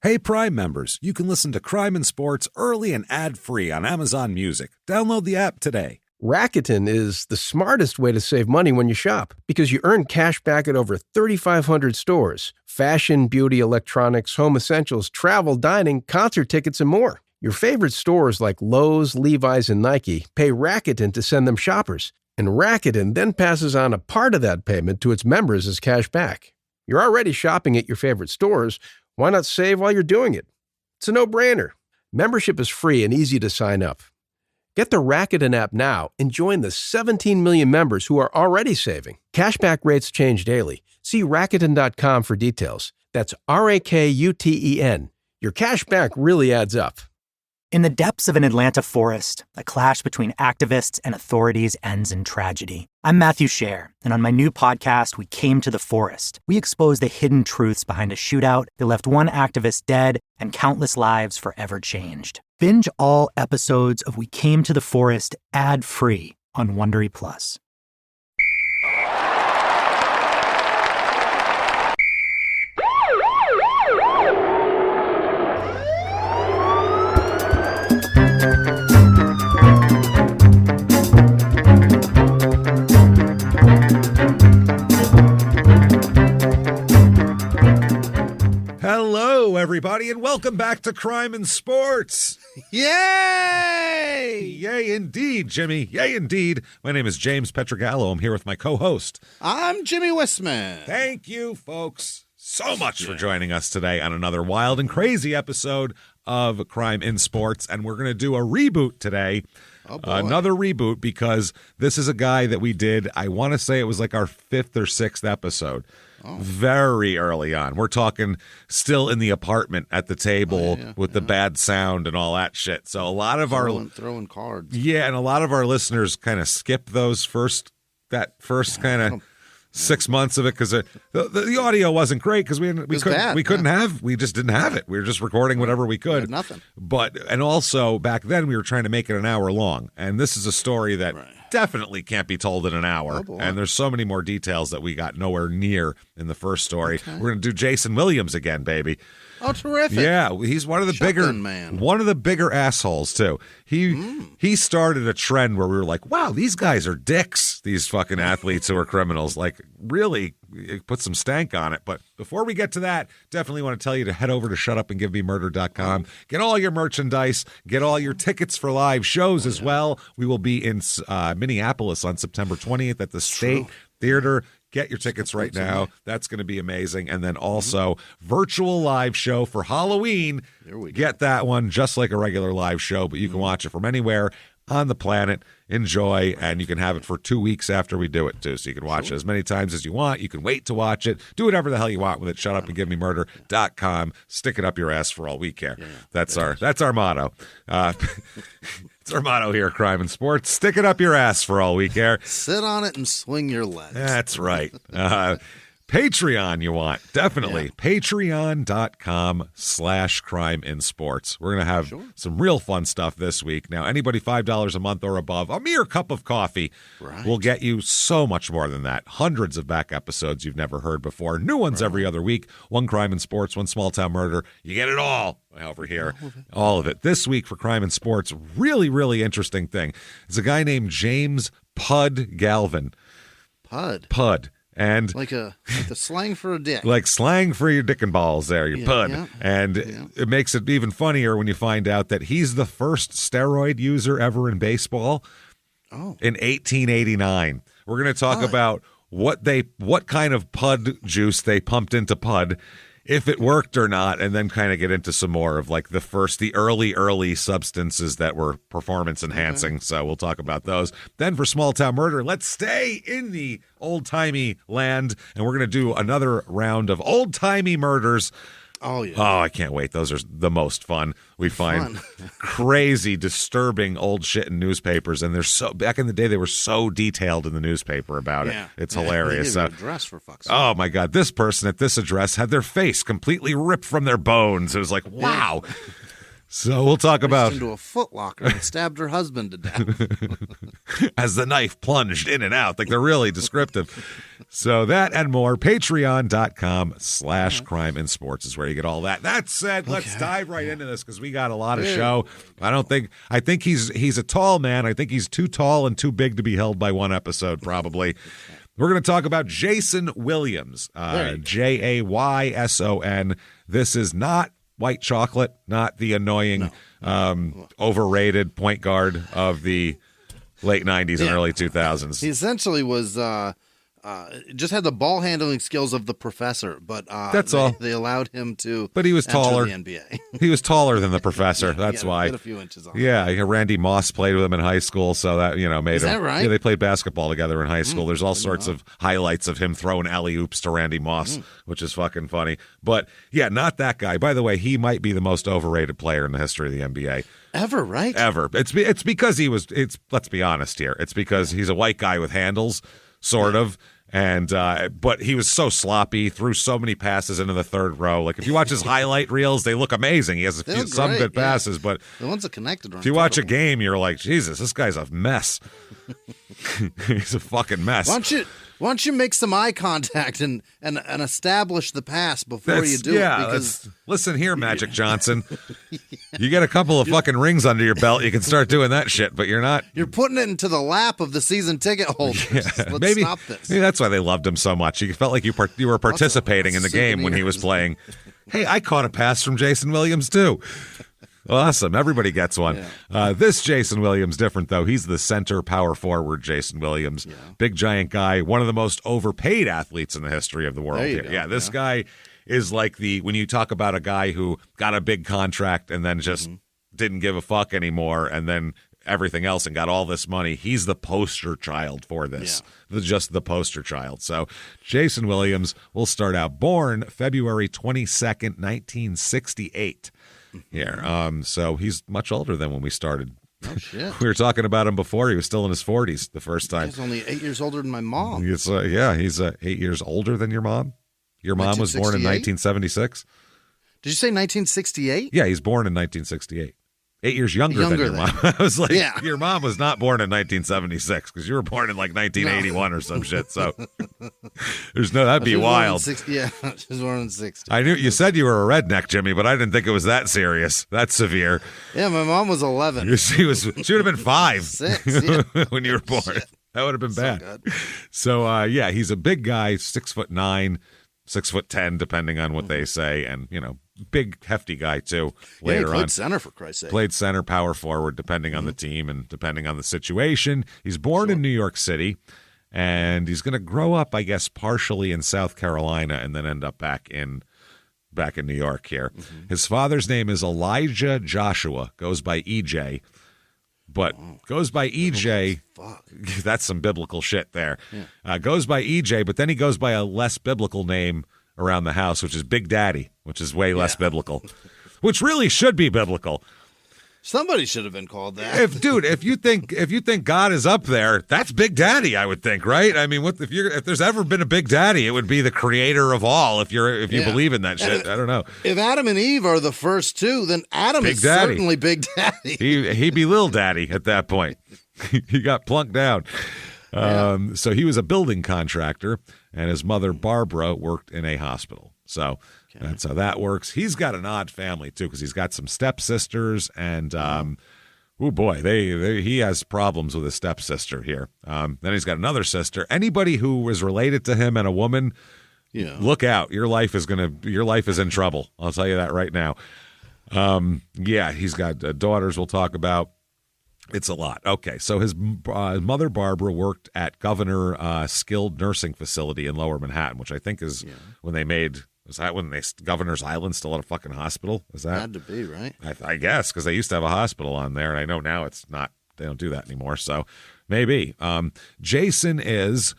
Hey, Prime members, you can listen to Crime and Sports early and ad-free on Amazon Music. Download the app today. Rakuten is the smartest way to save money when you shop because you earn cash back at over 3,500 stores. Fashion, beauty, electronics, home essentials, travel, dining, concert tickets, and more. Your favorite stores like Lowe's, Levi's, and Nike pay Rakuten to send them shoppers. And Rakuten then passes on a part of that payment to its members as cash back. You're already shopping at your favorite stores. Why not save while you're doing it? It's a no-brainer. Membership is free and easy to sign up. Get the Rakuten app now and join the 17 million members who are already saving. Cashback rates change daily. See Rakuten.com for details. That's Rakuten. Your cashback really adds up. In the depths of an Atlanta forest, a clash between activists and authorities ends in tragedy. I'm Matthew Scher, and on my new podcast, We Came to the Forest, we expose the hidden truths behind a shootout that left one activist dead and countless lives forever changed. Binge all episodes of We Came to the Forest ad-free on Wondery Plus. Hello, everybody, and welcome back to Crime and Sports. Yay! Yay, indeed, Jimmy. Yay, indeed. My name is James Pietragallo. I'm here with my co-host. I'm Jimmie Whisman. Thank you, folks, so much for joining us today on another wild and crazy episode of Crime in Sports. And we're going to do a reboot today. Oh, boy. Another reboot because this is a guy that we did, I want to say it was like our 5th or 6th episode. Oh. Very early on. We're talking still in the apartment at the table with the bad sound and all that shit. So a lot of throwing cards. Yeah, and a lot of our listeners kind of skip those first kind of 6 months of it because the audio wasn't great because we just didn't have it. We were just recording whatever we could. Nothing. And also back then we were trying to make it an hour long, and this is a story that definitely can't be told in an hour. Oh, and there's so many more details that we got nowhere near in the first story. Okay. We're going to do Jayson Williams again, baby. Oh, terrific! Yeah, he's one of the bigger assholes too. He started a trend where we were like, wow, these guys are dicks. These fucking athletes who are criminals, like really put some stank on it. But before we get to that, definitely want to tell you to head over to shutupandgivememurder.com. Get all your merchandise. Get all your tickets for live shows as well. We will be in Minneapolis on September 20th at the State Theater. Get your tickets right now. That's going to be amazing. And then also virtual live show for Halloween. There we go. Get that one just like a regular live show, but you can watch it from anywhere on the planet. Enjoy, and you can have it for 2 weeks after we do it, too. So you can watch it as many times as you want. You can wait to watch it. Do whatever the hell you want with it. Shutupandgivememurder.com. Stick it up your ass for all we care. Yeah, that's our motto. It's our motto here at Crime and Sports. Stick it up your ass for all we care. Sit on it and swing your legs. That's right. Patreon you want. Definitely. Yeah. Patreon.com/crimeinsports. We're going to have some real fun stuff this week. Now, anybody $5 a month or above, a mere cup of coffee will get you so much more than that. Hundreds of back episodes you've never heard before. New ones every other week. One Crime and Sports, one Small Town Murder. You get it all over here. All of it. This week for Crime and Sports, really, really interesting thing. It's a guy named James Pud Galvin. Pud. And like the slang for a dick. Like slang for your dick and balls there, your pud. Yeah. And it makes it even funnier when you find out that he's the first steroid user ever in baseball in 1889. We're going to talk about what kind of pud juice they pumped into Pud, if it worked or not, and then kind of get into some more of like the early substances that were performance enhancing. Okay. So we'll talk about those. Then for Small Town Murder, let's stay in the old-timey land, and we're going to do another round of old-timey murders. Oh, yeah. Oh, I can't wait. Those are the most fun. We find crazy, disturbing old shit in newspapers, and they're so back in the day they were so detailed in the newspaper about it. It's hilarious. Address for fuck's sake. Oh my God, this person at this address had their face completely ripped from their bones. It was like, wow. So we'll talk about into a Foot Locker and stabbed her husband to death as the knife plunged in and out. Like, they're really descriptive. So that and more, patreon.com/crime in sports is where you get all that. That said, let's dive right into this because we got a lot of show. I think he's a tall man. I think he's too tall and too big to be held by one episode, probably. We're going to talk about Jayson Williams, Jayson. This is not white chocolate, not the annoying, overrated point guard of the late 90s and early 2000s. He essentially was just had the ball handling skills of the professor, but that's all. They allowed him to. But he was taller. The NBA. He was taller than the professor. That's why. Get a few inches on. Yeah, Randy Moss played with him in high school, so that made him. Is that right? Yeah, they played basketball together in high school. There's all sorts of highlights of him throwing alley oops to Randy Moss, which is fucking funny. But yeah, not that guy. By the way, he might be the most overrated player in the history of the NBA. Ever, right? Ever. It's because he was. Let's be honest here. It's because he's a white guy with handles, sort of. And but he was so sloppy, threw so many passes into the third row. Like, if you watch his highlight reels, they look amazing. He has some good passes, but the ones that connected. If you watch a game, you're like, Jesus, this guy's a mess. He's a fucking mess. Why don't you make some eye contact and establish the pass before you do it? Because listen here, Magic Johnson. You get a couple of fucking rings under your belt, you can start doing that shit, but you're not. You're putting it into the lap of the season ticket holders. Yeah, Let's stop this. Maybe that's why they loved him so much. You felt like you were participating in the game when he was playing. Hey, I caught a pass from Jayson Williams, too. Awesome. Everybody gets one. Yeah. This Jayson Williams, different, though. He's the center power forward Jayson Williams. Yeah. Big, giant guy. One of the most overpaid athletes in the history of the world. Here. Yeah, this guy is like when you talk about a guy who got a big contract and then just didn't give a fuck anymore and then everything else and got all this money. He's the poster child for this. Yeah. Just the poster child. So Jayson Williams will start out. Born February 22nd, 1968. Here. So he's much older than when we started. Oh, shit. We were talking about him before. He was still in his 40s the first time. He's only 8 years older than my mom. He's 8 years older than your mom. Your mom was born in 1976. Did you say 1968? Yeah, he's born in 1968. 8 years younger than your mom. I was like, your mom was not born in 1976 because you were born in like 1981 or some shit. So that'd be wild. She was born in 60. I knew you said you were a redneck, Jimmy, but I didn't think it was that serious, that severe. Yeah, my mom was 11. She would have been 5 6 when you were born. Shit. That would have been bad. So he's a big guy, 6'9", 6'10", depending on what they say, and big hefty guy too. Later he played on, center for Christ's sake. Played center, power forward, depending on the team and depending on the situation. He's born in New York City, and he's going to grow up, I guess, partially in South Carolina, and then end up back in New York here. Mm-hmm. His father's name is Elijah Joshua, goes by EJ. But goes by EJ. Fuck. That's some biblical shit there. Yeah. Goes by EJ, but then he goes by a less biblical name around the house, which is Big Daddy, which is way less biblical, which really should be biblical. Somebody should have been called that. If you think God is up there, that's Big Daddy, I would think, right? I mean, if there's ever been a Big Daddy, it would be the creator of all. If you believe in that shit, I don't know. If Adam and Eve are the first two, then Adam is certainly Big Daddy. He'd be Lil Daddy at that point. He got plunked down. So he was a building contractor, and his mother Barbara worked in a hospital. So that's how that works. He's got an odd family too, because he's got some stepsisters, and he has problems with his stepsister here. Then he's got another sister. Anybody who was related to him and a woman, look out. Your life is in trouble. I'll tell you that right now. He's got daughters we'll talk about. It's a lot. Okay, so his mother, Barbara, worked at Governor Skilled Nursing Facility in Lower Manhattan, which I think is when they made, was that when Governor's Island still had a fucking hospital? Is that? Had to be, right? I guess, because they used to have a hospital on there, and I know now it's not, they don't do that anymore, so maybe. Jayson is,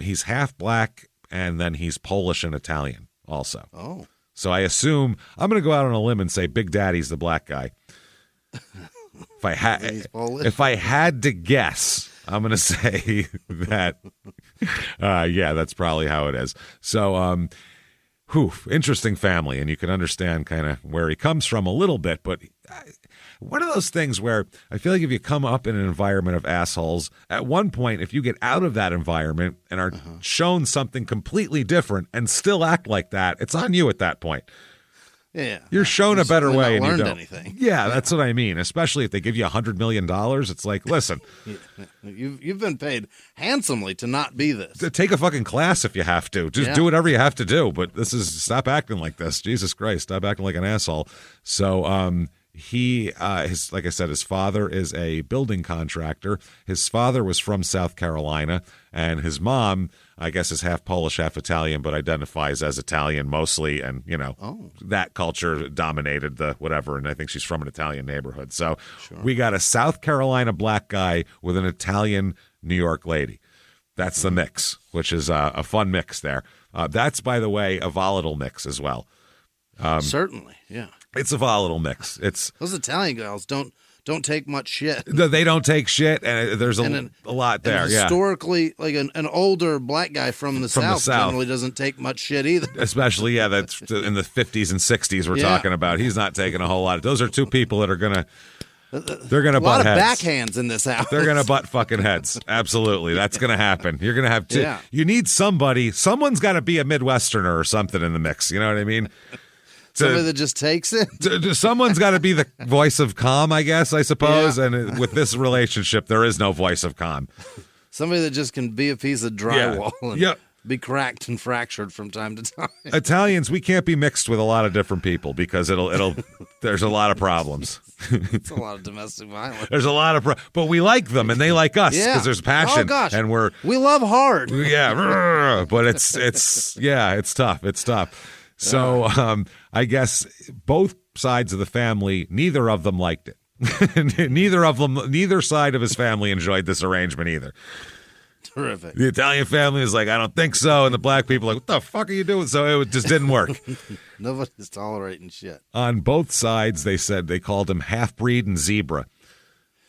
he's half black, and then he's Polish and Italian also. Oh. So I assume, I'm going to go out on a limb and say Big Daddy's the black guy. If I had to guess, I'm going to say that, that's probably how it is. So, interesting family, and you can understand kind of where he comes from a little bit, but one of those things where I feel like if you come up in an environment of assholes, at one point, if you get out of that environment and are shown something completely different and still act like that, it's on you at that point. Yeah, you're shown a better way, and you don't. Anything. Yeah, that's what I mean. Especially if they give you $100 million, it's like, listen, you've been paid handsomely to not be this. To take a fucking class if you have to. Just do whatever you have to do. But stop acting like this. Jesus Christ, stop acting like an asshole. So, like I said, his father is a building contractor. His father was from South Carolina, and his mom, I guess, is half Polish, half Italian, but identifies as Italian mostly. And, that culture dominated the whatever. And I think she's from an Italian neighborhood. So we got a South Carolina black guy with an Italian New York lady. That's the mix, which is a fun mix there. That's, by the way, a volatile mix as well. Certainly, yeah. It's a volatile mix. Those Italian girls don't take much shit. They don't take shit, and there's a lot there. Historically, like an older black guy from the South generally doesn't take much shit either. Especially, that's in the 50s and 60s we're talking about. He's not taking a whole lot. Those are two people that are gonna. They're gonna butt heads. A lot of backhands in this house. They're gonna butt fucking heads. Absolutely, that's gonna happen. You're gonna have to. Yeah. You need somebody. Someone's got to be a Midwesterner or something in the mix. You know what I mean? Somebody that just takes it? Someone's got to be the voice of calm, I suppose. Yeah. And with this relationship, there is no voice of calm. Somebody that just can be a piece of drywall and be cracked and fractured from time to time. Italians, we can't be mixed with a lot of different people because there's a lot of problems. It's a lot of domestic violence. There's a lot of but we like them and they like us because there's passion. Oh gosh, and we love hard. Yeah, but it's tough. It's tough. So I guess both sides of the family, neither of them liked it. Neither side of his family enjoyed this arrangement either. Terrific. The Italian family is like, I don't think so. And the black people are like, what the fuck are you doing? So it just didn't work. Nobody's tolerating shit. On both sides, they called him half-breed and zebra,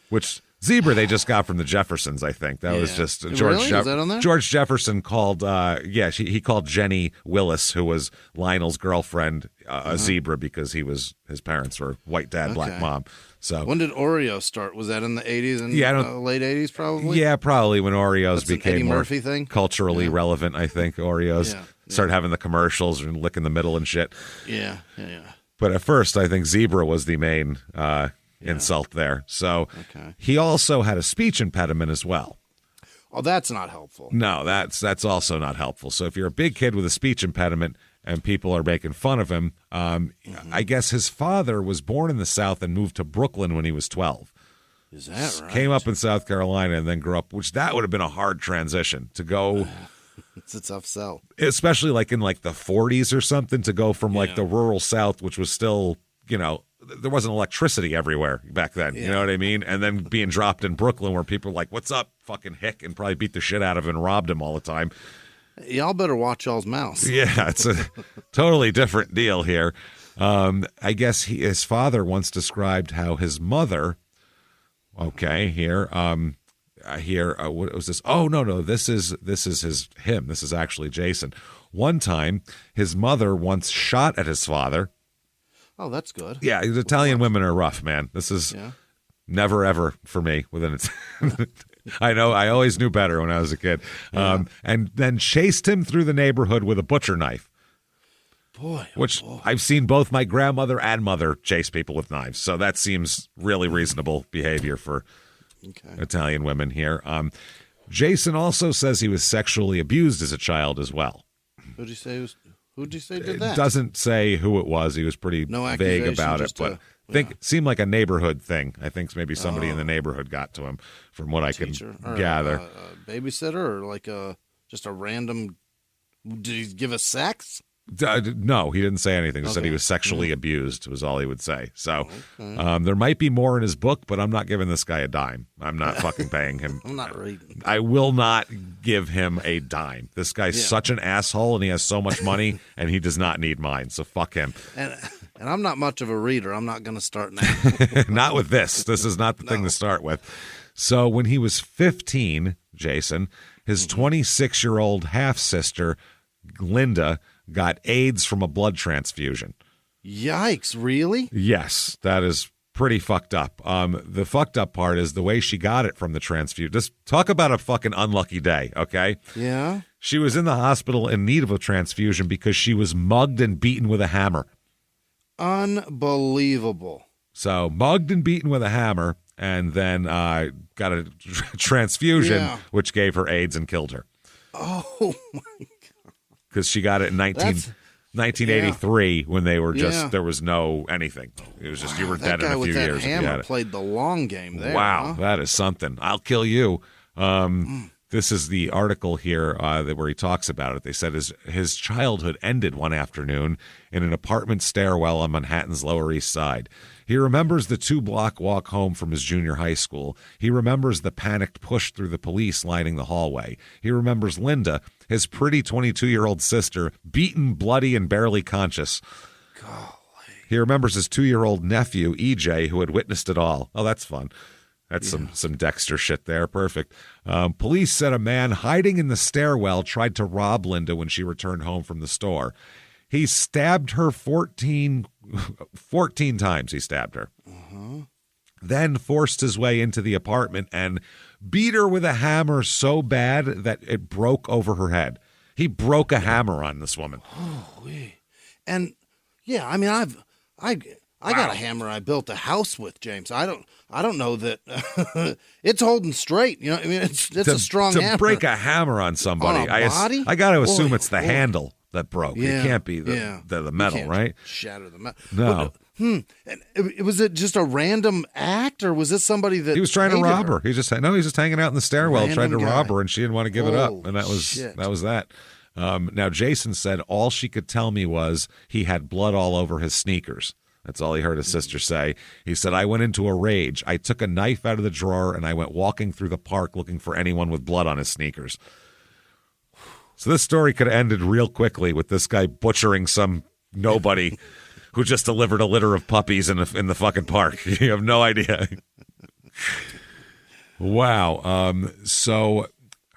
which... Zebra they just got from the Jeffersons, I think. That was just George. Really? Is that on there? George Jefferson called. He called Jenny Willis, who was Lionel's girlfriend, a zebra because his parents were white dad, black mom. So when did Oreo start? Was that in the 80s and late 80s, probably? Yeah, probably when Oreos became more Murphy thing? Culturally relevant. I think Oreos started having the commercials and licking the middle and shit. Yeah. But at first, I think zebra was the main. Insult there. So he also had a speech impediment as well. Oh, that's not helpful. No, that's also not helpful. So if you're a big kid with a speech impediment and people are making fun of him, I guess his father was born in the South and moved to Brooklyn when he was 12. Is that right? Came up in South Carolina and then grew up, which that would have been a hard transition to go. It's a tough sell. Especially like in like the 40s or something to go from like the rural South, which was still, there wasn't electricity everywhere back then. You know what I mean? And then being dropped in Brooklyn where people were like, what's up, fucking hick, and probably beat the shit out of him and robbed him all the time. Y'all better watch y'all's mouths. Yeah, it's a totally different deal here. I guess his father once described how his mother, what was this? Oh, no, this is him. This is actually Jayson. One time, his mother once shot at his father. Oh, that's good. Yeah, Italian women are rough, man. This is never, ever for me. I know, I always knew better when I was a kid. And then chased him through the neighborhood with a butcher knife. Boy. I've seen both my grandmother and mother chase people with knives. So that seems really reasonable behavior for Italian women here. Jayson also says he was sexually abused as a child as well. Who'd you say did that? It doesn't say who it was. He was pretty vague about it, but it seemed like a neighborhood thing. I think maybe somebody in the neighborhood got to him, from what I can gather. A babysitter or like just a random. Did he give us sex? No, he didn't say anything. He said he was sexually abused was all he would say. So there might be more in his book, but I'm not giving this guy a dime. I'm not fucking paying him. I'm not reading. I will not give him a dime. This guy's such an asshole, and he has so much money, and he does not need mine. So fuck him. And I'm not much of a reader. I'm not going to start now. Not with this. This is not the thing to start with. So when he was 15, Jayson, his 26-year-old half-sister, Linda, got AIDS from a blood transfusion. Yikes, really? Yes, that is pretty fucked up. The fucked up part is the way she got it from the transfusion. Just talk about a fucking unlucky day, okay? Yeah. She was in the hospital in need of a transfusion because she was mugged and beaten with a hammer. Unbelievable. So mugged and beaten with a hammer, and then got a transfusion, which gave her AIDS and killed her. Oh, my God. Because she got it in 1983 when they were just, there was no anything. It was just, you were dead in a few years. That guy with that hammer had it. played the long game there. Wow, that is something. I'll kill you. This is the article here where he talks about it. They said his childhood ended one afternoon in an apartment stairwell on Manhattan's Lower East Side. He remembers the 2-block walk home from his junior high school. He remembers the panicked push through the police lining the hallway. He remembers Linda, his pretty 22-year-old sister, beaten, bloody, and barely conscious. Golly. He remembers his 2-year-old nephew, EJ, who had witnessed it all. Oh, that's fun. That's some Dexter shit there. Perfect. Police said a man hiding in the stairwell tried to rob Linda when she returned home from the store. He stabbed her 14 times. He stabbed her. Then forced his way into the apartment and beat her with a hammer so bad that it broke over her head. He broke a hammer on this woman. And yeah, I mean, I got a hammer I built a house with, James. I don't know that it's holding straight. You know, I mean, it's a strong hammer. To break a hammer on somebody, On a body? I got to assume it's the handle that broke. Yeah, it can't be the metal, you can't right? Shatter the metal. No. And was it just a random act, or was this somebody that he was trying to rob her? her? He was just hanging out in the stairwell, trying to rob her, and she didn't want to give it up, and that was that. Now Jayson said all she could tell me was he had blood all over his sneakers. That's all he heard his sister say. He said, I went into a rage. I took a knife out of the drawer and I went walking through the park looking for anyone with blood on his sneakers. So this story could have ended real quickly with this guy butchering some nobody who just delivered a litter of puppies in the fucking park. You have no idea. Wow. So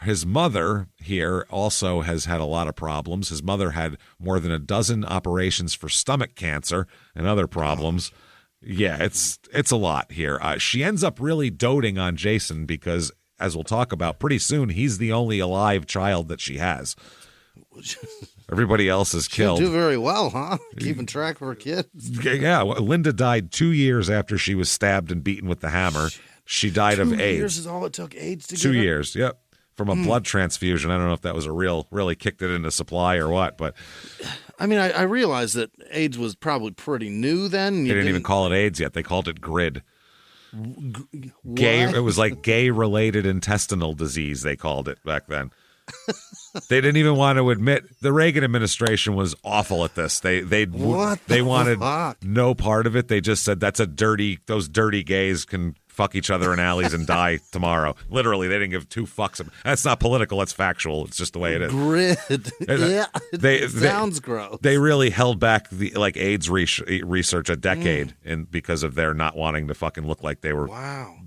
his mother here also has had a lot of problems. His mother had more than a dozen operations for stomach cancer and other problems. Yeah, it's a lot here. She ends up really doting on Jayson because, as we'll talk about, pretty soon he's the only alive child that she has. Everybody else is killed. She'll do very well, huh? Keeping track of her kids. Yeah, Linda died 2 years after she was stabbed and beaten with the hammer. She died of AIDS. 2 years is all it took AIDS to get 2 her? years, yep. From a blood transfusion. I don't know if that was really kicked it into supply or what, but I mean, I realized that AIDS was probably pretty new then. They didn't even call it AIDS yet. They called it GRID. Gay. It was like gay-related intestinal disease, they called it back then. They didn't even want to admit the Reagan administration was awful at this. They wanted no part of it. They just said those dirty gays can fuck each other in alleys and die tomorrow. Literally, they didn't give two fucks. That's not political. That's factual. It's just the way it is. Grid. Yeah, it sounds gross. They really held back the AIDS research a decade, because of their not wanting to fucking look like they were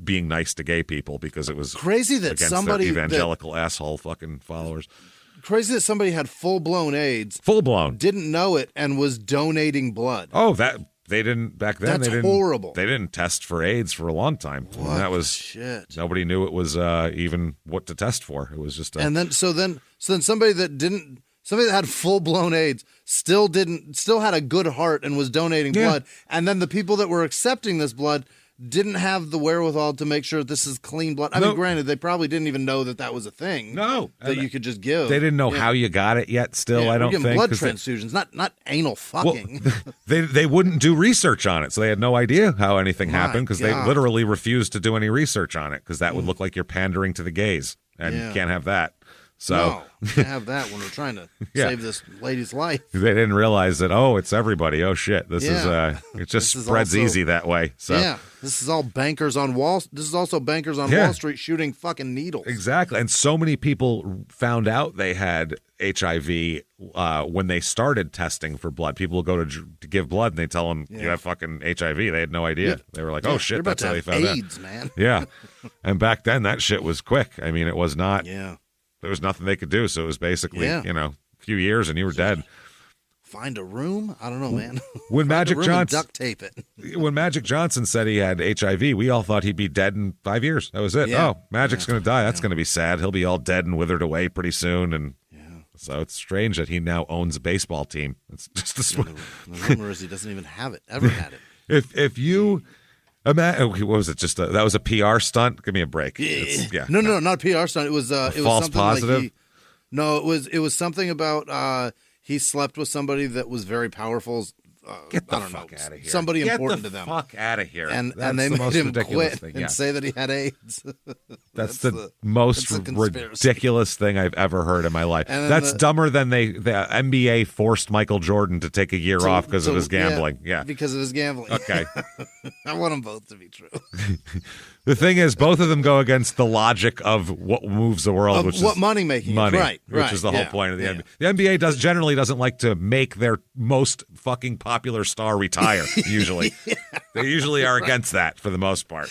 being nice to gay people, because it was crazy that against somebody their evangelical asshole fucking followers. Crazy that somebody had full-blown AIDS. Full-blown. Didn't know it and was donating blood. Oh, they didn't back then. That's horrible. They didn't test for AIDS for a long time. What? That was shit. Nobody knew it was even what to test for. It was just. And then somebody that had full-blown AIDS still had a good heart and was donating blood. And then the people that were accepting this blood didn't have the wherewithal to make sure this is clean blood. I mean, granted, they probably didn't even know that was a thing. No, that you could just give. They didn't know how you got it yet. Still, I don't think blood transfusions, not anal fucking. Well, they wouldn't do research on it, so they had no idea how anything happened, because they literally refused to do any research on it, because that would look like you're pandering to the gays, and you can't have that. So no, can't have that when we're trying to save this lady's life. They didn't realize that. Oh, it's everybody. Oh shit, this is it just spreads easy that way. So this is all bankers on Wall. This is also bankers on Wall Street shooting fucking needles. Exactly, and so many people found out they had HIV when they started testing for blood. People will go to give blood and they tell them you have fucking HIV. They had no idea. They were like, oh shit, that's how they found AIDS, man. Yeah, and back then that shit was quick. I mean, it was not. Yeah. There was nothing they could do, so it was basically, a few years and you were dead. find a room. I don't know, man. When Magic Johnson duct tape it. When Magic Johnson said he had HIV, we all thought he'd be dead in 5 years. That was it. Yeah. Oh, Magic's going to die. That's going to be sad. He'll be all dead and withered away pretty soon. And so it's strange that he now owns a baseball team. It's just the rumor is he doesn't even have it. Ever had it. If you what was it? Just that was a PR stunt. Give me a break. No, not a PR stunt. It was false something positive. Like it was something about he slept with somebody that was very powerful. Get the fuck out of here. Somebody important to them. Get the fuck out of here. And they made him quit and say that he had AIDS. That's the most ridiculous thing I've ever heard in my life. That's dumber than the NBA forced Michael Jordan to take a year off because of his gambling. Yeah, because of his gambling. Okay. I want them both to be true. The thing is, both of them go against the logic of what moves the world, which what is money making, right? Which is the whole point of the NBA. The NBA generally doesn't like to make their most fucking popular star retire. Usually, they usually are against that for the most part.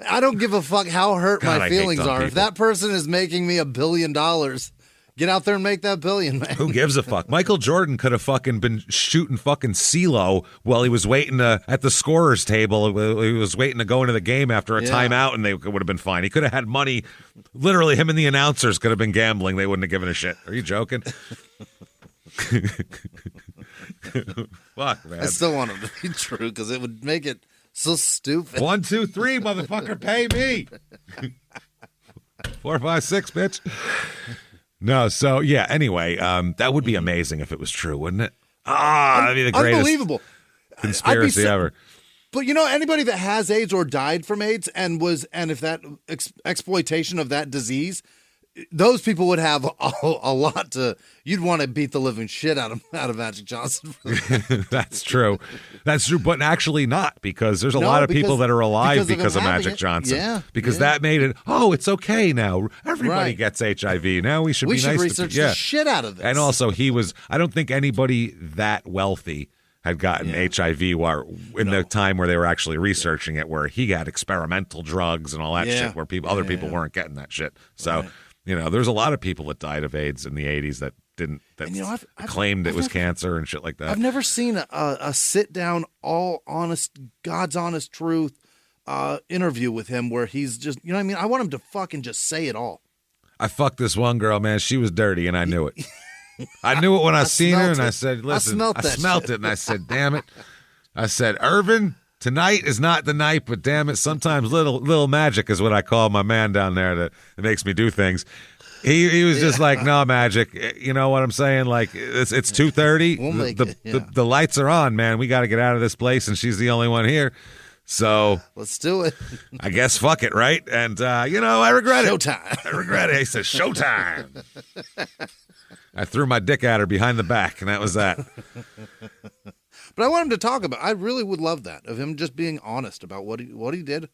I don't give a fuck how hurt my feelings are. People. If that person is making me $1 billion, get out there and make that $1 billion, man. Who gives a fuck? Michael Jordan could have fucking been shooting fucking CeeLo while he was waiting at the scorer's table. He was waiting to go into the game after a timeout, and they would have been fine. He could have had money. Literally, him and the announcers could have been gambling. They wouldn't have given a shit. Are you joking? Fuck, man. I still want it to be true because it would make it so stupid. 1, 2, 3, motherfucker, pay me. 4, 5, 6, bitch. No, so yeah. Anyway, that would be amazing if it was true, wouldn't it? That'd be the greatest unbelievable conspiracy ever. But anybody that has AIDS or died from AIDS and if that exploitation of that disease, those people would have a lot to. You'd want to beat the living shit out of Magic Johnson. That's true. That's true, but actually not, because there's a lot of people that are alive because of Magic Johnson. Yeah, because that made it. Oh, it's okay now. Everybody gets HIV. Now we should be nice research to the shit out of this. And also, I don't think anybody that wealthy had gotten HIV the time where they were actually researching it, where he had experimental drugs and all that shit, where other people weren't getting that shit. So. Right. There's a lot of people that died of AIDS in the 80s that didn't, claimed it was cancer and shit like that. I've never seen a sit-down, all honest, God's honest truth interview with him where he's just, I want him to fucking just say it all. I fucked this one girl, man. She was dirty, and I knew it. I knew it when I seen her, and I said, listen, I smelt it, and I said, damn it. I said, Irvin, tonight is not the night, but damn it, sometimes little magic is what I call my man down there that makes me do things. He was just like, no, Magic. You know what I'm saying? Like, it's 2:30. The lights are on, man. We got to get out of this place, and she's the only one here. So let's do it. I guess fuck it, right? And I regret it. Showtime. I regret it. He said, showtime. I threw my dick at her behind the back, and that was that. But I want him to talk about. I really would love that, of him just being honest about what he did,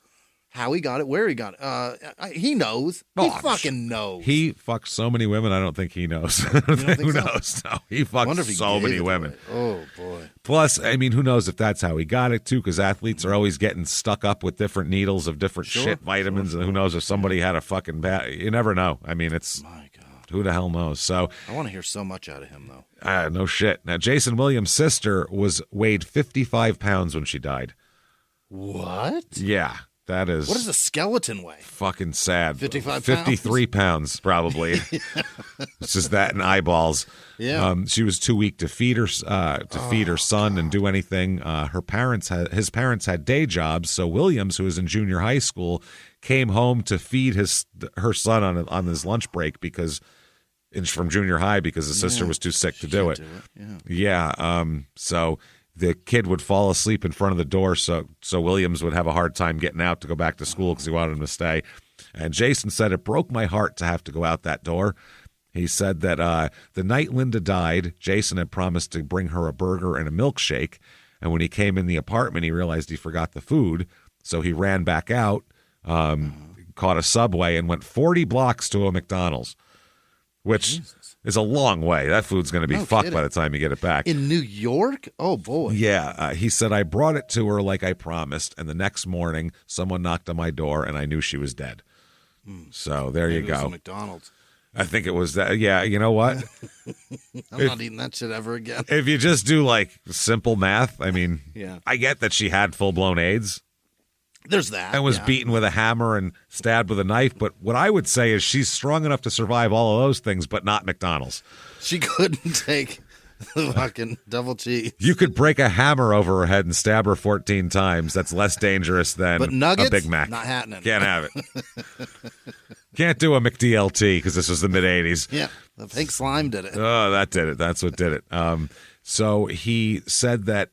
how he got it, where he got it. He knows. He fucking knows. He fucked so many women. I don't think he knows. Who knows? No, he fucked so many women. Oh boy. Plus, who knows if that's how he got it too? Because athletes are always getting stuck up with different needles of different shit vitamins, and who knows if somebody had a fucking bad. You never know. It's. My God. Who the hell knows? So I want to hear so much out of him, though. No shit. Now, Jayson Williams' sister weighed 55 pounds when she died. What? Yeah, that is. What does a skeleton weigh? Fucking sad. 55 pounds? 53 pounds, probably. It's just that and eyeballs. Yeah. She was too weak to feed her son and do anything. His parents had day jobs, so Williams, who was in junior high school, came home to feed her son on his lunch break from junior high because his sister was too sick to do it. So the kid would fall asleep in front of the door, so Williams would have a hard time getting out to go back to school because he wanted him to stay. And Jayson said, it broke my heart to have to go out that door. He said that the night Linda died, Jayson had promised to bring her a burger and a milkshake, and when he came in the apartment, he realized he forgot the food, so he ran back out, caught a subway, and went 40 blocks to a McDonald's, which is a long way. That food's going to be fucked by the time you get it back. In New York? Oh, boy. Yeah. He said, I brought it to her like I promised, and the next morning, someone knocked on my door, and I knew she was dead. So there you go. McDonald's. I think it was that. Yeah, you know what? I'm not eating that shit ever again. If you just do like simple math, I mean, Yeah. I get that she had full-blown AIDS. There's that. And was beaten with a hammer and stabbed with a knife. But what I would say is she's strong enough to survive all of those things, but not McDonald's. She couldn't take the fucking double cheese. You could break a hammer over her head and stab her 14 times. That's less dangerous than But nuggets, a Big Mac. not happening. Can't have it. Can't do a McDLT because this was the mid-'80s. Yeah, the pink slime did it. Oh, that did it. That's what did it. So he said that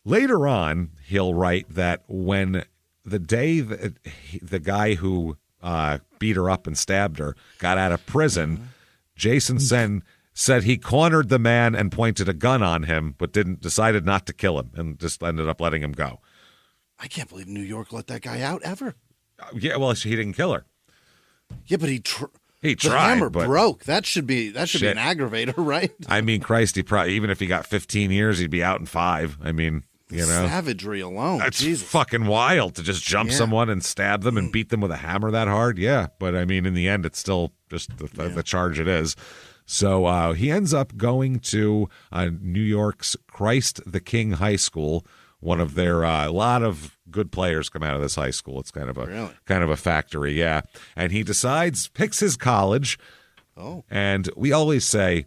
later on, he'll write that when the day that the guy who beat her up and stabbed her got out of prison, Jayson said he cornered the man and pointed a gun on him, but decided not to kill him and just ended up letting him go. I can't believe New York let that guy out ever. Yeah, well, he didn't kill her. Yeah, but he tried. The hammer but broke. That should be an aggravator, right? I mean, Christ, he probably, even if he got 15 years, he'd be out in 5. I mean, you know, savagery alone. That's Jesus. fucking wild to just jump someone and stab them and beat them with a hammer that hard. Yeah, but I mean, in the end, it's still just the charge it is. So he ends up going to New York's Christ the King High School. One of their a lot of good players come out of this high school. It's kind of a factory, yeah. And he picks his college. Oh, and we always say,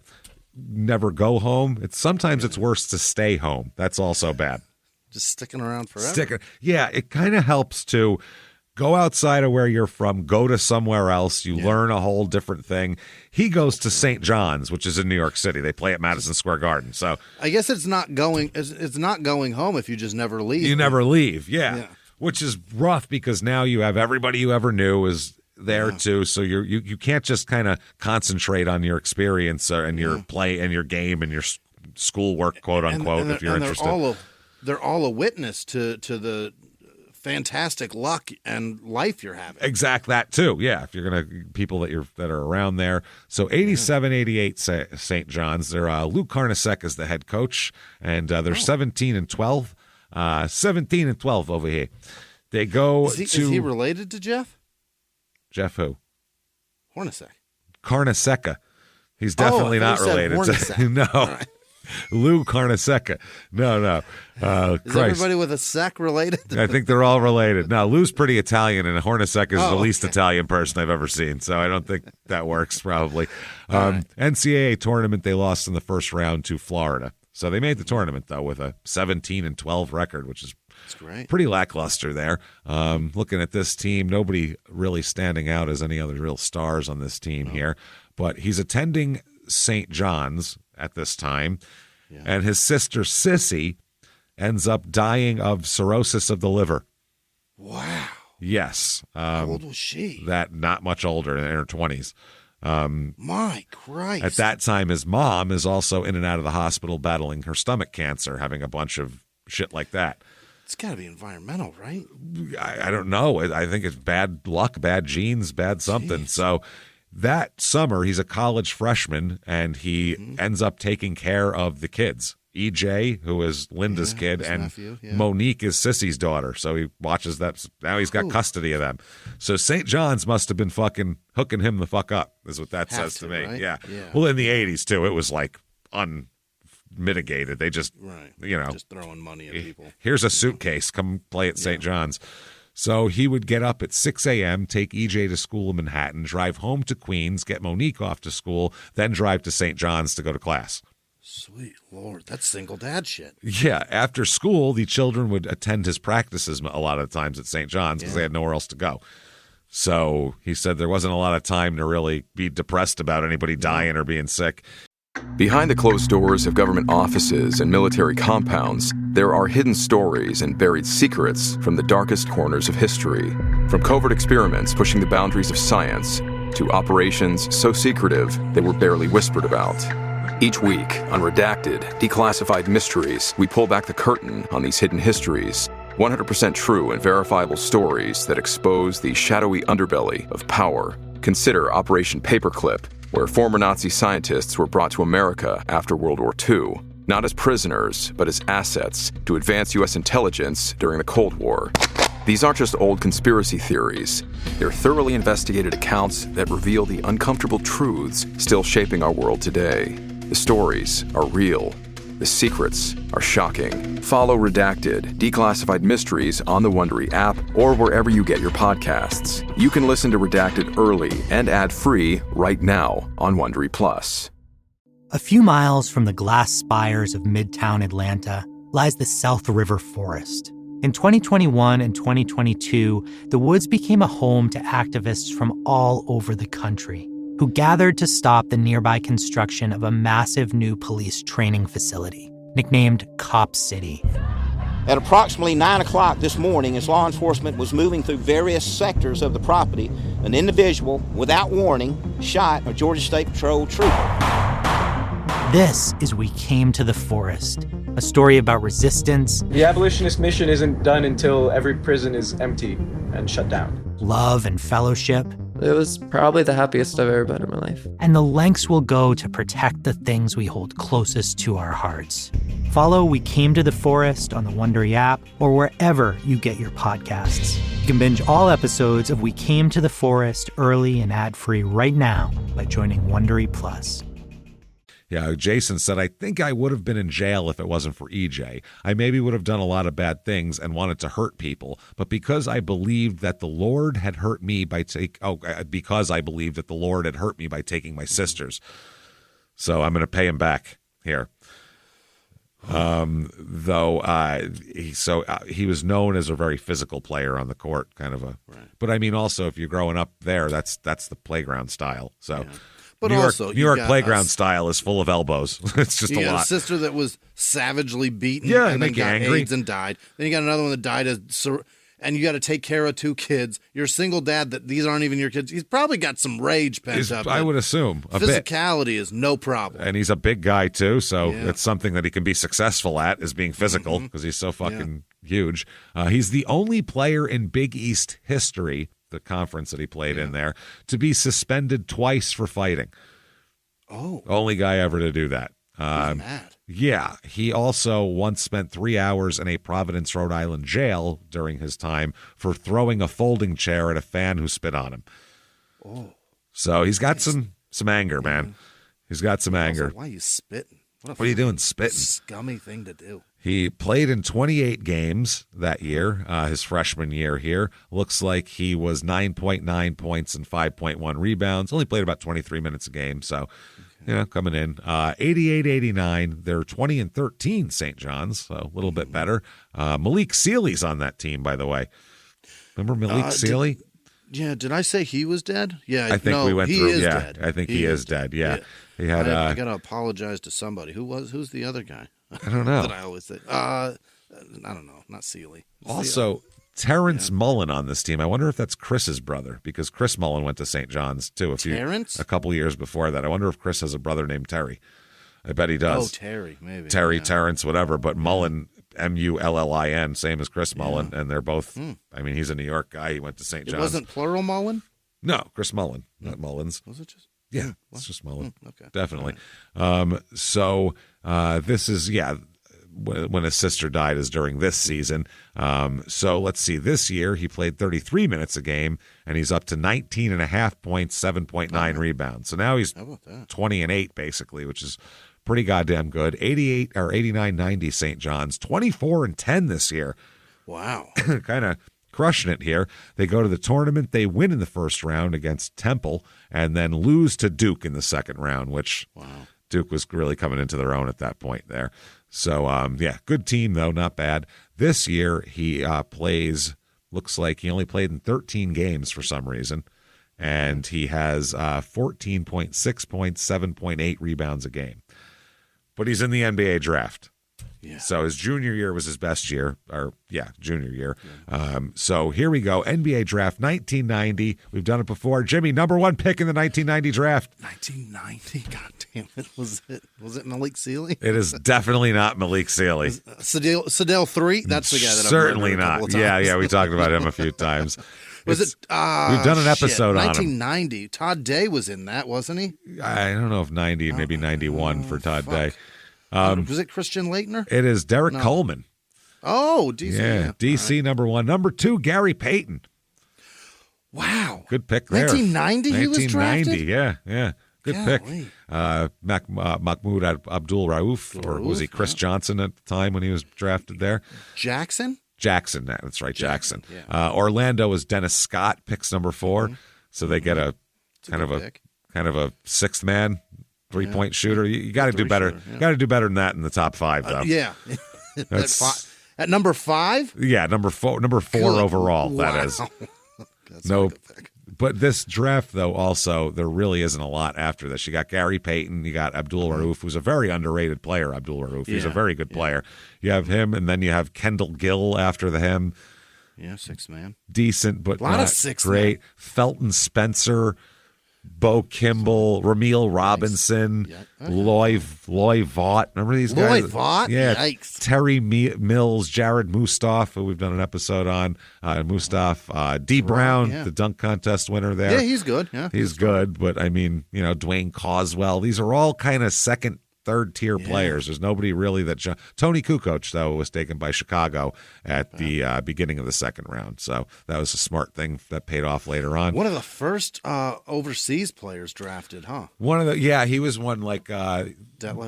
never go home. Sometimes it's worse to stay home. That's also bad. Just sticking around forever. Yeah, it kind of helps to go outside of where you're from, go to somewhere else. You learn a whole different thing. He goes to St. John's, which is in New York City. They play at Madison Square Garden. So I guess it's not going home if you just never leave. You never leave, yeah. Which is rough because now you have everybody you ever knew is there too. So you can't just kind of concentrate on your experience and your play and your game and your schoolwork, quote unquote, if you're interested. They're all a witness to the fantastic luck and life you're having. Exact that too. Yeah, if you're gonna people that are around there. So 87-88 St. John's. They're Lou Carnesecca is the head coach, and they're 17-12. 17-12 over here. They go is he related to Jeff? Jeff who? Hornacek. Carnesecca. He's definitely not related to no. Right. Lou Carnesecca. No. Is everybody with a sec related? I think they're all related. No, Lou's pretty Italian, and Hornacek is the least Italian person I've ever seen, so I don't think that works, probably. Right. NCAA tournament, they lost in the first round to Florida. So they made the tournament, though, with a 17-12 record, which is great. Pretty lackluster there. Looking at this team, nobody really standing out as any other real stars on this team here. But he's attending St. John's at this time, and his sister Sissy ends up dying of cirrhosis of the liver. Wow. Yes. How old was she? That not much older, in her 20s. My Christ. At that time, his mom is also in and out of the hospital battling her stomach cancer, having a bunch of shit like that. It's got to be environmental, right? I don't know. I think it's bad luck, bad genes, bad something. Jeez. So that summer, he's a college freshman, and he ends up taking care of the kids. EJ, who is Linda's kid, and nephew, Monique is Sissy's daughter. So he watches that. Now he's got custody of them. So St. John's must have been fucking hooking him the fuck up, is what that says to me. Right? Yeah. Well, in the 80s, too, it was like unmitigated. They just, just throwing money at people. Here's a suitcase. Come play at St. John's. So he would get up at 6 a.m., take EJ to school in Manhattan, drive home to Queens, get Monique off to school, then drive to St. John's to go to class. Sweet Lord, that's single dad shit. Yeah, after school, the children would attend his practices a lot of times at St. John's because they had nowhere else to go. So he said there wasn't a lot of time to really be depressed about anybody dying or being sick. Behind the closed doors of government offices and military compounds, there are hidden stories and buried secrets from the darkest corners of history. From covert experiments pushing the boundaries of science to operations so secretive they were barely whispered about. Each week, on Redacted, Declassified Mysteries, we pull back the curtain on these hidden histories. 100% true and verifiable stories that expose the shadowy underbelly of power. Consider Operation Paperclip, where former Nazi scientists were brought to America after World War II, not as prisoners, but as assets to advance U.S. intelligence during the Cold War. These aren't just old conspiracy theories. They're thoroughly investigated accounts that reveal the uncomfortable truths still shaping our world today. The stories are real. The secrets are shocking. Follow Redacted, Declassified Mysteries on the Wondery app or wherever you get your podcasts. You can listen to Redacted early and ad-free right now on Wondery Plus. A few miles from the glass spires of Midtown Atlanta lies the South River Forest. In 2021 and 2022, the woods became a home to activists from all over the country who gathered to stop the nearby construction of a massive new police training facility, nicknamed Cop City. At approximately 9 o'clock this morning, as law enforcement was moving through various sectors of the property, an individual, without warning, shot a Georgia State Patrol trooper. This is We Came to the Forest, a story about resistance. The abolitionist mission isn't done until every prison is empty and shut down. Love and fellowship. It was probably the happiest I've ever been in my life. And the lengths we'll go to protect the things we hold closest to our hearts. Follow We Came to the Forest on the Wondery app or wherever you get your podcasts. You can binge all episodes of We Came to the Forest early and ad-free right now by joining Wondery Plus. Yeah, Jason said, I think I would have been in jail if it wasn't for EJ. I maybe would have done a lot of bad things and wanted to hurt people, but because I believed that the Lord had hurt me by because I believed that the Lord had hurt me by taking my sisters. So I'm going to pay him back here. He was known as a very physical player on the court, kind of a. Right. But I mean, also if you're growing up there, that's the playground style. So. Yeah. But New also, York playground style is full of elbows. It's just a lot. You got a sister that was savagely beaten and then got angry. AIDS and died. Then you got another one that died, and you got to take care of 2 kids. You're a single dad that these aren't even your kids. He's probably got some rage pent up. I would assume a physicality bit. is no problem. And he's a big guy, too, so it's something that he can be successful at is being physical because he's so fucking huge. He's the only player in Big East history, the conference that he played in there, to be suspended twice for fighting. Oh. Only guy ever to do that. Mad. Yeah. He also once spent 3 hours in a Providence, Rhode Island jail during his time for throwing a folding chair at a fan who spit on him. Oh. So he's got some anger, man. He's got some anger. Why are you spitting? What are you doing spitting? Scummy thing to do. He played in 28 games that year, his freshman year here. Looks like he was 9.9 points and 5.1 rebounds. Only played about 23 minutes a game, so, coming in. 88-89, they're 20-13 St. John's, so a little bit better. Malik Sealy's on that team, by the way. Remember Malik Sealy? Did I say he was dead? Yeah, I think we went through. Is dead. I think he is dead. Yeah. He had. I got to apologize to somebody. Who's the other guy? I don't know. that I always say. I don't know. Not Sealy. Also, Terrence Mullen on this team. I wonder if that's Chris's brother because Chris Mullen went to St. John's too. A couple years before that. I wonder if Chris has a brother named Terry. I bet he does. Oh, Terry, maybe. Terrence, whatever. But Mullen, Mullin, same as Chris Mullen, and they're both. I mean, he's a New York guy. He went to St. John's. It wasn't plural Mullen? No, Chris Mullen, not Mullins. Was it just? Yeah, it's just Mullen. Okay, definitely. This is when his sister died is during this season. So let's see. This year he played 33 minutes a game, and he's up to 19.5 points, 7.9 rebounds. So now he's 20-8 basically, which is pretty goddamn good. 89-90 St. John's, 24-10 this year. Wow, kind of crushing it here. They go to the tournament. They win in the first round against Temple, and then lose to Duke in the second round, which Duke was really coming into their own at that point there. So, good team, though, not bad. This year, he looks like he only played in 13 games for some reason, and he has 14.6 points, 7.8 rebounds a game. But he's in the NBA draft. Yeah. So his junior year was his best year, junior year. Yeah. So here we go, NBA draft 1990. We've done it before. Jimmie, number 1 pick in the 1990 draft. 1990, God damn it! Was it Malik Sealy? It is definitely not Malik Sealy. Sadell 3. That's the guy that certainly I've not. Yeah, we talked about him a few times. We've done an episode on 1990. Him. Todd Day was in that, wasn't he? I don't know if 90, maybe 91 for Todd Day. Was it Christian Laettner? It is Derek Coleman. Oh, DC. Yeah, DC number 1. Number 2, Gary Payton. Wow. Good pick there. 1990 he was drafted? Yeah. Good pick. Mahmoud Abdul Rauf, or was he Chris Johnson at the time when he was drafted there? Jackson, that's right, Jackson. Yeah. Orlando was Dennis Scott, picks number 4. So they get a kind of a sixth man 3-point shooter. You got to do better. Got to do better than that in the top 5, though. Yeah. At number 5? Yeah, number 4 overall. Wow. That is. That's No, a good pick. but this draft, though, also, there really isn't a lot after this. You got Gary Payton. You got Abdul Rauf, who's a very underrated player, Abdul Rauf. He's a very good player. You have him, and then you have Kendall Gill after him. Yeah, sixth man. Decent, but a lot not of sixth great. man. Felton Spencer, Bo Kimball, Ramil Robinson, Loy Vaught. Remember these guys? Loy Vaught? Yeah. Yikes. Terry Mills, Jared Mustaf, who we've done an episode on. Mustaf, D. Brown, the dunk contest winner there. Yeah, he's good. Yeah, he's good. But, I mean, Dwayne Coswell. These are all kind of second, third-tier players. There's nobody really that Tony Kukoc, though, was taken by Chicago at the beginning of the second round. So that was a smart thing that paid off later on. One of the first overseas players drafted, huh? He was one like Detlef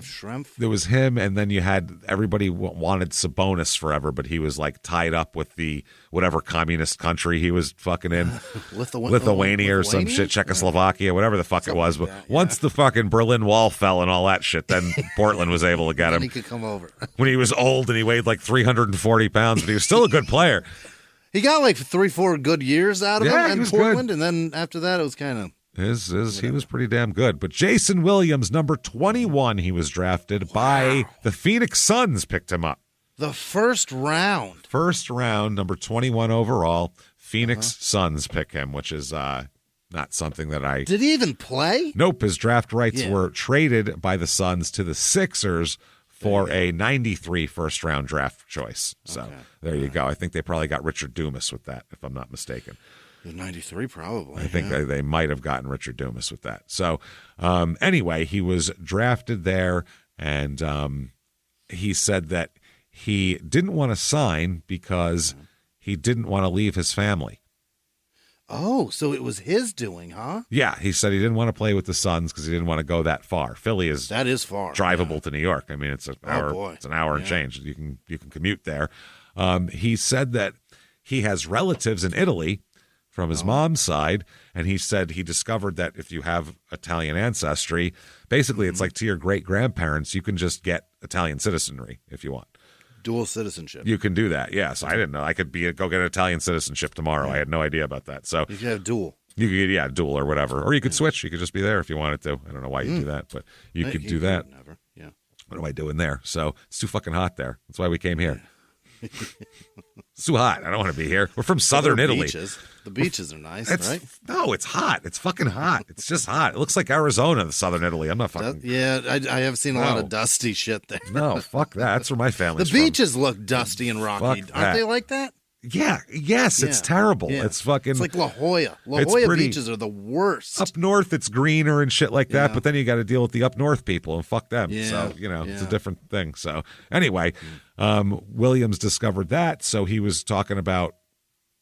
Schrempf. There was him, and then you had everybody wanted Sabonis forever, but he was like tied up with the whatever communist country he was fucking in, Lithuania or some shit, Czechoslovakia, whatever the fuck it was. But once the fucking Berlin Wall fell and all that shit, then Portland was able to get him. He could come over when he was old and he weighed like 340 pounds, but he was still a good player. He got like 3-4 good years out of him in Portland, good. and then after that, it was kind of. He was pretty damn good. But Jayson Williams, number 21, he was drafted by the Phoenix Suns, picked him up. The first round. First round, number 21 overall. Phoenix Suns pick him, which is not something that I... Did he even play? Nope. His draft rights were traded by the Suns to the Sixers for a 93 first-round draft choice. So there you go. I think they probably got Richard Dumas with that, if I'm not mistaken. 93 probably. I think they might have gotten Richard Dumas with that. So anyway, he was drafted there, and he said that he didn't want to sign because he didn't want to leave his family. Oh, so it was his doing, huh? Yeah, he said he didn't want to play with the Suns because he didn't want to go that far. Philly is far, drivable to New York. I mean, it's an hour. Boy. It's an hour and change. You can commute there. He said that he has relatives in Italy from his mom's side, and he said he discovered that if you have Italian ancestry, basically it's like to your great-grandparents, you can just get Italian citizenry if you want. Dual citizenship. You can do that, yeah. So I didn't know. I could go get Italian citizenship tomorrow. I had no idea about that. So you could have dual. You could, dual or whatever. Or you could switch. You could just be there if you wanted to. I don't know why you do that, but you could do that. Never. Yeah. What am I doing there? So it's too fucking hot there. That's why we came here. It's too hot. I don't want to be here. We're from southern Italy. Beaches. The beaches are nice, right? No, it's hot. It's fucking hot. It's just hot. It looks like Arizona, the southern Italy. I'm not fucking... I have seen a lot of dusty shit there. No, fuck that. That's where my family's The beaches look dusty and rocky. Aren't they like that? Yeah. Yes, it's terrible. Yeah. It's fucking... It's like La Jolla. La Jolla beaches are the worst. Up north, it's greener and shit like that, but then you got to deal with the up north people, and fuck them. Yeah. So, it's a different thing. So, anyway, Williams discovered that, so he was talking about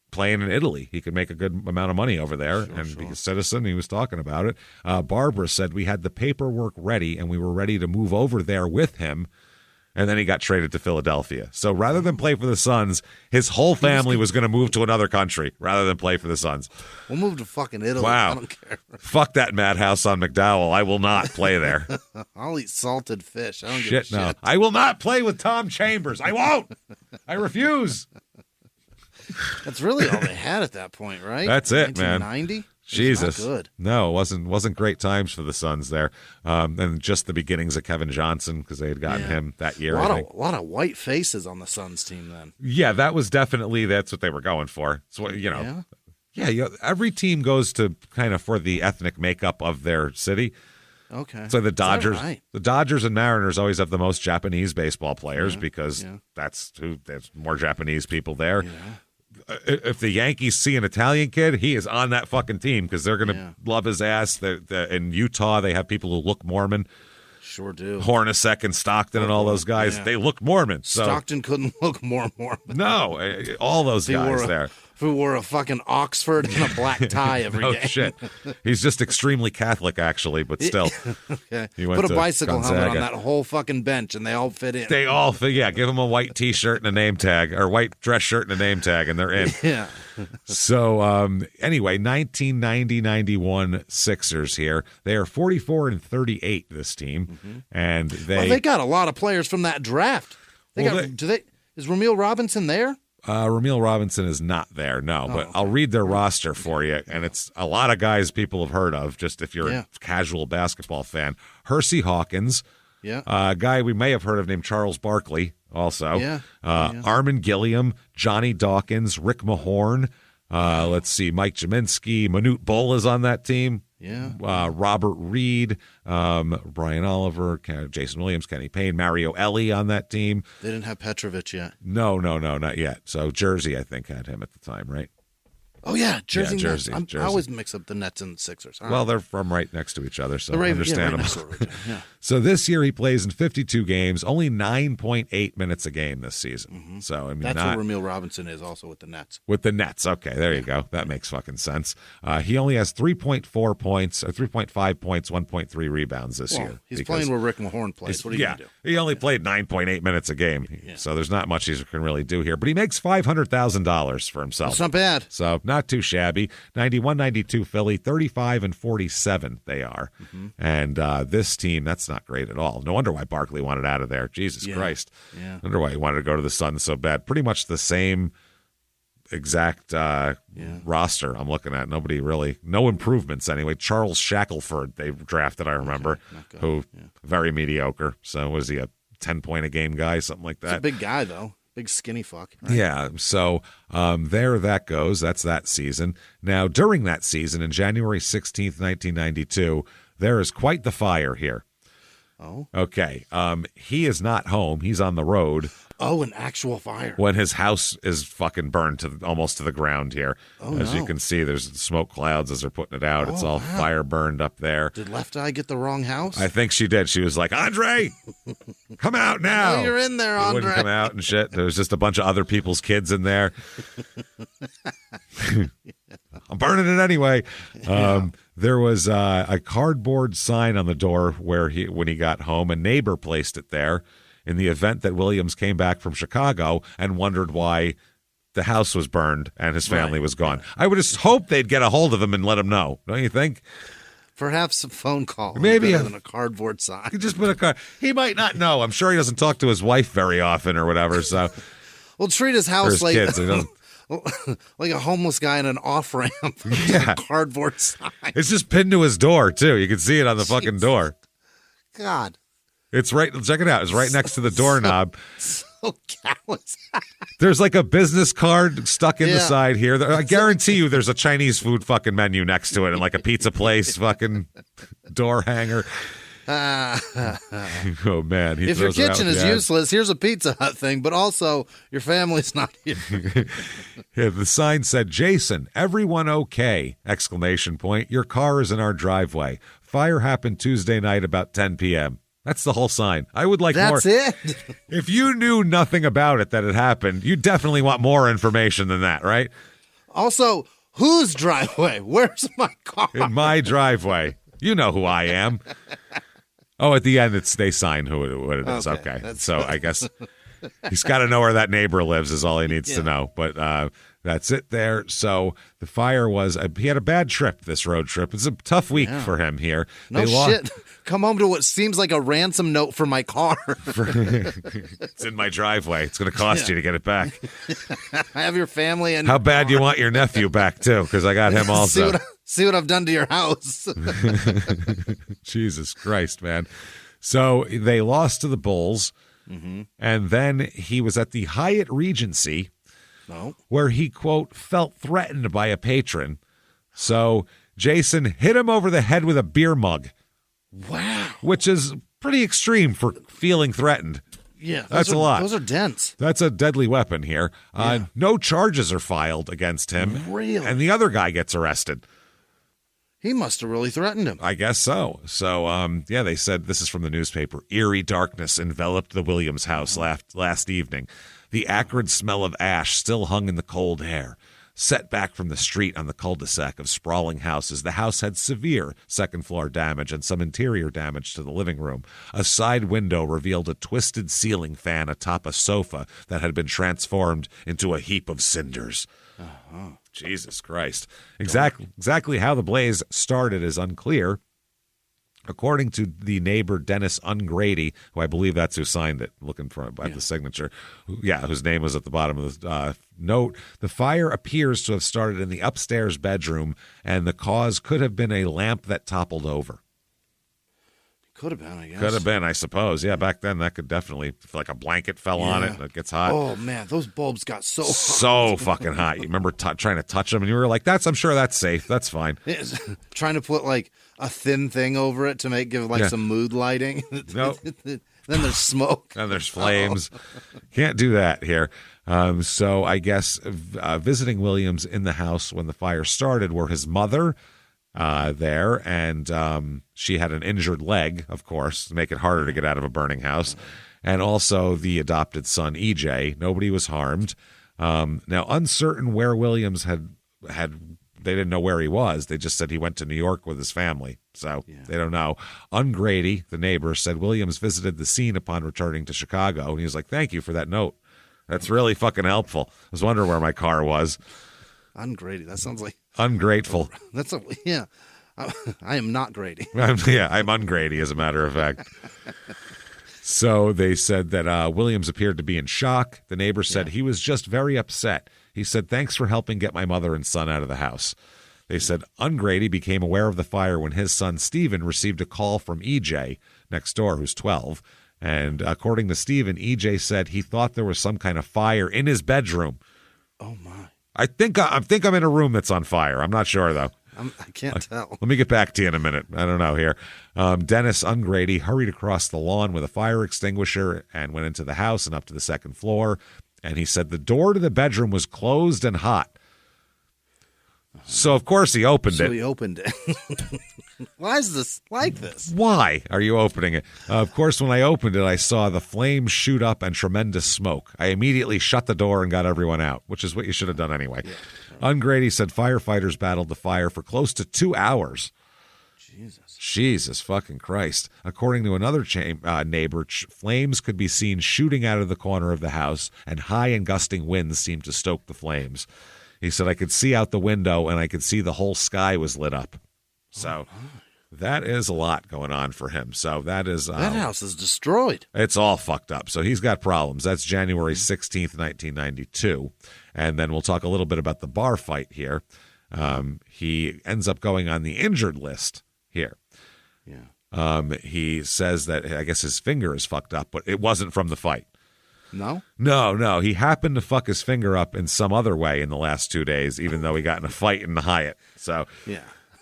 playing in Italy. He could make a good amount of money over there and be a citizen. He was talking about it. Barbara said we had the paperwork ready, and we were ready to move over there with him. And then he got traded to Philadelphia. So rather than play for the Suns, his whole family was going to move to another country rather than play for the Suns. We'll move to fucking Italy. Wow. I don't care. Fuck that madhouse on McDowell. I will not play there. I'll eat salted fish. I don't give a shit. No. I will not play with Tom Chambers. I won't. I refuse. That's really all they had at that point, right? That's it, man. 1990? Jesus. Not good. No, it wasn't great times for the Suns there. And just the beginnings of Kevin Johnson because they had gotten him that year. A lot of white faces on the Suns team then. Yeah, that's what they were going for. So, every team goes to kind of for the ethnic makeup of their city. Okay. So the Dodgers and Mariners always have the most Japanese baseball players because there's more Japanese people there. Yeah. If the Yankees see an Italian kid, he is on that fucking team because they're going to love his ass. In Utah, they have people who look Mormon. Sure do. Hornacek and Stockton and all those guys, they look Mormon. So. Stockton couldn't look more Mormon. No, all those guys there. If we wore a fucking Oxford and a black tie every no game. Shit. He's just extremely Catholic, actually, but still. Okay. He went Put a bicycle Gonzaga. helmet on that whole fucking bench, and they all fit in. They all fit, yeah. Give them a white T-shirt and a name tag, or white dress shirt and a name tag, and they're in. Yeah. So, anyway, 1990-91 Sixers here. They are 44-38, this team. And they got a lot of players from that draft. Is Ramil Robinson there? Ramil Robinson is not there, no, but I'll read their roster for you, and it's a lot of guys people have heard of, just if you're a casual basketball fan. Hersey Hawkins, a guy we may have heard of named Charles Barkley, also. Armin Gilliam, Johnny Dawkins, Rick Mahorn, let's see, Mike Jaminski, Manute Bol is on that team. Robert Reed, Brian Oliver, Jayson Williams, Kenny Payne, Mario Ellie on that team. They didn't have Petrovic yet. No, not yet. So Jersey, I think, had him at the time, right? Oh, yeah, Jersey. Yeah, Jersey. I always mix up the Nets and the Sixers. Well, they're from right next to each other, so understandable. Yeah. So this year he plays in 52 games, only 9.8 minutes a game this season. So I mean, that's what Ramil Robinson is also with the Nets. With the Nets, okay, there you go. That makes fucking sense. He only has 3.4 points, or 3.5 points, 1.3 rebounds this year. He's playing where Rick Mahorn plays. What are you going to do? He only played 9.8 minutes a game, so there's not much he can really do here. But he makes $500,000 for himself. That's not bad. So not too shabby. 91-92 Philly, 35-47 they are. And this team, that's not great at all. No wonder why Barkley wanted out of there. Jesus Christ. Yeah. Wonder why he wanted to go to the Suns so bad. Pretty much the same exact roster I'm looking at. Nobody really, no improvements anyway. Charles Shackelford they drafted, I remember, who very mediocre. So was he a 10-point-a-game guy, something like that? He's a big guy, though. Big skinny fuck. Right? Yeah, so there that goes. That's that season. Now, during that season, in January 16th, 1992, there is quite the fire here. Oh. Okay. He is not home. He's on the road. Oh, an actual fire. When his house is fucking burned almost to the ground here. As you can see, there's smoke clouds as they're putting it out. It's all fire burned up there. Did Left Eye get the wrong house? I think she did. She was like, Andre, come out now. I know you're in there, Andre. He wouldn't come out and shit. There was just a bunch of other people's kids in there. I'm burning it anyway. There was a cardboard sign on the door when he got home. A neighbor placed it there in the event that Williams came back from Chicago and wondered why the house was burned and his family was gone. I would just hope they'd get a hold of him and let him know. Don't you think? Perhaps a phone call. Maybe better than a cardboard sign. Just put a card. He might not know. I'm sure he doesn't talk to his wife very often or whatever. So, well, treat his house like kids, like a homeless guy in an off ramp. A cardboard sign. It's just pinned to his door too. You can see it on the fucking door. God. It's right. Check it out. It's right next to the doorknob. So callous. There's like a business card stuck in the side here. I guarantee you there's a Chinese food fucking menu next to it and like a pizza place fucking door hanger. Oh, man. If your kitchen is useless, here's a Pizza Hut thing, but also your family's not here. Yeah, the sign said, Jason, everyone okay? ! Your car is in our driveway. Fire happened Tuesday night about 10 p.m. That's the whole sign. I would like more. That's it? If you knew nothing about it that had happened, you definitely want more information than that, right? Also, whose driveway? Where's my car? In my driveway. You know who I am. Oh, at the end, they sign what it is. Okay. So I guess he's got to know where that neighbor lives is all he needs to know. But that's it there. So the fire was, he had a bad trip, this road trip. It's a tough week for him here. No shit. Come home to what seems like a ransom note for my car. It's in my driveway. It's going to cost you to get it back. I have your family. And how bad do you want your nephew back, too? Because I got him also. See what I've done to your house. Jesus Christ, man. So they lost to the Bulls, and then he was at the Hyatt Regency, where he, quote, felt threatened by a patron. So Jason hit him over the head with a beer mug. Wow. Which is pretty extreme for feeling threatened. Yeah, that's a lot. Those are dense. That's a deadly weapon here. No charges are filed against him. Really? And the other guy gets arrested. He must have really threatened him. I guess so. So, they said, this is from the newspaper, eerie darkness enveloped the Williams house last evening. The acrid smell of ash still hung in the cold air. Set back from the street on the cul-de-sac of sprawling houses, the house had severe second-floor damage and some interior damage to the living room. A side window revealed a twisted ceiling fan atop a sofa that had been transformed into a heap of cinders. Jesus Christ. Exactly how the blaze started is unclear. According to the neighbor Dennis Ungrady, who I believe that's who signed it, looking for by the signature, whose name was at the bottom of the note, the fire appears to have started in the upstairs bedroom, and the cause could have been a lamp that toppled over. Could have been, I guess. Could have been, I suppose. Yeah, back then that could definitely, if like a blanket fell on it and it gets hot. Oh, man, those bulbs got so hot. So fucking hot. You remember trying to touch them and you were like, I'm sure that's safe. That's fine. Trying to put like a thin thing over it to give some mood lighting. Nope. Then there's smoke. And there's flames. Can't do that here. So I guess visiting Williams in the house when the fire started were his mother, there, and she had an injured leg, of course, to make it harder to get out of a burning house, and also the adopted son, EJ. Nobody was harmed. Now, uncertain where Williams had they didn't know where he was. They just said he went to New York with his family, so they don't know. Ungrady, the neighbor, said Williams visited the scene upon returning to Chicago, and he was like, thank you for that note. That's really fucking helpful. I was wondering where my car was. Ungrady, that sounds like... Ungrateful. I am not Grady. I'm Ungrady, as a matter of fact. So they said that Williams appeared to be in shock. The neighbor said he was just very upset. He said, thanks for helping get my mother and son out of the house. They said Ungrady became aware of the fire when his son Stephen received a call from EJ next door, who's 12. And according to Stephen, EJ said he thought there was some kind of fire in his bedroom. Oh, my. I think I'm in a room that's on fire. I'm not sure, though. I can't tell. Let me get back to you in a minute. I don't know here. Dennis Ungrady hurried across the lawn with a fire extinguisher and went into the house and up to the second floor. And he said the door to the bedroom was closed and hot. So, of course, he opened it. So he opened it. Why is this like this? Why are you opening it? Of course, when I opened it, I saw the flames shoot up and tremendous smoke. I immediately shut the door and got everyone out, which is what you should have done anyway. Yeah. Ungrady said firefighters battled the fire for close to 2 hours. Jesus fucking Christ. According to another neighbor, flames could be seen shooting out of the corner of the house, and high and gusting winds seemed to stoke the flames. He said, I could see out the window, and I could see the whole sky was lit up. So that is a lot going on for him. So that is... that house is destroyed. It's all fucked up. So he's got problems. That's January 16th, 1992. And then we'll talk a little bit about the bar fight here. He ends up going on the injured list here. Yeah. He says that, I guess his finger is fucked up, but it wasn't from the fight. No? No. He happened to fuck his finger up in some other way in the last 2 days, even though he got in a fight in the Hyatt. So,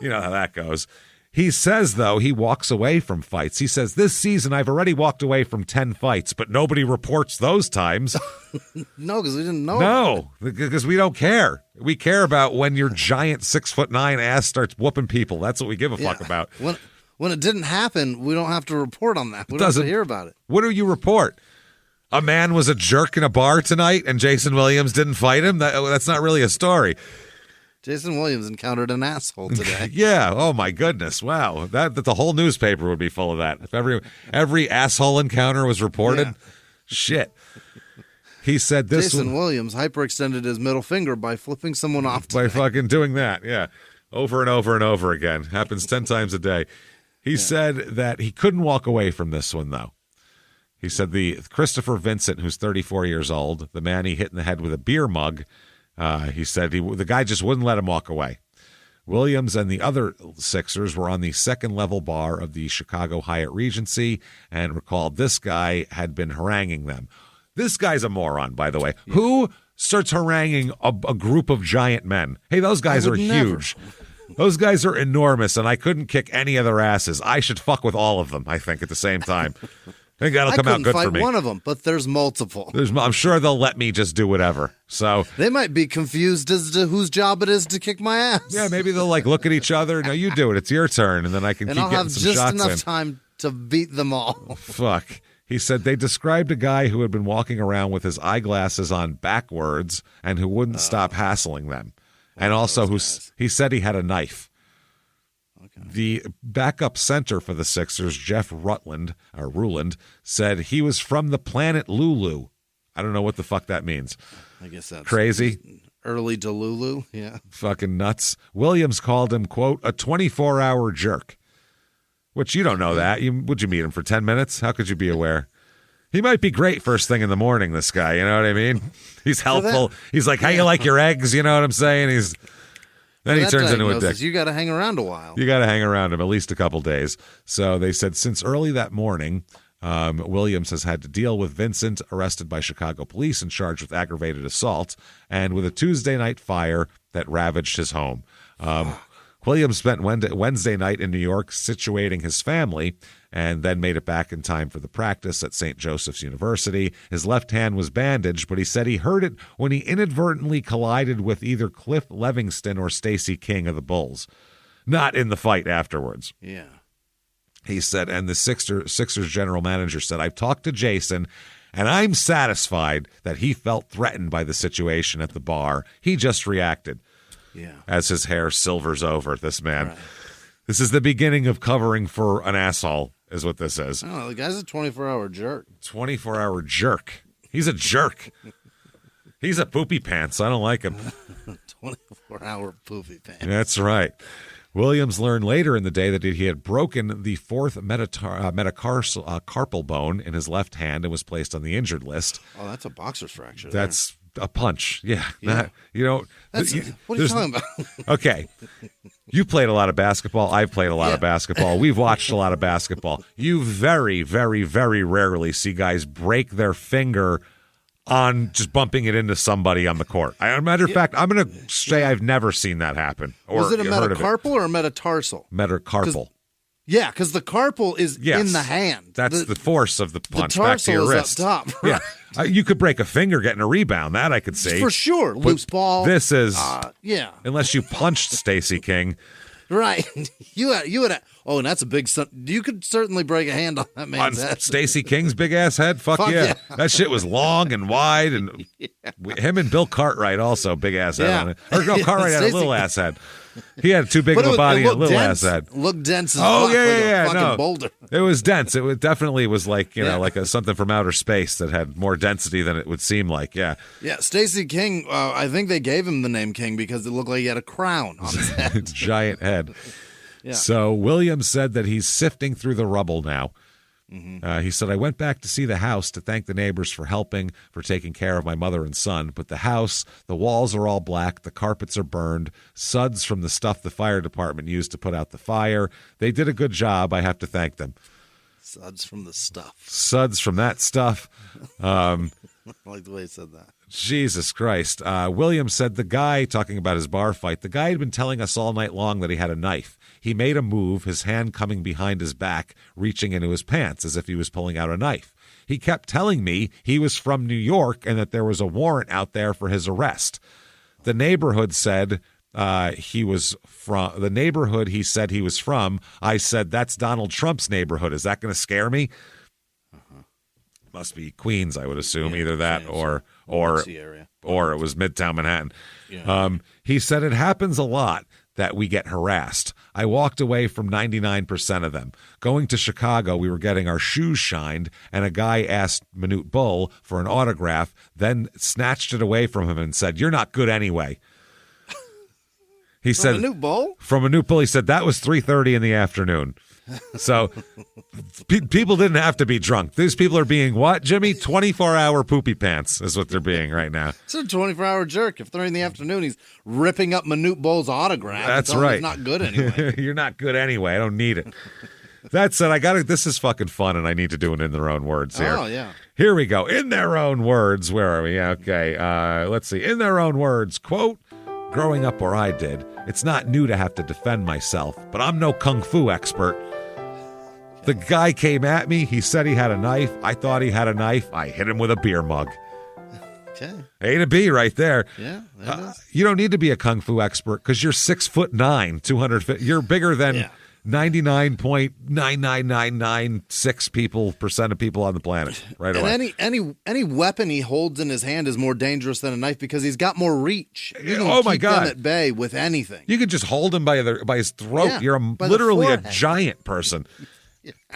you know how that goes. He says, though, he walks away from fights. He says, this season I've already walked away from 10 fights, but nobody reports those times. No, because we didn't know. No, because we don't care. We care about when your giant 6'9" ass starts whooping people. That's what we give a fuck about. When it didn't happen, we don't have to report on that. We don't have to hear about it. What do you report? A man was a jerk in a bar tonight and Jayson Williams didn't fight him? That's not really a story. Jayson Williams encountered an asshole today. Yeah. Oh, my goodness. Wow. That the whole newspaper would be full of that. If every asshole encounter was reported. Shit. He said this Jayson Williams hyperextended his middle finger by flipping someone off today. By fucking doing that. Yeah. Over and over and over again. Happens 10 times a day. He said that he couldn't walk away from this one, though. He said the Christopher Vincent, who's 34 years old, the man he hit in the head with a beer mug, he said the guy just wouldn't let him walk away. Williams and the other Sixers were on the second-level bar of the Chicago Hyatt Regency and recalled this guy had been haranguing them. This guy's a moron, by the way. Yeah. Who starts haranguing a group of giant men? Hey, those guys are huge. Those guys are enormous, and I couldn't kick any of their asses. I should fuck with all of them, I think, at the same time. I think that'll come out good for me. I couldn't fight one of them, but there's multiple. I'm sure they'll let me just do whatever. So they might be confused as to whose job it is to kick my ass. Yeah, maybe they'll like look at each other. No, you do it. It's your turn, and then I can keep getting some shots in. And I'll have just enough time to beat them all. Fuck. He said they described a guy who had been walking around with his eyeglasses on backwards and who wouldn't stop hassling them. And also he said he had a knife. Okay. The backup center for the Sixers, Jeff Ruland, said he was from the planet Lulu. I don't know what the fuck that means. I guess that's crazy. Early Delulu, yeah. Fucking nuts. Williams called him, quote, a 24-hour jerk. Which you don't know that. Would you meet him for 10 minutes? How could you be aware? He might be great first thing in the morning, this guy. You know what I mean? He's helpful. He's like, how you like your eggs? You know what I'm saying? Then he turns into a dick. You got to hang around a while. You got to hang around him at least a couple days. So they said since early that morning, Williams has had to deal with Vincent, arrested by Chicago police and charged with aggravated assault, and with a Tuesday night fire that ravaged his home. Williams spent Wednesday night in New York situating his family and then made it back in time for the practice at St. Joseph's University. His left hand was bandaged, but he said he heard it when he inadvertently collided with either Cliff Levingston or Stacey King of the Bulls. Not in the fight afterwards. Yeah. He said, and the Sixers general manager said, I've talked to Jayson, and I'm satisfied that he felt threatened by the situation at the bar. He just reacted. Yeah. As his hair silvers over, this man. Right. This is the beginning of covering for an asshole, is what this is. Oh, the guy's a 24-hour jerk. 24-hour jerk. He's a jerk. He's a poopy pants. I don't like him. 24-hour poopy pants. That's right. Williams learned later in the day that he had broken the fourth metacarpal bone in his left hand and was placed on the injured list. Oh, that's a boxer's fracture. That's a punch. Yeah. Yeah. What are you talking about? Okay. You played a lot of basketball. I've played a lot of basketball. We've watched a lot of basketball. You very, very, very rarely see guys break their finger on just bumping it into somebody on the court. As a matter of fact, I'm going to say I've never seen that happen. Was it a metacarpal or a metatarsal? Metacarpal. Yeah, because the carpal is in the hand. That's the force of the punch the back to your tarsal is wrist. up top. Right? Yeah, you could break a finger getting a rebound. That I could see. For sure. Loose ball. This is, unless you punched Stacey King. Right. You had oh, and that's a big son. You could certainly break a hand on that man's head. Stacey King's big ass head? Fuck yeah. That shit was long and wide. And him and Bill Cartwright also, big ass head on it. Or no, Cartwright had a little ass head. He had too big of a body and a little ass head. Looked dense as fuck. Like a fucking boulder. It was dense. It definitely was like, like something from outer space that had more density than it would seem like. Yeah. Yeah. Stacey King, I think they gave him the name King because it looked like he had a crown on his head. Giant head. Yeah. So Williams said that he's sifting through the rubble now. Mm-hmm. He said, I went back to see the house to thank the neighbors for helping, for taking care of my mother and son. But the house, the walls are all black. The carpets are burned. Suds from the stuff the fire department used to put out the fire. They did a good job. I have to thank them. Suds from the stuff. Suds from that stuff. I like the way he said that. Jesus Christ. Williams said the guy, talking about his bar fight, the guy had been telling us all night long that he had a knife. He made a move, his hand coming behind his back, reaching into his pants as if he was pulling out a knife. He kept telling me he was from New York and that there was a warrant out there for his arrest. The neighborhood said he was from the neighborhood he said he was from. I said, that's Donald Trump's neighborhood. Is that going to scare me? Must be Queens, I would assume, either that or it was Midtown Manhattan. Yeah. He said it happens a lot that we get harassed. I walked away from 99% of them. Going to Chicago, we were getting our shoes shined, and a guy asked Manute Bull for an autograph, then snatched it away from him and said, "You're not good anyway." He said, Manute Bull? From Manute Bull, he said, that was 3:30 in the afternoon. So people didn't have to be drunk. These people are being what, Jimmy? 24-hour poopy pants is what they're being right now. It's a 24-hour jerk. If they're in the afternoon, he's ripping up Manute Bull's autograph. That's right. He's not good anyway. You're not good anyway. I don't need it. That said, this is fucking fun, and I need to do it in their own words here. Oh, yeah. Here we go. In their own words. Where are we? Okay. Let's see. In their own words, quote, growing up where I did, it's not new to have to defend myself, but I'm no kung fu expert. The guy came at me. He said he had a knife. I thought he had a knife. I hit him with a beer mug. Okay. A to B right there. Yeah. You don't need to be a kung fu expert because you're 6'9", 250. You're bigger than 99.99996% of people on the planet right away. And any weapon he holds in his hand is more dangerous than a knife because he's got more reach. You can my keep God. them at bay with anything. You can just hold him by his throat. Yeah, You're by the literally a forehead. giant person.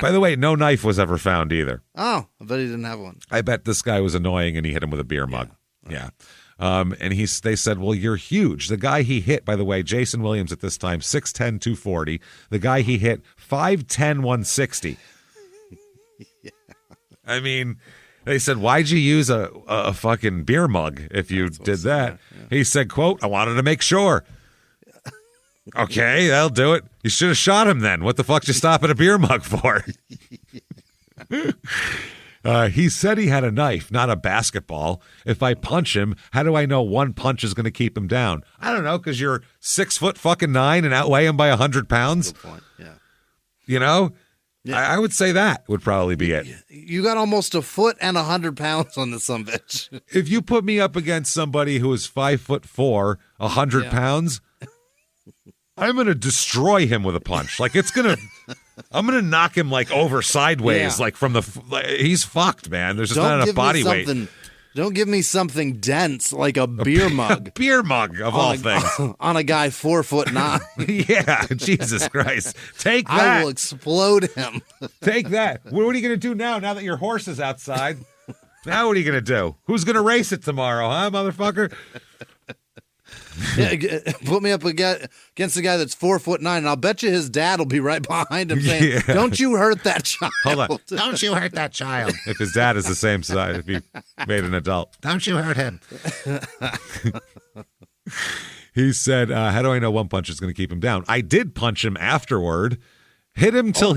By the way, no knife was ever found either. Oh, I bet he didn't have one. I bet this guy was annoying and he hit him with a beer mug. Yeah. And they said, well, you're huge. The guy he hit, by the way, Jayson Williams at this time, 6'10", 240. The guy he hit, 5'10", 160. I mean, they said, why'd you use a fucking beer mug if you did that? Yeah. He said, quote, I wanted to make sure. Okay, that'll do it. You should have shot him then. What the fuck you stop at a beer mug for? He said he had a knife, not a basketball. If I punch him, how do I know one punch is going to keep him down? I don't know, because you're 6'9" and outweigh him by 100 pounds. Good point. Yeah. You know? Yeah. I would say that would probably be it. You got almost a foot and 100 pounds on this sumbitch. If you put me up against somebody who is 5'4", 100 pounds, I'm going to destroy him with a punch. Like I'm going to knock him like over sideways, like from he's fucked, man. There's just not enough body weight. Don't give me something dense like a beer mug. Beer mug of all things. On a guy 4'9". Yeah, Jesus Christ. Take that. I will explode him. Take that. What are you going to do now that your horse is outside? Now what are you going to do? Who's going to race it tomorrow, huh, motherfucker? Yeah, put me up against a guy that's 4'9", and I'll bet you his dad will be right behind him saying, "Don't you hurt that child." Hold on. Don't you hurt that child. If his dad is the same size, if he made an adult. Don't you hurt him. He said, how do I know one punch is going to keep him down? I did punch him afterward. Hit him till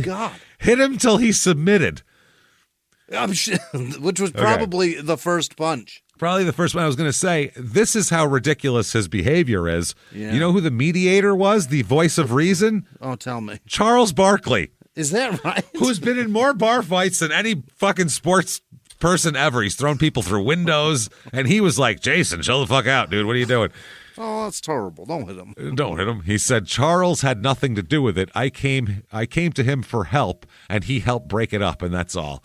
he submitted. Which was probably the first punch. Probably the first one. I was going to say, this is how ridiculous his behavior is. Yeah. You know who the mediator was? The voice of reason? Oh, tell me. Charles Barkley. Is that right? Who's been in more bar fights than any fucking sports person ever. He's thrown people through windows, and he was like, Jayson, chill the fuck out, dude. What are you doing? Oh, that's terrible. Don't hit him. Don't hit him. He said Charles had nothing to do with it. I came to him for help, and he helped break it up, and that's all.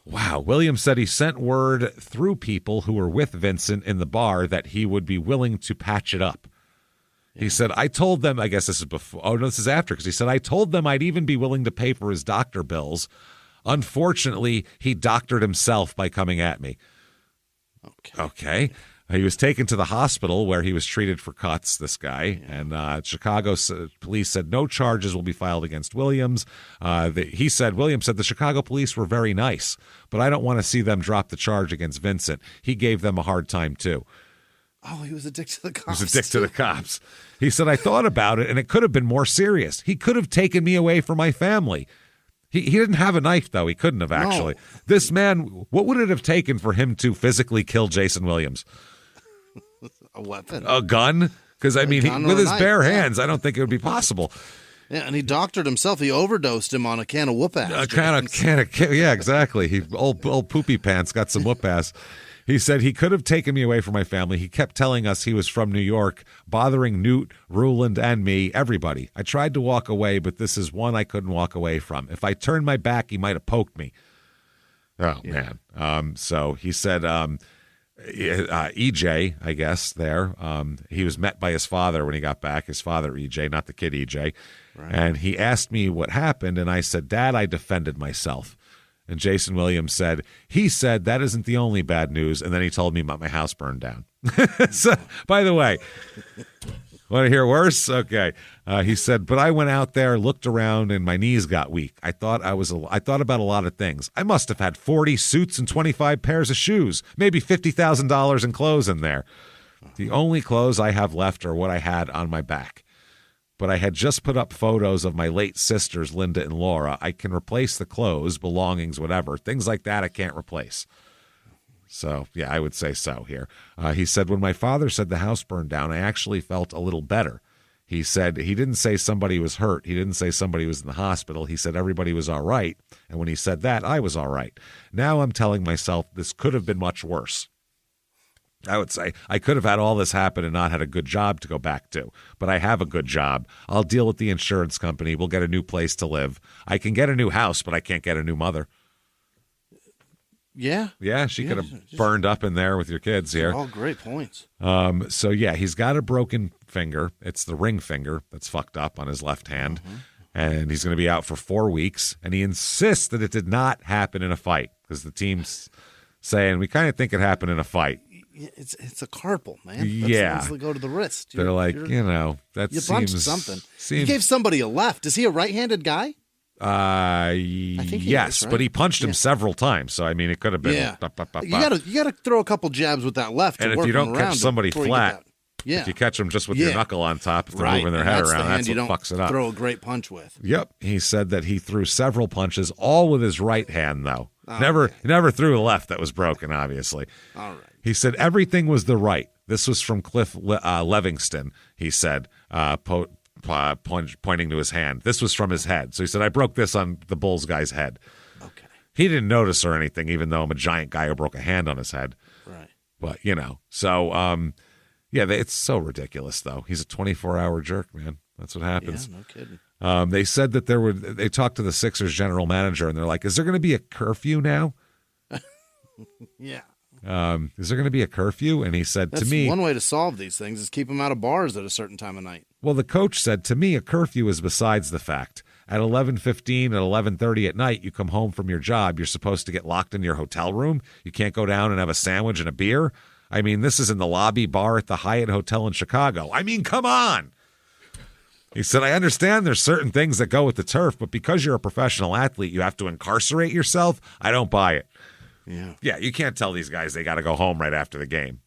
Wow. Williams said he sent word through people who were with Vincent in the bar that he would be willing to patch it up. He said, I told them, I guess this is before, oh, no, this is after, because he said, I told them I'd even be willing to pay for his doctor bills. Unfortunately, he doctored himself by coming at me. Okay. He was taken to the hospital where he was treated for cuts, this guy, and Chicago police said no charges will be filed against Williams. Williams said the Chicago police were very nice, but I don't want to see them drop the charge against Vincent. He gave them a hard time, too. Oh, he was a dick to the cops. He was a dick to the cops. He said, I thought about it, and it could have been more serious. He could have taken me away from my family. He didn't have a knife, though. He couldn't have, actually. No. This man, what would it have taken for him to physically kill Jayson Williams? A weapon. A gun? Because, I mean, with his bare hands, I don't think it would be possible. Yeah, and he doctored himself. He overdosed him on a can of whoop-ass. Yeah, exactly. Old poopy pants got some whoop-ass. He said he could have taken me away from my family. He kept telling us he was from New York, bothering Newt, Ruland, and me, everybody. I tried to walk away, but this is one I couldn't walk away from. If I turned my back, he might have poked me. Oh, yeah. Man. So he said... EJ, I guess, there. He was met by his father when he got back, his father, EJ, not the kid EJ. Right. And he asked me what happened, and I said, Dad, I defended myself. And Jayson Williams said, he said that isn't the only bad news, and then he told me about my house burned down. So, by the way, want to hear worse? Okay. He said, but I went out there, looked around, and my knees got weak. I thought about a lot of things. I must have had 40 suits and 25 pairs of shoes, maybe $50,000 in clothes in there. The only clothes I have left are what I had on my back. But I had just put up photos of my late sisters, Linda and Laura. I can replace the clothes, belongings, whatever. Things like that I can't replace. So, yeah, I would say so here. He said, when my father said the house burned down, I actually felt a little better. He said he didn't say somebody was hurt. He didn't say somebody was in the hospital. He said everybody was all right. And when he said that, I was all right. Now I'm telling myself this could have been much worse. I would say I could have had all this happen and not had a good job to go back to. But I have a good job. I'll deal with the insurance company. We'll get a new place to live. I can get a new house, but I can't get a new mother. Yeah. Yeah, she could have burned up in there with your kids here. All great points. So, yeah, he's got a broken finger. It's the ring finger that's fucked up on his left hand. And he's going to be out for 4 weeks. And he insists that it did not happen in a fight because the team's saying, we kind of think it happened in a fight. It's a carpal, man. Yeah. Let's go to the wrist. They're like, that you seems... bunched something. You gave somebody a left. Is he a right-handed guy? I think yes, is, right? But he punched him several times, so I mean, it could have been. Yeah. You gotta throw a couple jabs with that left. And if you don't catch somebody flat, if you catch them just with your knuckle on top, if they're moving their head around, that's what fucks it up. Throw a great punch with. Yep, he said that he threw several punches, all with his right hand, though. Never threw a left that was broken. Obviously. All right. He said everything was the right. This was from Cliff Livingston. He said, pointing to his hand. This was from his head. So he said, I broke this on the Bulls guy's head. Okay. He didn't notice or anything, even though I'm a giant guy who broke a hand on his head. Right. But, so, it's so ridiculous, though. He's a 24-hour jerk, man. That's what happens. Yeah, no kidding. They said that they talked to the Sixers general manager, and they're like, is there going to be a curfew now? Yeah. Is there going to be a curfew? And he said to me... one way to solve these things is keep them out of bars at a certain time of night. Well, the coach said to me, a curfew is besides the fact. At 11:15, at 11:30 at night, you come home from your job. You're supposed to get locked in your hotel room. You can't go down and have a sandwich and a beer. I mean, this is in the lobby bar at the Hyatt Hotel in Chicago. I mean, come on. He said, I understand there's certain things that go with the turf, but because you're a professional athlete, you have to incarcerate yourself. I don't buy it. Yeah, you can't tell these guys they got to go home right after the game.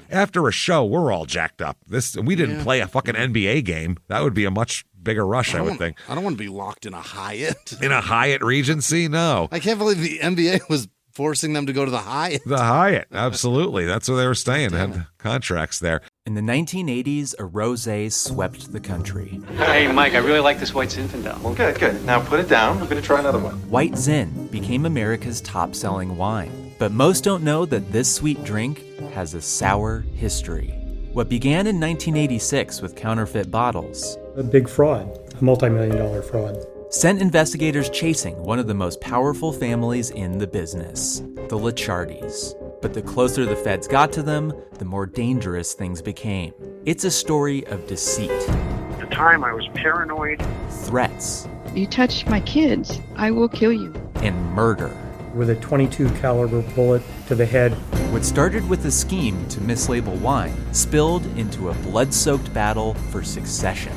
After a show, we're all jacked up. We didn't play a fucking NBA game. That would be a much bigger rush, I would think. I don't want to be locked in a Hyatt. In a Hyatt Regency? No. I can't believe the NBA was forcing them to go to the Hyatt. The Hyatt, absolutely. That's where they were staying. They had contracts there. In the 1980s, a rosé swept the country. Hey, Mike, I really like this White Zinfandel. Well, good. Now put it down. We're going to try another one. White Zin became America's top-selling wine. But most don't know that this sweet drink has a sour history. What began in 1986 with counterfeit bottles... A big fraud, a multi-million-dollar fraud. Sent investigators chasing one of the most powerful families in the business, the Licciardis. But the closer the feds got to them, the more dangerous things became. It's a story of deceit. At the time, I was paranoid. Threats. You touch my kids, I will kill you. And murder. With a .22 caliber bullet to the head. What started with a scheme to mislabel wine spilled into a blood-soaked battle for succession.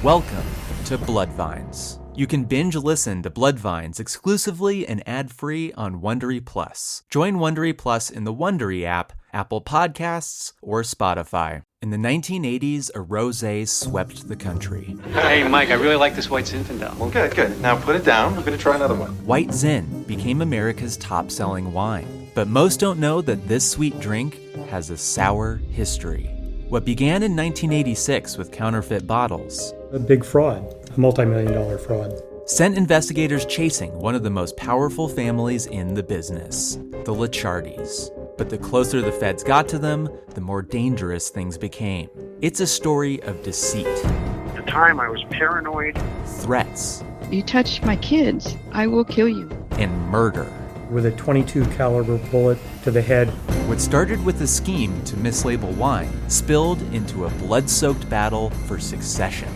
Welcome to Bloodvines. You can binge listen to Bloodvines exclusively and ad-free on Wondery Plus. Join Wondery Plus in the Wondery app, Apple Podcasts, or Spotify. In the 1980s, a rosé swept the country. Hey, Mike, I really like this White Zinfandel. Well, good. Now put it down. We're going to try another one. White Zin became America's top-selling wine. But most don't know that this sweet drink has a sour history. What began in 1986 with counterfeit bottles... A big fraud, a multi-million-dollar fraud. Sent investigators chasing one of the most powerful families in the business, the Licciardis. But the closer the feds got to them, the more dangerous things became. It's a story of deceit. At the time, I was paranoid. Threats. You touch my kids, I will kill you. And murder. With a .22 caliber bullet to the head. What started with a scheme to mislabel wine spilled into a blood-soaked battle for succession.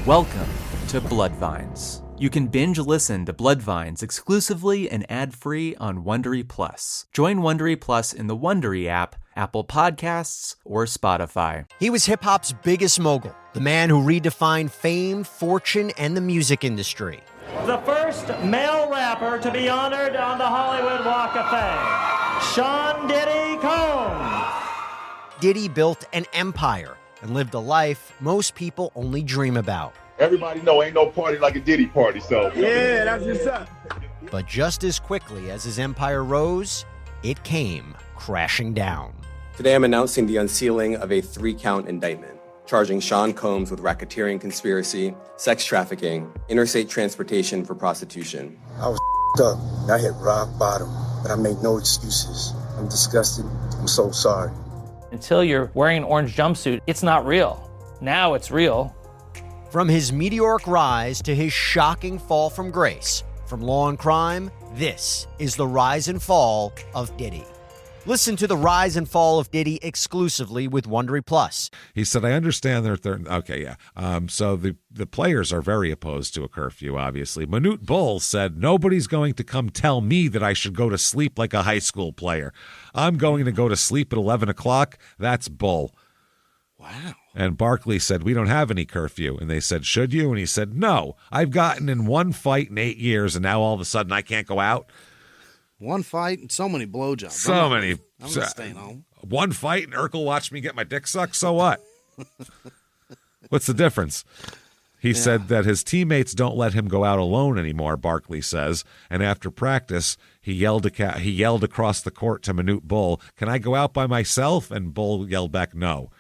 Welcome to Bloodvines. You can binge listen to Bloodvines exclusively and ad-free on Wondery Plus. Join Wondery Plus in the Wondery app, Apple Podcasts, or Spotify. He was hip-hop's biggest mogul, the man who redefined fame, fortune, and the music industry. The first male rapper to be honored on the Hollywood Walk of Fame, Sean Diddy Combs. Diddy built an empire and lived a life most people only dream about. Everybody know ain't no party like a Diddy party, so. Yeah, that's what's up. But just as quickly as his empire rose, it came crashing down. Today I'm announcing the unsealing of a 3-count indictment, charging Sean Combs with racketeering conspiracy, sex trafficking, interstate transportation for prostitution. I was up. I hit rock bottom, but I make no excuses. I'm disgusted. I'm so sorry. Until you're wearing an orange jumpsuit, it's not real. Now it's real. From his meteoric rise to his shocking fall from grace, from law and crime, this is the rise and fall of Diddy. Listen to the rise and fall of Diddy exclusively with Wondery Plus. He said, I understand okay, yeah. So the players are very opposed to a curfew, obviously. Manute Bol said, nobody's going to come tell me that I should go to sleep like a high school player. I'm going to go to sleep at 11 o'clock. That's bull. Wow. And Barkley said, we don't have any curfew. And they said, should you? And he said, no. I've gotten in one fight in 8 years, and now all of a sudden I can't go out. One fight and so many blowjobs. I'm not staying home. One fight and Urkel watched me get my dick sucked. So what? What's the difference? He said that his teammates don't let him go out alone anymore, Barkley says. And after practice, he yelled across the court to Manute Bol, can I go out by myself? And Bol yelled back, no.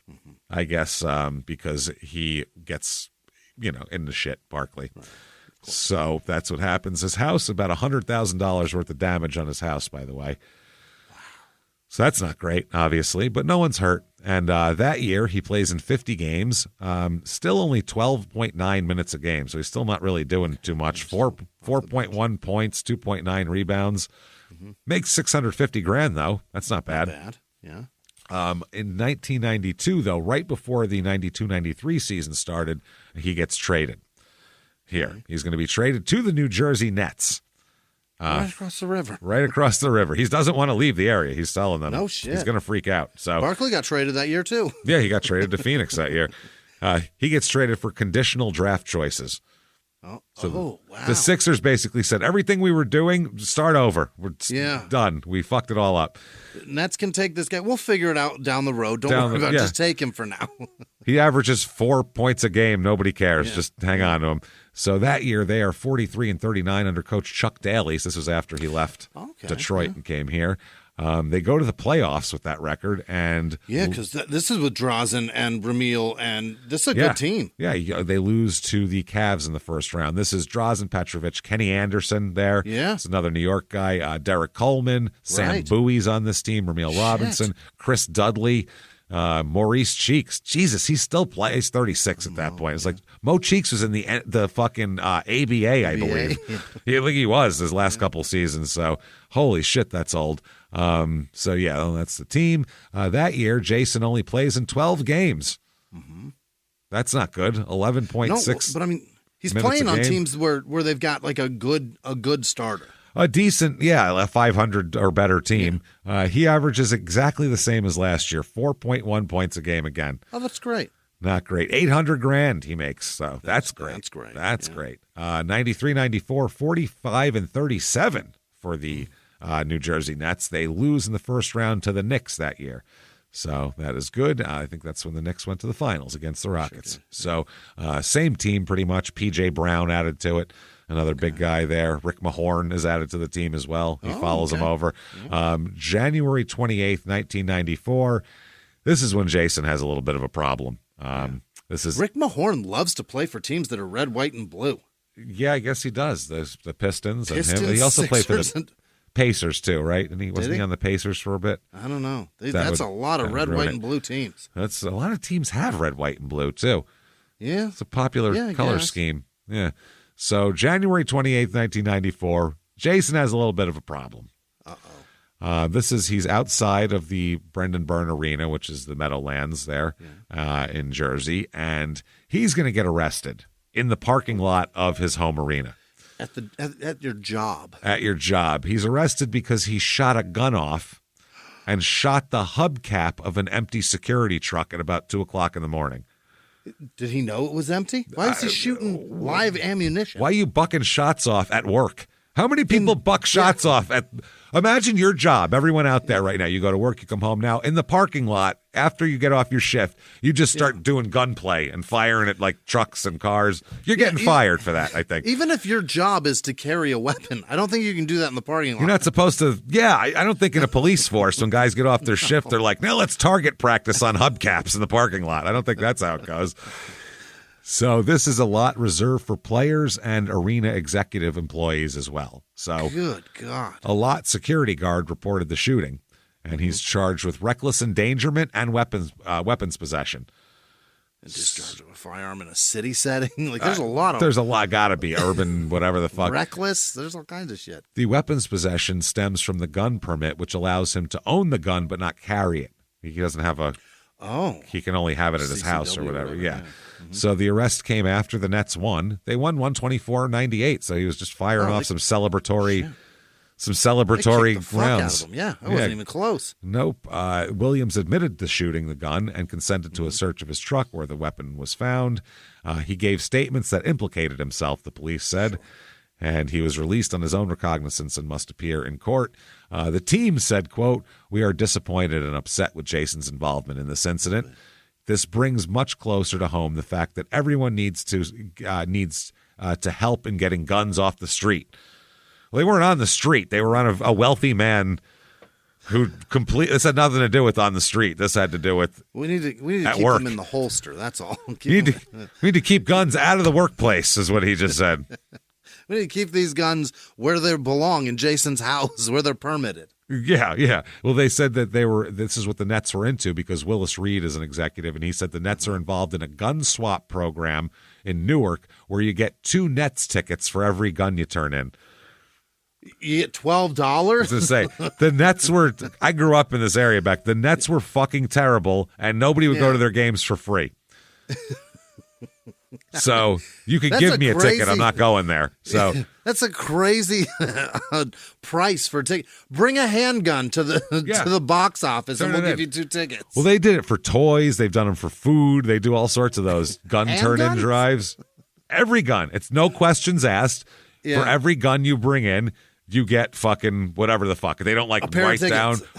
Mm-hmm. I guess because he gets, in the shit, Barkley. Right. So that's what happens. His house, about $100,000 worth of damage on his house, by the way. Wow. So that's not great, obviously, but no one's hurt. And that year, he plays in 50 games, still only 12.9 minutes a game. So he's still not really doing too much. 4.1 points, 2.9 rebounds. Mm-hmm. Makes $650,000 though. That's not bad. Not bad, yeah. In 1992, though, right before the 92-93 season started, he gets traded. Here, he's going to be traded to the New Jersey Nets. Right across the river. Right across the river. He doesn't want to leave the area. He's telling them. No shit. He's going to freak out. So Barkley got traded that year, too. Yeah, he got traded to Phoenix that year. He gets traded for conditional draft choices. Wow. The Sixers basically said, everything we were doing, start over. We're done. We fucked it all up. Nets can take this guy. We'll figure it out down the road. Don't worry about it. Just take him for now. He averages 4 points a game. Nobody cares. Yeah. Just hang on to him. So that year, they are 43-39 under Coach Chuck Daly. This was after he left Detroit and came here. They go to the playoffs with that record. And because this is with Drazen and Ramil, and this is a good team. Yeah, they lose to the Cavs in the first round. This is Drazen Petrovic, Kenny Anderson there. Yeah. It's another New York guy. Derek Coleman, Sam Bowie's on this team, Ramil Robinson, Chris Dudley. Maurice Cheeks, Jesus, he still plays. 36 at that point. It's like Mo Cheeks was in the fucking ABA, I believe. He was his last couple seasons. So holy shit, that's old. So yeah, that's the team. That year, Jayson only plays in 12 games. Mm-hmm. That's not good. 11.6. No, but I mean, he's playing on teams where they've got like a good starter. A decent, a 500 or better team. Yeah. He averages exactly the same as last year, 4.1 points a game again. Oh, that's great. Not great. $800,000 he makes, so that's great. That's great. That's great. 93-94, 45-37 for the New Jersey Nets. They lose in the first round to the Knicks that year. So that is good. I think that's when the Knicks went to the finals against the Rockets. Sure. So same team pretty much. P.J. Brown added to it. Another big guy there. Rick Mahorn is added to the team as well. He follows him over. January 28th, 1994. This is when Jayson has a little bit of a problem. This is Rick Mahorn loves to play for teams that are red, white, and blue. Yeah, I guess he does. There's the Pistons and him. He also played for the Pacers too, right? And wasn't he on the Pacers for a bit? I don't know. That's a lot of red, white, and blue teams. That's a lot of teams have red, white, and blue too. Yeah, it's a popular color scheme. Yeah. So January 28th, 1994, Jayson has a little bit of a problem. He's outside of the Brendan Byrne Arena, which is the Meadowlands there in Jersey, and he's going to get arrested in the parking lot of his home arena. At your job. At your job. He's arrested because he shot a gun off and shot the hubcap of an empty security truck at about 2 o'clock in the morning. Did he know it was empty? Why is he shooting live ammunition? Why are you bucking shots off at work? How many people buck shots off at? Imagine your job. Everyone out there right now. You go to work, you come home now. In the parking lot, after you get off your shift, you just start doing gunplay and firing at like trucks and cars. You're getting fired for that, I think. Even if your job is to carry a weapon, I don't think you can do that in the parking lot. You're not supposed to. Yeah, I don't think in a police force when guys get off their shift, they're like, now let's target practice on hubcaps in the parking lot. I don't think that's how it goes. So this is a lot reserved for players and arena executive employees as well. So good God. A lot security guard reported the shooting, and he's charged with reckless endangerment and weapons possession. And discharge of a firearm in a city setting. Like there's a lot of There's a lot, gotta be urban, whatever the fuck. Reckless. There's all kinds of shit. The weapons possession stems from the gun permit, which allows him to own the gun but not carry it. He doesn't have a. Oh. He can only have it at his house or whatever. Yeah. Mm-hmm. So the arrest came after the Nets won. They won 124-98. So he was just firing off some celebratory rounds. Out of him. Yeah, I wasn't even close. Nope. Williams admitted to shooting the gun and consented to a search of his truck where the weapon was found. He gave statements that implicated himself, the police said. And he was released on his own recognizance and must appear in court. The team said, quote, "We are disappointed and upset with Jayson's involvement in this incident. This brings much closer to home the fact that everyone needs to help in getting guns off the street." Well, they weren't on the street. They were on a wealthy man who this had nothing to do with on the street. This had to do with we need to keep work. them in the holster. That's all. We need to keep guns out of the workplace, is what he just said. We need to keep these guns where they belong, in Jayson's house, where they're permitted. Yeah. Well, they said that this is what the Nets were into because Willis Reed is an executive, and he said the Nets are involved in a gun swap program in Newark where you get 2 Nets tickets for every gun you turn in. You get $12? To say the Nets were. I grew up in this area back. The Nets were fucking terrible, and nobody would go to their games for free. So you could give me a ticket. I'm not going there. So that's a crazy price for a ticket. Bring a handgun to the box office, and we'll give you 2 tickets. Well, they did it for toys. They've done them for food. They do all sorts of those gun turn-in drives. Every gun. It's no questions asked. For every gun you bring in, you get fucking whatever the fuck. They don't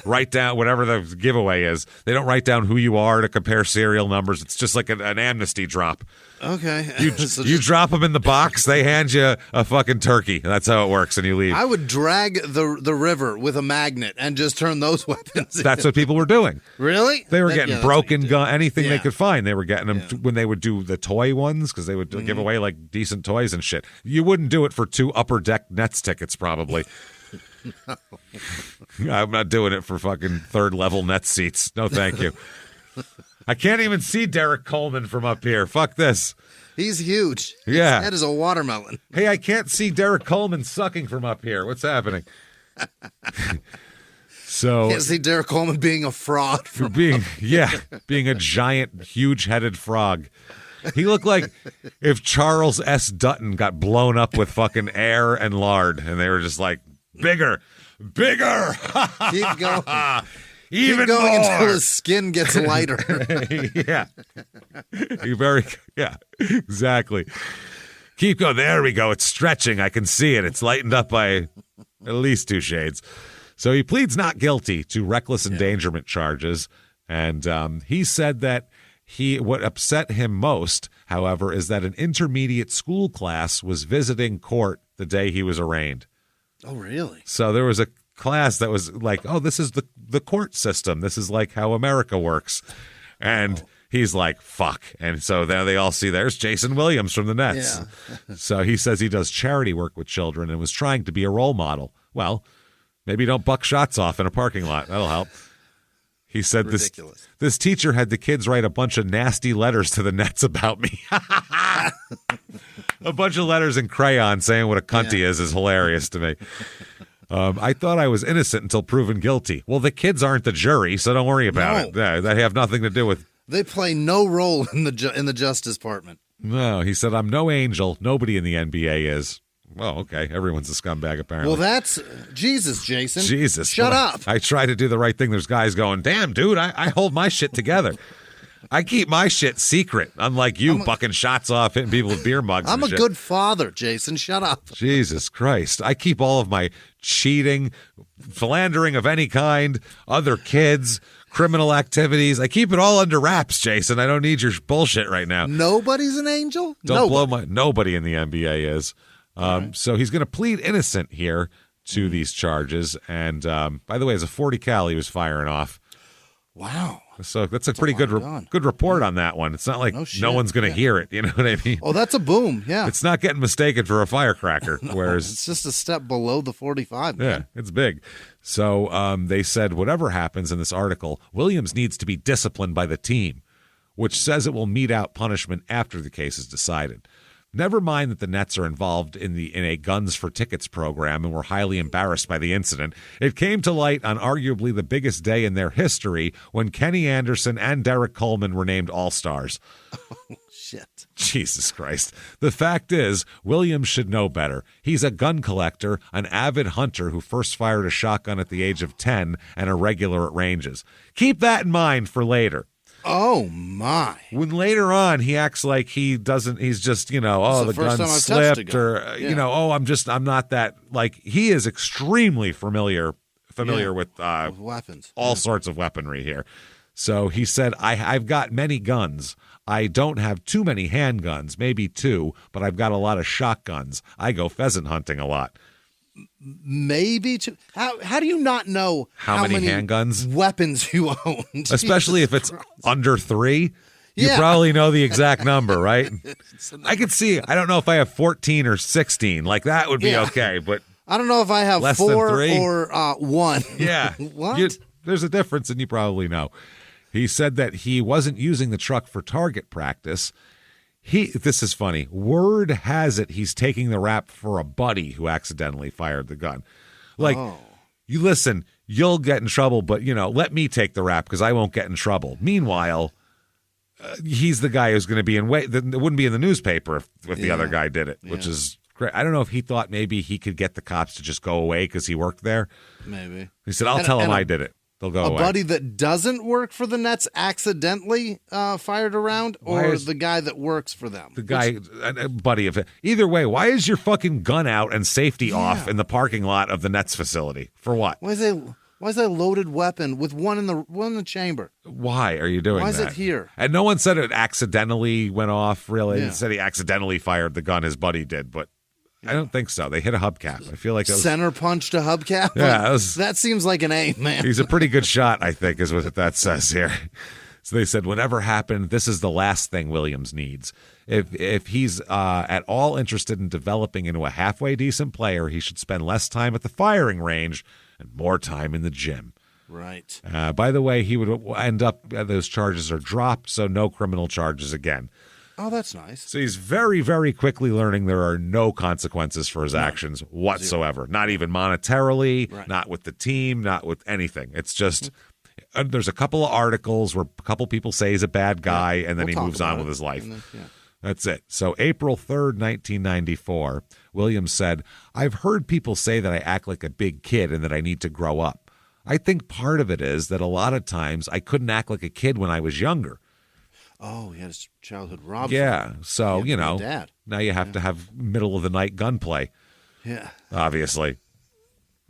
write down whatever the giveaway is. They don't write down who you are to compare serial numbers. It's just like an amnesty drop. Okay. You drop them in the box, they hand you a fucking turkey. That's how it works, and you leave. I would drag the river with a magnet and just turn those weapons in. That's what people were doing. Really? They were getting broken gun, anything they could find. They were getting them when they would do the toy ones because they would give away like decent toys and shit. You wouldn't do it for 2 Upper Deck Nets tickets, probably. No. I'm not doing it for fucking 3rd level Nets seats. No, thank you. I can't even see Derek Coleman from up here. Fuck this. He's huge. Yeah. His head is a watermelon. Hey, I can't see Derek Coleman sucking from up here. What's happening? So can't see Derek Coleman being a fraud. being a giant, huge-headed frog. He looked like if Charles S. Dutton got blown up with fucking air and lard, and they were just like, bigger. Keep going. Even Keep going more until his skin gets lighter. Exactly. Keep going. There we go. It's stretching. I can see it. It's lightened up by at least 2 shades. So he pleads not guilty to reckless endangerment charges, and he said that what upset him most, however, is that an intermediate school class was visiting court the day he was arraigned. Oh, really? So there was a class that was like, oh, this is the court system. This is like how America works. And he's like, fuck. And so there they all see there's Jayson Williams from the Nets. Yeah. So he says he does charity work with children and was trying to be a role model. Well, maybe don't buck shots off in a parking lot. That'll help. He said this teacher had the kids write a bunch of nasty letters to the Nets about me. A bunch of letters in crayon saying what a cunt he is hilarious to me. I thought I was innocent until proven guilty. Well, the kids aren't the jury, so don't worry about it. They have nothing to do with. They play no role in the Justice Department. No, he said, I'm no angel. Nobody in the NBA is. Well, okay. Everyone's a scumbag, apparently. Well, that's Jesus, Jayson. Jesus. Shut up. I try to do the right thing. There's guys going, damn, dude, I hold my shit together. I keep my shit secret, unlike you bucking shots off, hitting people with beer mugs. I'm and a shit. good father, Jason. Shut up. Jesus Christ. I keep all of my cheating, philandering of any kind, other kids, criminal activities. I keep it all under wraps, Jason. I don't need your bullshit right now. Nobody's an angel? Don't blow my... Nobody in the NBA is. So he's going to plead innocent here to these charges. And by the way, it's a 40 cal he was firing off. Wow. So that's a pretty good report on that one. It's not like no one's going to hear it. You know what I mean? Oh, that's a boom. Yeah. It's not getting mistaken for a firecracker. Whereas it's just a step below the 45. Man. Yeah, it's big. So they said whatever happens in this article, Williams needs to be disciplined by the team, which says it will mete out punishment after the case is decided. Never mind that the Nets are involved in a Guns for Tickets program and were highly embarrassed by the incident. It came to light on arguably the biggest day in their history when Kenny Anderson and Derek Coleman were named All-Stars. Oh, shit. Jesus Christ. The fact is, Williams should know better. He's a gun collector, an avid hunter who first fired a shotgun at the age of 10 and a regular at ranges. Keep that in mind for later. Oh, my. When later on he acts like he doesn't, he's just, the gun slipped or, I'm not that, like, he is extremely familiar with weapons. All sorts of weaponry here. So he said, I've got many guns. I don't have too many handguns, maybe 2, but I've got a lot of shotguns. I go pheasant hunting a lot. Maybe 2. How do you not know how many handguns weapons you own? Especially if it's under 3. You probably know the exact number, right? I could see. I don't know if I have 14 or 16. Like that would be okay, but I don't know if I have less 4 than 3 or 1. Yeah, What? There's a difference, and you probably know. He said that he wasn't using the truck for target practice. This is funny. Word has it he's taking the rap for a buddy who accidentally fired the gun. Like, you listen, you'll get in trouble, but, let me take the rap because I won't get in trouble. Meanwhile, he's the guy who's going to be it wouldn't be in the newspaper if the other guy did it, which is great. I don't know if he thought maybe he could get the cops to just go away because he worked there. Maybe. He said, I'll tell him I did it. They'll go away. A buddy that doesn't work for the Nets accidentally fired a round, or the guy that works for them? The guy, a buddy of it. Either way, why is your fucking gun out and safety off in the parking lot of the Nets facility? For what? Why is that loaded weapon with one in the chamber? Why are you doing that? Why is it here? And no one said it accidentally went off, really. They said he accidentally fired the gun. His buddy did, but I don't think so. They hit a hubcap. I feel like it was center punched a hubcap. Yeah, that seems like an aim, man. He's a pretty good shot, I think, is what that says here. So they said, whatever happened, this is the last thing Williams needs. If he's at all interested in developing into a halfway decent player, he should spend less time at the firing range and more time in the gym. Right. By the way, he would end up, those charges are dropped, so no criminal charges again. Oh, that's nice. So he's very, very quickly learning there are no consequences for his actions whatsoever. Not even monetarily, not with the team, not with anything. It's just there's a couple of articles where a couple people say he's a bad guy, and then he moves on with his life. That's it. So April 3rd, 1994, Williams said, I've heard people say that I act like a big kid and that I need to grow up. I think part of it is that a lot of times I couldn't act like a kid when I was younger. Oh, he had his childhood robbed. Yeah, so, dad. Now you have to have middle-of-the-night gunplay. Yeah. Obviously.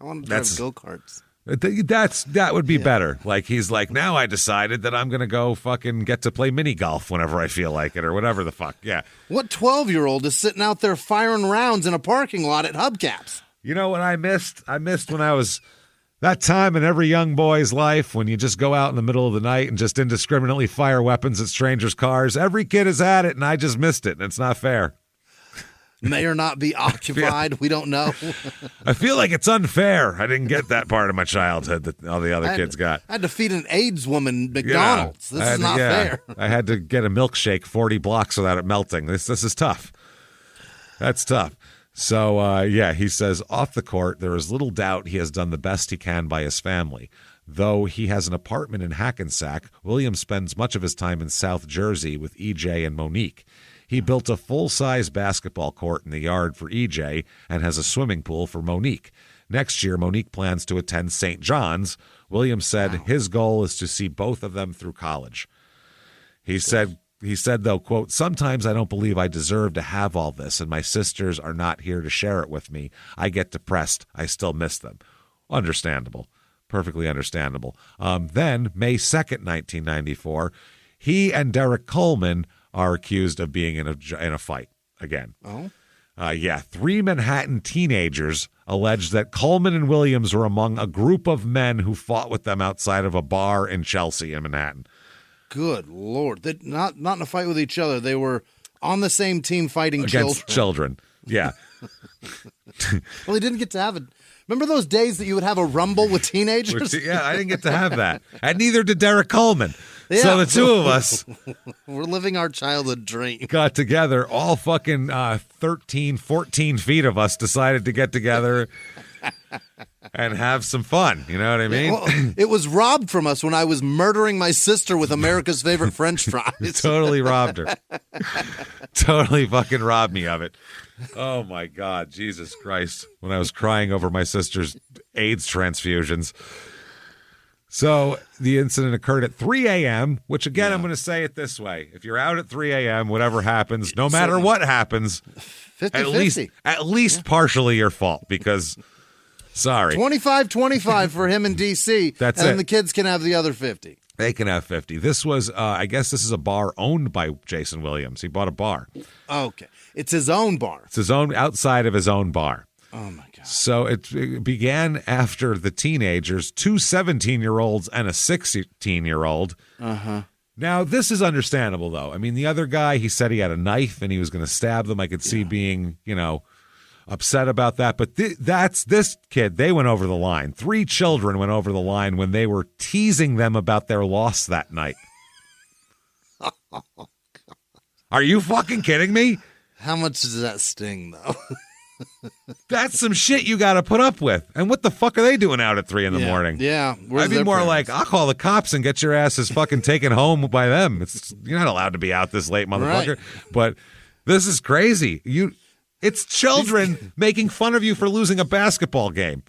I want to drive go-karts. That would be better. Like, he's like, now I decided that I'm going to go fucking get to play mini golf whenever I feel like it or whatever the fuck. Yeah. What 12-year-old is sitting out there firing rounds in a parking lot at hubcaps? You know what I missed? I missed when I was... That time in every young boy's life when you just go out in the middle of the night and just indiscriminately fire weapons at strangers' cars. Every kid has had it, and I just missed it, and it's not fair. May or not be occupied. We don't know. I feel like it's unfair. I didn't get that part of my childhood that all the other kids got. I had to feed an AIDS woman McDonald's. This is not fair. I had to get a milkshake 40 blocks without it melting. This is tough. That's tough. So, he says, off the court, there is little doubt he has done the best he can by his family. Though he has an apartment in Hackensack, Williams spends much of his time in South Jersey with EJ and Monique. He built a full-size basketball court in the yard for EJ and has a swimming pool for Monique. Next year, Monique plans to attend St. John's. Williams said his goal is to see both of them through college. He said, though, quote, sometimes I don't believe I deserve to have all this, and my sisters are not here to share it with me. I get depressed. I still miss them. Understandable. Perfectly understandable. Then, May 2nd, 1994, he and Derek Coleman are accused of being in a fight again. Oh? Three Manhattan teenagers alleged that Coleman and Williams were among a group of men who fought with them outside of a bar in Chelsea in Manhattan. Good Lord. They're not in a fight with each other. They were on the same team fighting against children. Yeah. Well, he didn't get to have it. Remember those days that you would have a rumble with teenagers? Yeah, I didn't get to have that. And neither did Derek Coleman. Yeah. So the two of us. We're living our childhood dream. Got together. All fucking 13, 14 feet of us decided to get together and have some fun. You know what I mean? Well, it was robbed from us when I was murdering my sister with America's favorite French fries. Totally robbed her. Totally fucking robbed me of it. Oh, my God. Jesus Christ. When I was crying over my sister's AIDS transfusions. So the incident occurred at 3 a.m., which, again, I'm going to say it this way. If you're out at 3 a.m., whatever happens, no matter what happens, 50-50. At least partially your fault because, sorry. 25-25 for him in D.C. That's and it. And the kids can have the other 50. They can have 50. This was, I guess this is a bar owned by Jayson Williams. He bought a bar. Okay. It's his own bar. It's his own, outside of his own bar. Oh, my God. So it began after the teenagers, two 17-year-olds and a 16-year-old. Uh-huh. Now, this is understandable, though. I mean, the other guy, he said he had a knife and he was going to stab them. I could see being, upset about that. But that's this kid. They went over the line. 3 children went over the line when they were teasing them about their loss that night. Are you fucking kidding me? How much does that sting, though? That's some shit you got to put up with. And what the fuck are they doing out at 3 in the morning? Yeah. I'd be more like, I'll call the cops and get your asses fucking taken home by them. You're not allowed to be out this late, motherfucker. Right. But this is crazy. It's children making fun of you for losing a basketball game.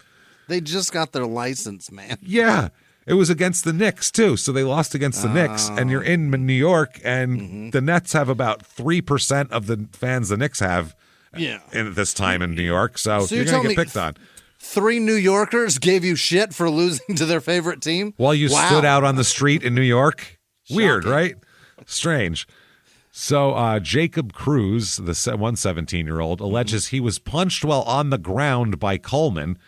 They just got their license, man. Yeah. It was against the Knicks, too. So they lost against the Knicks, and you're in New York, and the Nets have about 3% of the fans the Knicks have in this time in New York. So you're going to get picked on. 3 New Yorkers gave you shit for losing to their favorite team? While you stood out on the street in New York? Weird, Shocking. right? Strange. So Jacob Cruz, the 17-year-old, alleges he was punched while on the ground by Coleman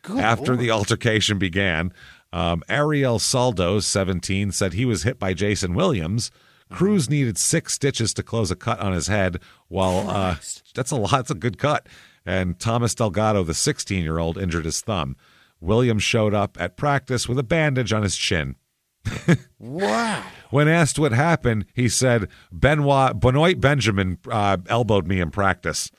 after the altercation began. Ariel Saldo, 17, said he was hit by Jayson Williams. Cruz needed 6 stitches to close a cut on his head, while that's a lot. That's a good cut. And Thomas Delgado, the 16-year-old, injured his thumb. Williams showed up at practice with a bandage on his chin. Wow. When asked what happened, he said, Benoit Benjamin elbowed me in practice.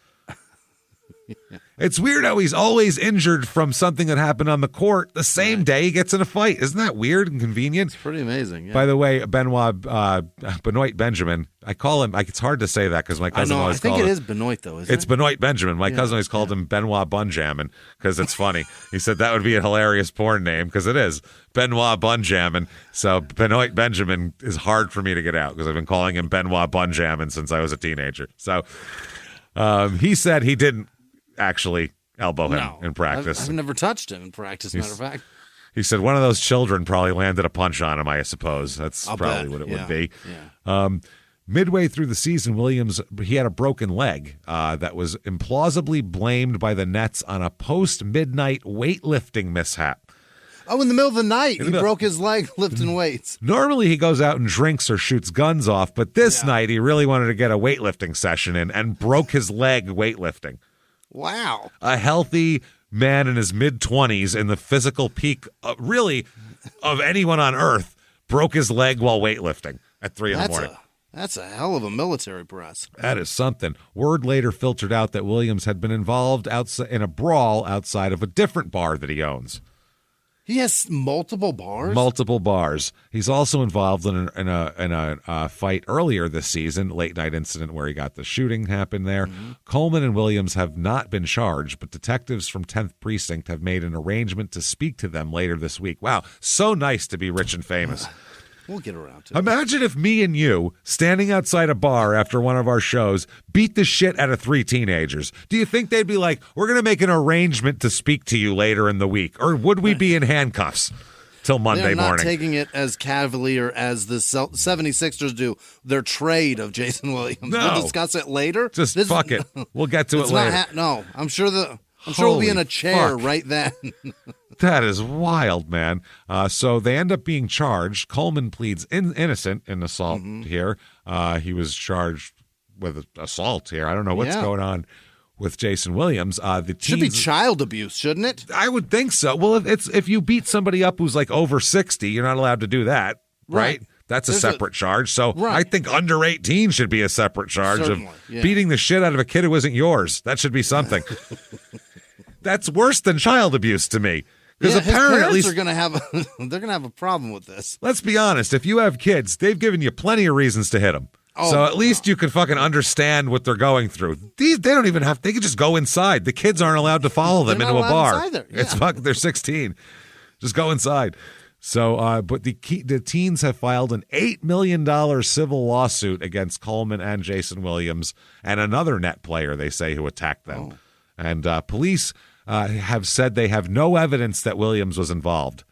It's weird how he's always injured from something that happened on the court the same day he gets in a fight. Isn't that weird and convenient? It's pretty amazing. Yeah. By the way, Benoit Benjamin, I call him, it's hard to say that because my cousin always called him. I think it is Benoit, though, isn't it? It's Benoit Benjamin. My cousin always called him Benoit Bunjamin because it's funny. He said that would be a hilarious porn name because it is. Benoit Bunjamin. So Benoit Benjamin is hard for me to get out because I've been calling him Benoit Bunjamin since I was a teenager. So he said he didn't actually elbow him in practice. I've never touched him in practice, matter of fact. He said one of those children probably landed a punch on him, I suppose. That's probably what it would be. Yeah. Midway through the season, Williams, he had a broken leg that was implausibly blamed by the Nets on a post-midnight weightlifting mishap. Oh, in the middle of the night, he broke his leg lifting weights. Normally, he goes out and drinks or shoots guns off, but this night he really wanted to get a weightlifting session in and broke his leg weightlifting. Wow. A healthy man in his mid-20s in the physical peak, really, of anyone on earth, broke his leg while weightlifting at 3 in the morning. That's a hell of a military press. That is something. Word later filtered out that Williams had been involved in a brawl outside of a different bar that he owns. He has multiple bars? Multiple bars. He's also involved in a fight earlier this season, late-night incident where he got the shooting happened there. Mm-hmm. Coleman and Williams have not been charged, but detectives from 10th Precinct have made an arrangement to speak to them later this week. Wow, so nice to be rich and famous. We'll get around to it. Imagine if me and you, standing outside a bar after one of our shows, beat the shit out of 3 teenagers. Do you think they'd be like, we're going to make an arrangement to speak to you later in the week? Or would we be in handcuffs till Monday morning? They're not taking it as cavalier as the 76ers do their trade of Jayson Williams. No. We'll discuss it later. Just fuck it. We'll get to it later. No, I'm sure we'll be in a chair fuck. right then. That is wild, man. So they end up being charged. Coleman pleads innocent in assault here. He was charged with assault here. I don't know what's going on with Jayson Williams. The teens, should be child abuse, shouldn't it? I would think so. Well, if you beat somebody up who's like over 60, you're not allowed to do that, right? That's a separate charge. So I think under 18 should be a separate charge of beating the shit out of a kid who isn't yours. That should be something. That's worse than child abuse to me. Because apparently, at least they're gonna have a problem with this. Let's be honest. If you have kids, they've given you plenty of reasons to hit them. So at least you can fucking understand what they're going through. They don't even have. They can just go inside. The kids aren't allowed to follow them into a bar. It's fucking. They're 16. Just go inside. So, but the teens have filed an $8 million civil lawsuit against Coleman and Jayson Williams and another net player, they say, who attacked them. And police have said they have no evidence that Williams was involved.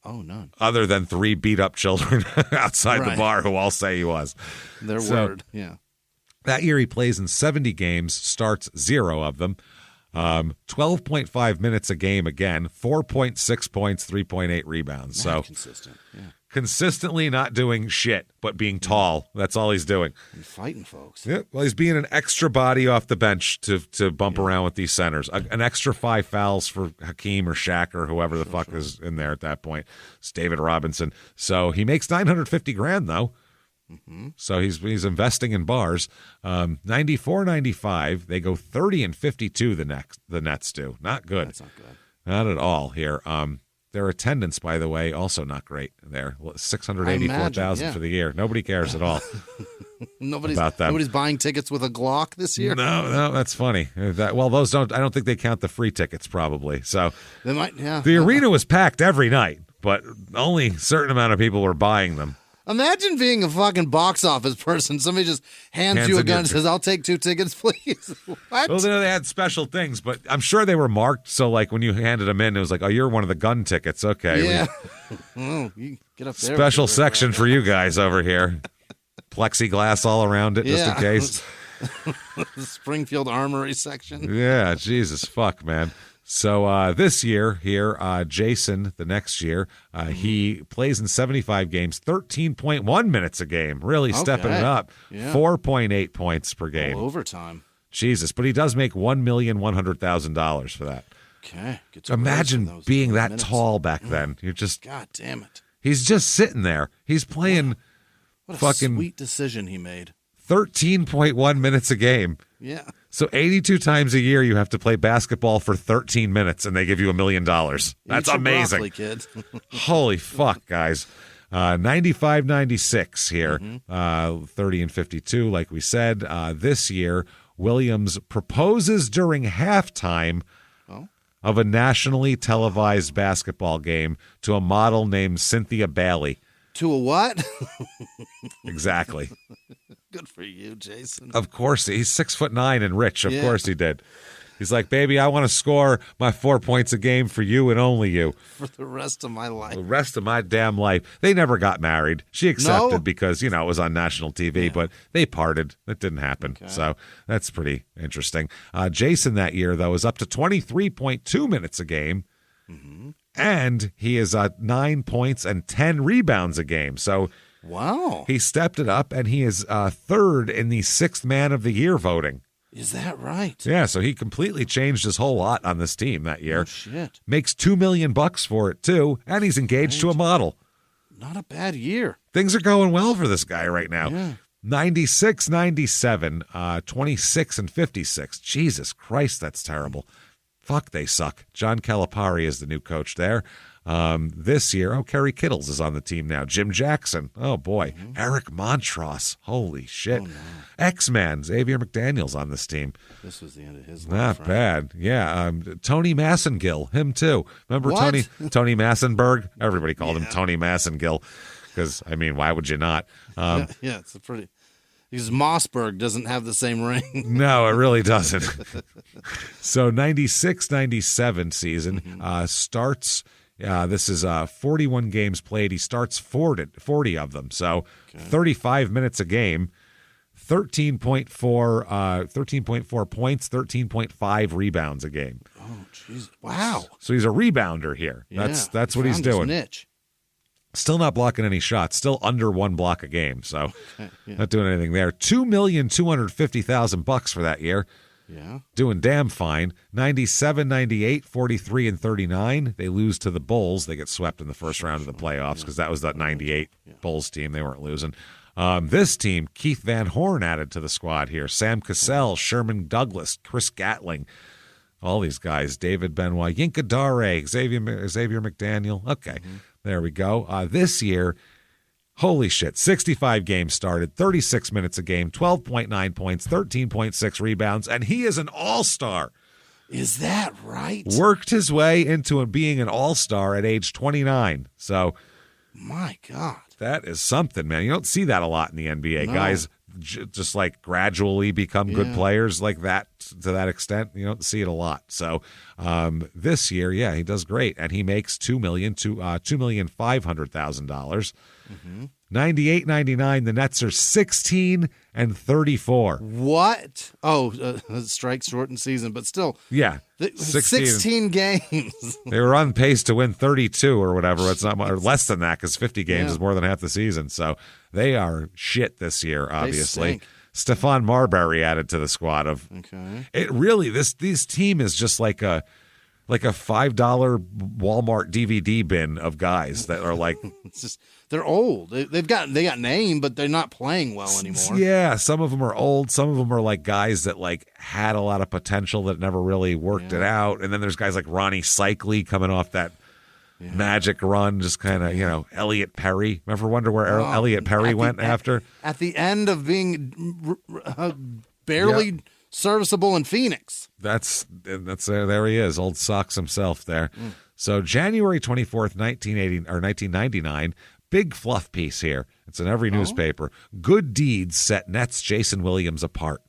Oh, none. Other than 3 beat-up children outside the bar who all say he was. Their word, yeah. That year he plays in 70 games, starts 0 of them. 12.5 minutes a game again, 4.6 points, 3.8 rebounds. So consistent, consistently not doing shit, but being tall. That's all he's doing. And fighting folks. Yeah, well, he's being an extra body off the bench to bump around with these centers. An extra 5 fouls for Hakeem or Shaq or whoever the fuck is in there at that point. It's David Robinson. So he makes $950,000 though. So he's investing in bars. 94-95, they go 30-52. The Nets do. Not good. That's not good. Not at all here. Their attendance, by the way, also not great there. 684,000 for the year. Nobody cares at all. about them. Nobody's buying tickets with a Glock this year. No, that's funny. Those don't. I don't think they count the free tickets probably. So they might. Yeah. The arena was packed every night, but only a certain amount of people were buying them. Imagine being a fucking box office person. Somebody just hands you a gun and says, "I'll take 2 tickets, please." What? Well, they had special things, but I'm sure they were marked. So, like, when you handed them in, it was like, "Oh, you're one of the gun tickets." Okay. Yeah. You get up there. Special section for you guys over here. Plexiglass all around it, just in case. The Springfield Armory section. Yeah, Jesus, fuck, man. So this year here, Jayson, the next year, he plays in 75 games, 13.1 minutes a game, really stepping it up, 4.8 points per game. All overtime. Jesus, but he does make $1,100,000 for that. Okay. Imagine being that tall back then. You're just, God damn it. He's just sitting there. He's playing what a fucking sweet decision he made. 13.1 minutes a game. Yeah. So 82 times a year you have to play basketball for 13 minutes and they give you $1 million. That's amazing. Broccoli, kids. Holy fuck, guys. 95-96 here. 30-52, like we said. This year, Williams proposes during halftime of a nationally televised basketball game to a model named Cynthia Bailey. To a what? Exactly. Good for you, Jayson. Of course. He's 6'9" and rich. Of course he did. He's like, baby, I want to score my 4 points a game for you and only you. For the rest of my life. The rest of my damn life. They never got married. She accepted because, it was on national TV, but they parted. That didn't happen. Okay. So that's pretty interesting. Jayson that year, though, is up to 23.2 minutes a game. Mm-hmm. And he is 9 points and 10 rebounds a game. So wow, he stepped it up, and he is third in the 6th Man of the Year voting. Is that right? Yeah, so he completely changed his whole lot on this team that year. Oh, shit. Makes $2 million for it, too, and he's engaged to a model. Not a bad year. Things are going well for this guy right now. Yeah. 96-97, 26 and 56. Jesus Christ, that's terrible. Fuck, they suck. John Calipari is the new coach there. This year, Kerry Kittles is on the team now. Jim Jackson. Oh, boy. Mm-hmm. Eric Montross. Holy shit. Oh, no. X-Man. Xavier McDaniel's on this team. This was the end of his life. Not bad. Yeah. Tony Massengill. Him, too. Remember what? Tony Massenberg? Everybody called him Tony Massengill. because, I mean, why would you not? Yeah, it's a pretty... Because Mossberg doesn't have the same ring. No, it really doesn't. So 96-97 season starts... this is 41 games played. He starts 40 of them, so 35 minutes a game, 13.4 points, 13.5 rebounds a game. Oh, jeez. Wow. So he's a rebounder here. That's what he's doing. Niche. Still not blocking any shots. Still under 1 block a game. So not doing anything there. $2,250,000 for that year. Yeah. Doing damn fine. 97, 98, 43, and 39. They lose to the Bulls. They get swept in the first round of the playoffs because that was that 98 Bulls team. They weren't losing. This team, Keith Van Horn added to the squad here. Sam Cassell, Sherman Douglas, Chris Gatling. All these guys. David Benoit, Yinka Dare, Xavier McDaniel. Okay. There we go. This year, holy shit, 65 games started, 36 minutes a game, 12.9 points, 13.6 rebounds, and he is an all-star. Is that right? Worked his way into being an all-star at age 29. So, my God. That is something, man. You don't see that a lot in the NBA. No. Guys just like gradually become good players like that to that extent. You don't see it a lot. So this year, he does great, and he makes $2,500,000. 98-99, the Nets are 16-34. What? Oh, strike shortened season, but still. Yeah. 16 games. They were on pace to win 32 or whatever. It's not or less than that because 50 games is more than half the season. So they are shit this year, obviously. Stephon Marbury added to the squad of. Okay. It really this team is just like a $5 Walmart DVD bin of guys that are like it's just they're old. They got name, but they're not playing well anymore. Yeah, some of them are old. Some of them are like guys that like had a lot of potential that never really worked it out. And then there's guys like Ronnie Cycli coming off that magic run, just kind of Elliot Perry. Remember where Elliot Perry went after at the end of being barely serviceable in Phoenix. That's there he is, old Sox himself there. So January 24th, 1999, big fluff piece here. It's in every newspaper. Good deeds set Nets Jayson Williams apart.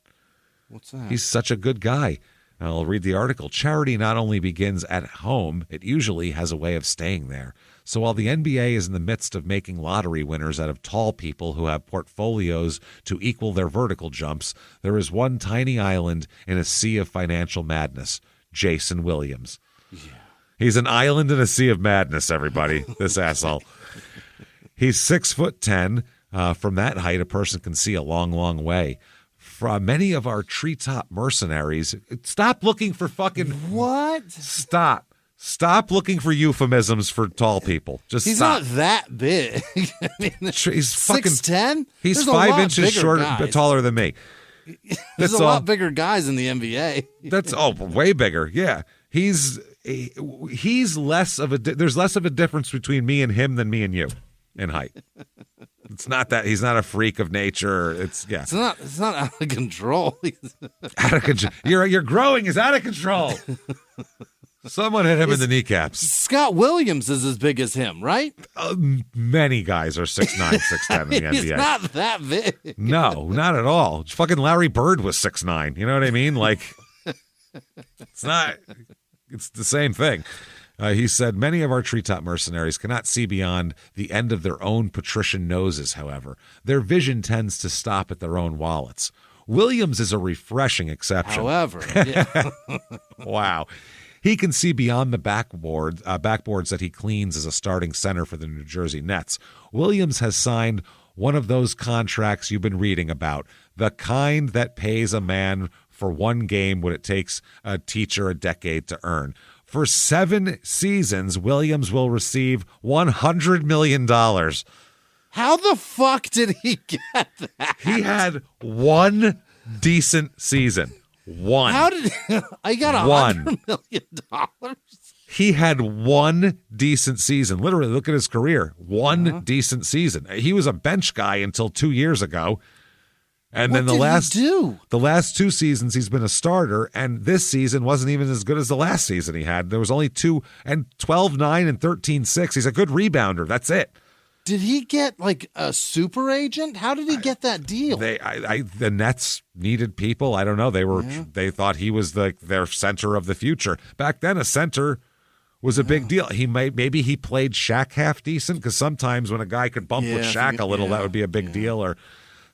What's that? He's such a good guy. I'll read the article. Charity not only begins at home, it usually has a way of staying there. So while the NBA is in the midst of making lottery winners out of tall people who have portfolios to equal their vertical jumps, there is one tiny island in a sea of financial madness, Jayson Williams. Yeah. He's an island in a sea of madness, everybody, this asshole. He's 6'10". From that height, a person can see a long, long way. From many of our treetop mercenaries, stop looking for fucking... What? Stop looking for euphemisms for tall people. Just stop. Not that big. I mean, he's fucking 6'10". He's 5 inches shorter, but taller than me. There's a lot bigger guys in the NBA. That's way bigger. Yeah, he's less of a. There's less of a difference between me and him than me and you in height. It's not that he's not a freak of nature. It's not out of control. Out of control. Your growing is out of control. Someone hit him in the kneecaps. Scott Williams is as big as him, right? Many guys are 6'9", 6'10" in the NBA. He's not that big. No, not at all. Fucking Larry Bird was 6'9". You know what I mean? Like, it's not. It's the same thing. He said, many of our treetop mercenaries cannot see beyond the end of their own patrician noses, however. Their vision tends to stop at their own wallets. Williams is a refreshing exception. However. Wow. He can see beyond the backboards that he cleans as a starting center for the New Jersey Nets. Williams has signed one of those contracts you've been reading about, the kind that pays a man for one game what it takes a teacher a decade to earn. For 7 seasons, Williams will receive $100 million. How the fuck did he get that? He had one decent season. One. How did I got $100 million? He had one decent season. Literally, look at his career. One decent season. He was a bench guy until 2 years ago. And then the last 2 seasons he's been a starter, and this season wasn't even as good as the last season he had. There was only 2 and 12-9 and 13-6. He's a good rebounder. That's it. Did he get like a super agent? How did he get that deal? The Nets needed people. I don't know. They thought he was their center of the future. Back then, a center was a big deal. Maybe he played Shaq half decent, because sometimes when a guy could bump with Shaq a little, that would be a big deal or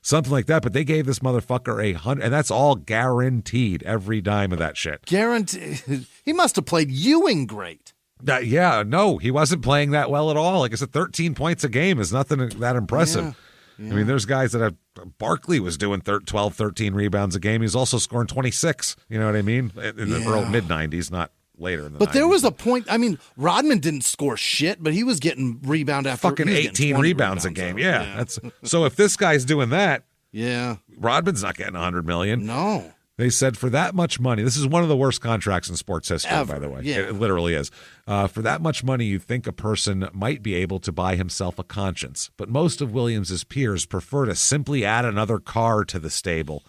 something like that. But they gave this motherfucker $100, and that's all guaranteed, every dime of that shit. Guaranteed. He must have played Ewing great. No, he wasn't playing that well at all. Like I said, 13 points a game is nothing that impressive. Yeah. I mean, there's guys that Barkley was doing 12, 13 rebounds a game. He's also scoring 26. You know what I mean? In the early mid-90s, not later in the 90s. But there was a point. I mean, Rodman didn't score shit, but he was getting rebound after fucking 18 rebounds a game. Yeah. So if this guy's doing that, Rodman's not getting $100 million. No. They said for that much money, this is one of the worst contracts in sports history, by the way. Yeah. It literally is. For that much money, you'd think a person might be able to buy himself a conscience. But most of Williams's peers prefer to simply add another car to the stable.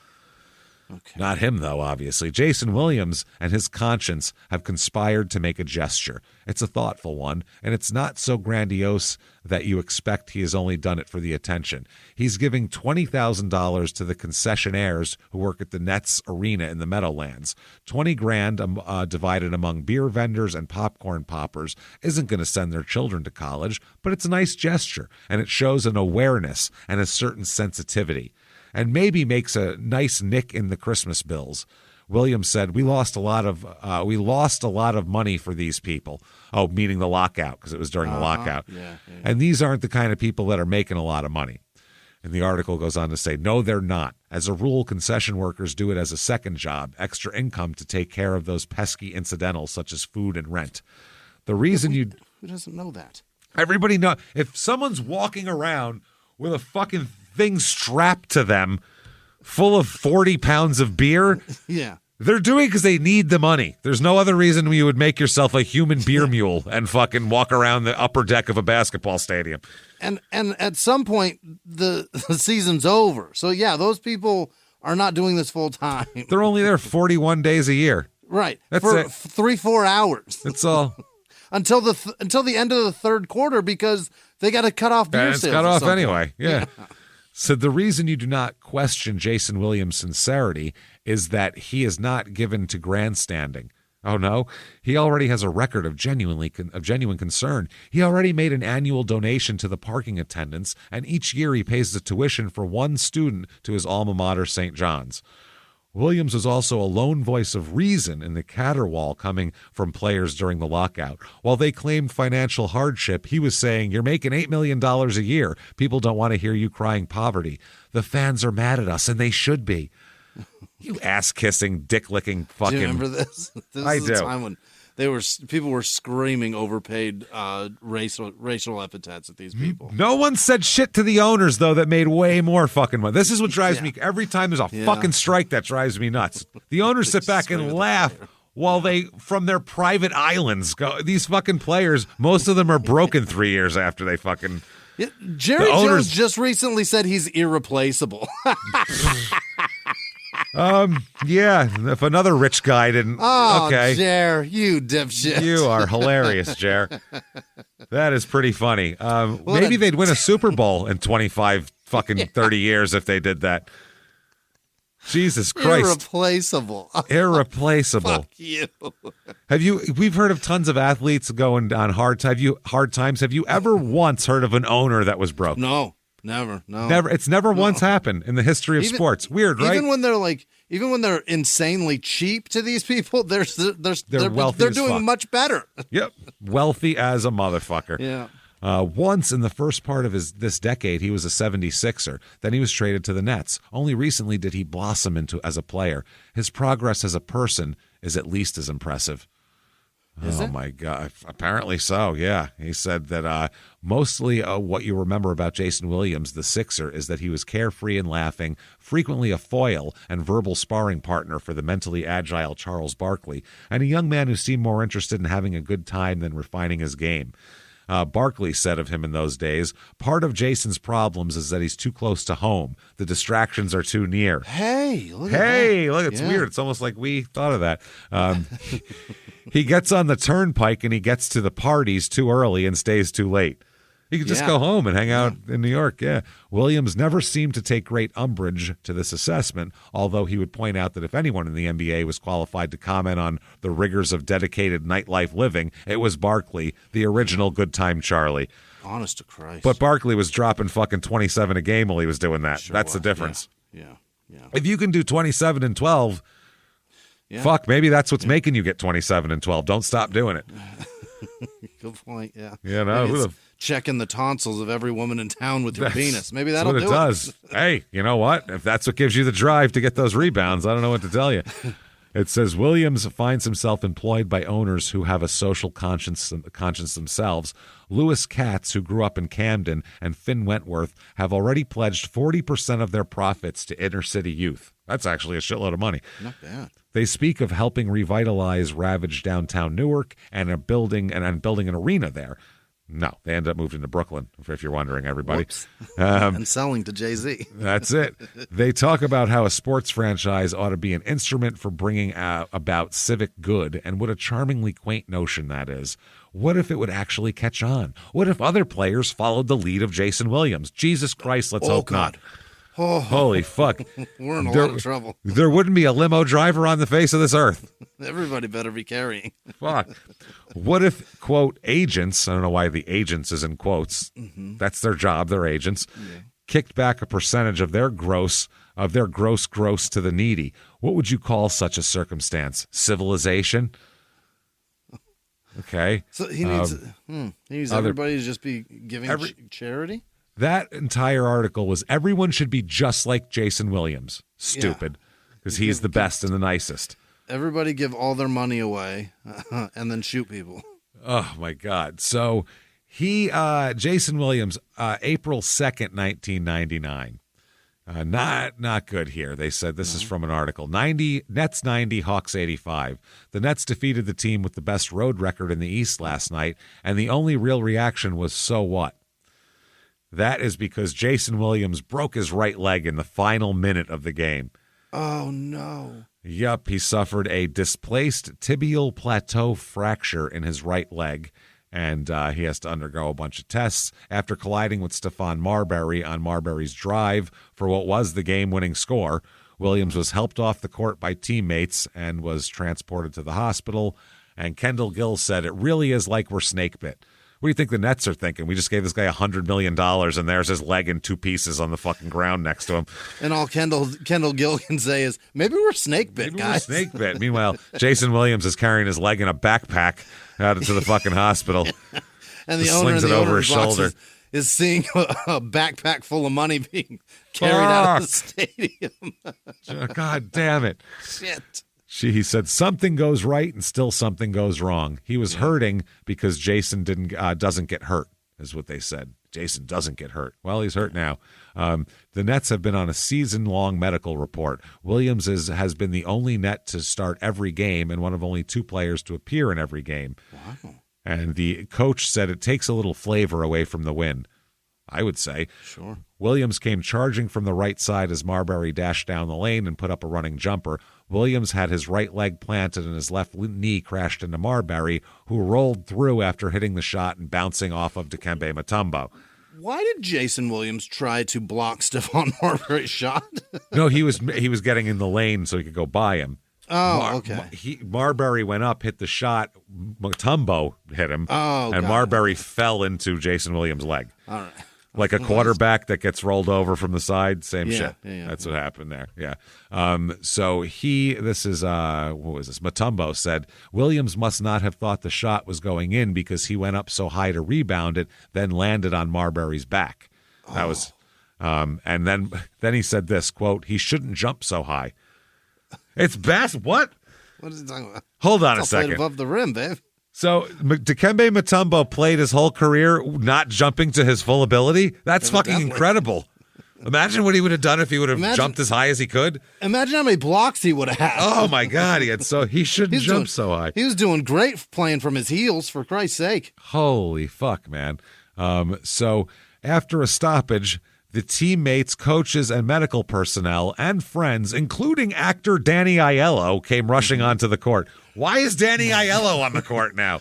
Okay. Not him, though, obviously. Jayson Williams and his conscience have conspired to make a gesture. It's a thoughtful one, and it's not so grandiose that you expect he has only done it for the attention. He's giving $20,000 to the concessionaires who work at the Nets arena in the Meadowlands. $20,000 divided among beer vendors and popcorn poppers isn't going to send their children to college, but it's a nice gesture, and it shows an awareness and a certain sensitivity, and maybe makes a nice nick in the Christmas bills. Williams said, we lost a lot of money for these people. Oh, meaning the lockout, because it was during the lockout. And these aren't the kind of people that are making a lot of money. And the article goes on to say, no, they're not. As a rule, concession workers do it as a second job, extra income to take care of those pesky incidentals such as food and rent. The reason Who doesn't know that? Everybody know. If someone's walking around with a fucking thing strapped to them full of 40 pounds of beer, they're doing it because they need the money. There's no other reason you would make yourself a human beer mule and fucking walk around the upper deck of a basketball stadium. And at some point, the season's over. So, those people are not doing this full time. They're only there 41 days a year. Right. That's for it. 3-4 hours. That's all. Until the end of the third quarter, because they got to cut off beer sales. It's cut off anyway. Yeah. So the reason you do not question Jayson Williams' sincerity is that he is not given to grandstanding. Oh, no? He already has a record of genuine concern. He already made an annual donation to the parking attendants, and each year he pays the tuition for one student to his alma mater, St. John's. Williams was also a lone voice of reason in the caterwaul coming from players during the lockout. While they claimed financial hardship, he was saying, you're making $8 million a year. People don't want to hear you crying poverty. The fans are mad at us, and they should be. You ass-kissing, dick-licking fucking... Do you remember this? I do. The time when people were screaming overpaid racial epithets at these people. No one said shit to the owners, though, that made way more fucking money. This is what drives me. Every time there's a fucking strike, that drives me nuts. The owners sit back and laugh while they, from their private islands, go. These fucking players, most of them are broken 3 years after they fucking... Jerry Jones just recently said he's irreplaceable. If another rich guy didn't. Oh, okay. Jer, you dipshit. You are hilarious, Jer. That is pretty funny. Maybe they'd win a Super Bowl in 25 fucking 30 years if they did that. Jesus Christ. Irreplaceable. Fuck you. We've heard of tons of athletes going on hard times. Have you ever once heard of an owner that was broke? No. Never. It's never once happened in the history of sports. Weird, right? Even when they're insanely cheap to these people, they're wealthy. They're doing much better. Yep, wealthy as a motherfucker. Yeah. Once in the first part of this decade, he was a 76er. Then he was traded to the Nets. Only recently did he blossom as a player. His progress as a person is at least as impressive. My God. Apparently so, yeah. He said that mostly what you remember about Jayson Williams, the Sixer, is that he was carefree and laughing, frequently a foil and verbal sparring partner for the mentally agile Charles Barkley, and a young man who seemed more interested in having a good time than refining his game. Barkley said of him in those days, part of Jason's problems is that he's too close to home. The distractions are too near. Hey, look, it's weird. It's almost like we thought of that. He gets on the turnpike and he gets to the parties too early and stays too late. He could just go home and hang out in New York. Yeah. Williams never seemed to take great umbrage to this assessment, although he would point out that if anyone in the NBA was qualified to comment on the rigors of dedicated nightlife living, it was Barkley, the original Good Time Charlie. Honest to Christ. But Barkley was dropping fucking 27 a game while he was doing that. Sure That's was. the difference. Yeah. If you can do 27 and 12, fuck, maybe that's what's making you get 27 and 12. Don't stop doing it. Good point, yeah. You know, checking the tonsils of every woman in town with your penis. Maybe that'll do it. Does. Hey, you know what? If that's what gives you the drive to get those rebounds, I don't know what to tell you. It says Williams finds himself employed by owners who have a social conscience themselves. Lewis Katz, who grew up in Camden, and Finn Wentworth have already pledged 40% of their profits to inner city youth. That's actually a shitload of money. Not bad. They speak of helping revitalize ravaged downtown Newark and building an arena there. No, they ended up moving to Brooklyn, if you're wondering, everybody. And selling to Jay-Z. That's it. They talk about how a sports franchise ought to be an instrument for bringing about civic good, and what a charmingly quaint notion that is. What if it would actually catch on? What if other players followed the lead of Jayson Williams? Jesus Christ, let's hope not. Oh, holy fuck. We're in a lot of trouble. There wouldn't be a limo driver on the face of this earth. Everybody better be carrying. Fuck. What if, quote, agents, I don't know why the agents is in quotes, that's their job, they're agents, kicked back a percentage of their gross to the needy? What would you call such a circumstance? Civilization? Okay. So he needs everybody to just be giving charity? That entire article was everyone should be just like Jayson Williams. Stupid. Because he's the best and the nicest. Everybody give all their money away and then shoot people. Oh, my God. So Jayson Williams, April 2nd, 1999. Not good here. They said this is from an article. Nets 90, Hawks 85. The Nets defeated the team with the best road record in the East last night, and the only real reaction was, so what? That is because Jayson Williams broke his right leg in the final minute of the game. Oh, no. Yup, he suffered a displaced tibial plateau fracture in his right leg, and he has to undergo a bunch of tests. After colliding with Stephon Marbury on Marbury's drive for what was the game-winning score, Williams was helped off the court by teammates and was transported to the hospital. And Kendall Gill said, "It really is like we're snake bit." What do you think the Nets are thinking? We just gave this guy $100 million, and there's his leg in two pieces on the fucking ground next to him. And all Kendall Gill can say is, maybe we're snake bit, guys. We're snake bit. Meanwhile, Jayson Williams is carrying his leg in a backpack out into the fucking hospital. And the owner of the owner's box is seeing a backpack full of money being carried out of the stadium. God damn it. Shit. He said something goes right and still something goes wrong. He was hurting because Jayson doesn't get hurt, is what they said. Jayson doesn't get hurt. Well, he's hurt now. The Nets have been on a season-long medical report. Williams has been the only Net to start every game and one of only two players to appear in every game. Wow. And the coach said it takes a little flavor away from the win, I would say. Sure. Williams came charging from the right side as Marbury dashed down the lane and put up a running jumper. Williams had his right leg planted and his left knee crashed into Marbury, who rolled through after hitting the shot and bouncing off of Dikembe Mutombo. Why did Jayson Williams try to block Stephon Marbury's shot? No, he was getting in the lane so he could go by him. Oh, okay. Marbury went up, hit the shot. Mutombo hit him, and Marbury fell into Jayson Williams' leg. All right. Like a quarterback that gets rolled over from the side, same shit. Yeah. That's what happened there. Yeah. So what was this? Mutombo said Williams must not have thought the shot was going in because he went up so high to rebound it, then landed on Marbury's back. That was, and then he said this quote: "He shouldn't jump so high." It's best. What? What is he talking about? Hold on a second. Above the rim, babe. So Dikembe Mutombo played his whole career not jumping to his full ability? That's fucking incredible. Imagine what he would have done if he would have jumped as high as he could. Imagine how many blocks he would have had. Oh, my God. He shouldn't jump so high. He was doing great playing from his heels, for Christ's sake. Holy fuck, man. So after a stoppage, The teammates, coaches, and medical personnel and friends, including actor Danny Aiello, came rushing onto the court. Why is Danny Aiello on the court now?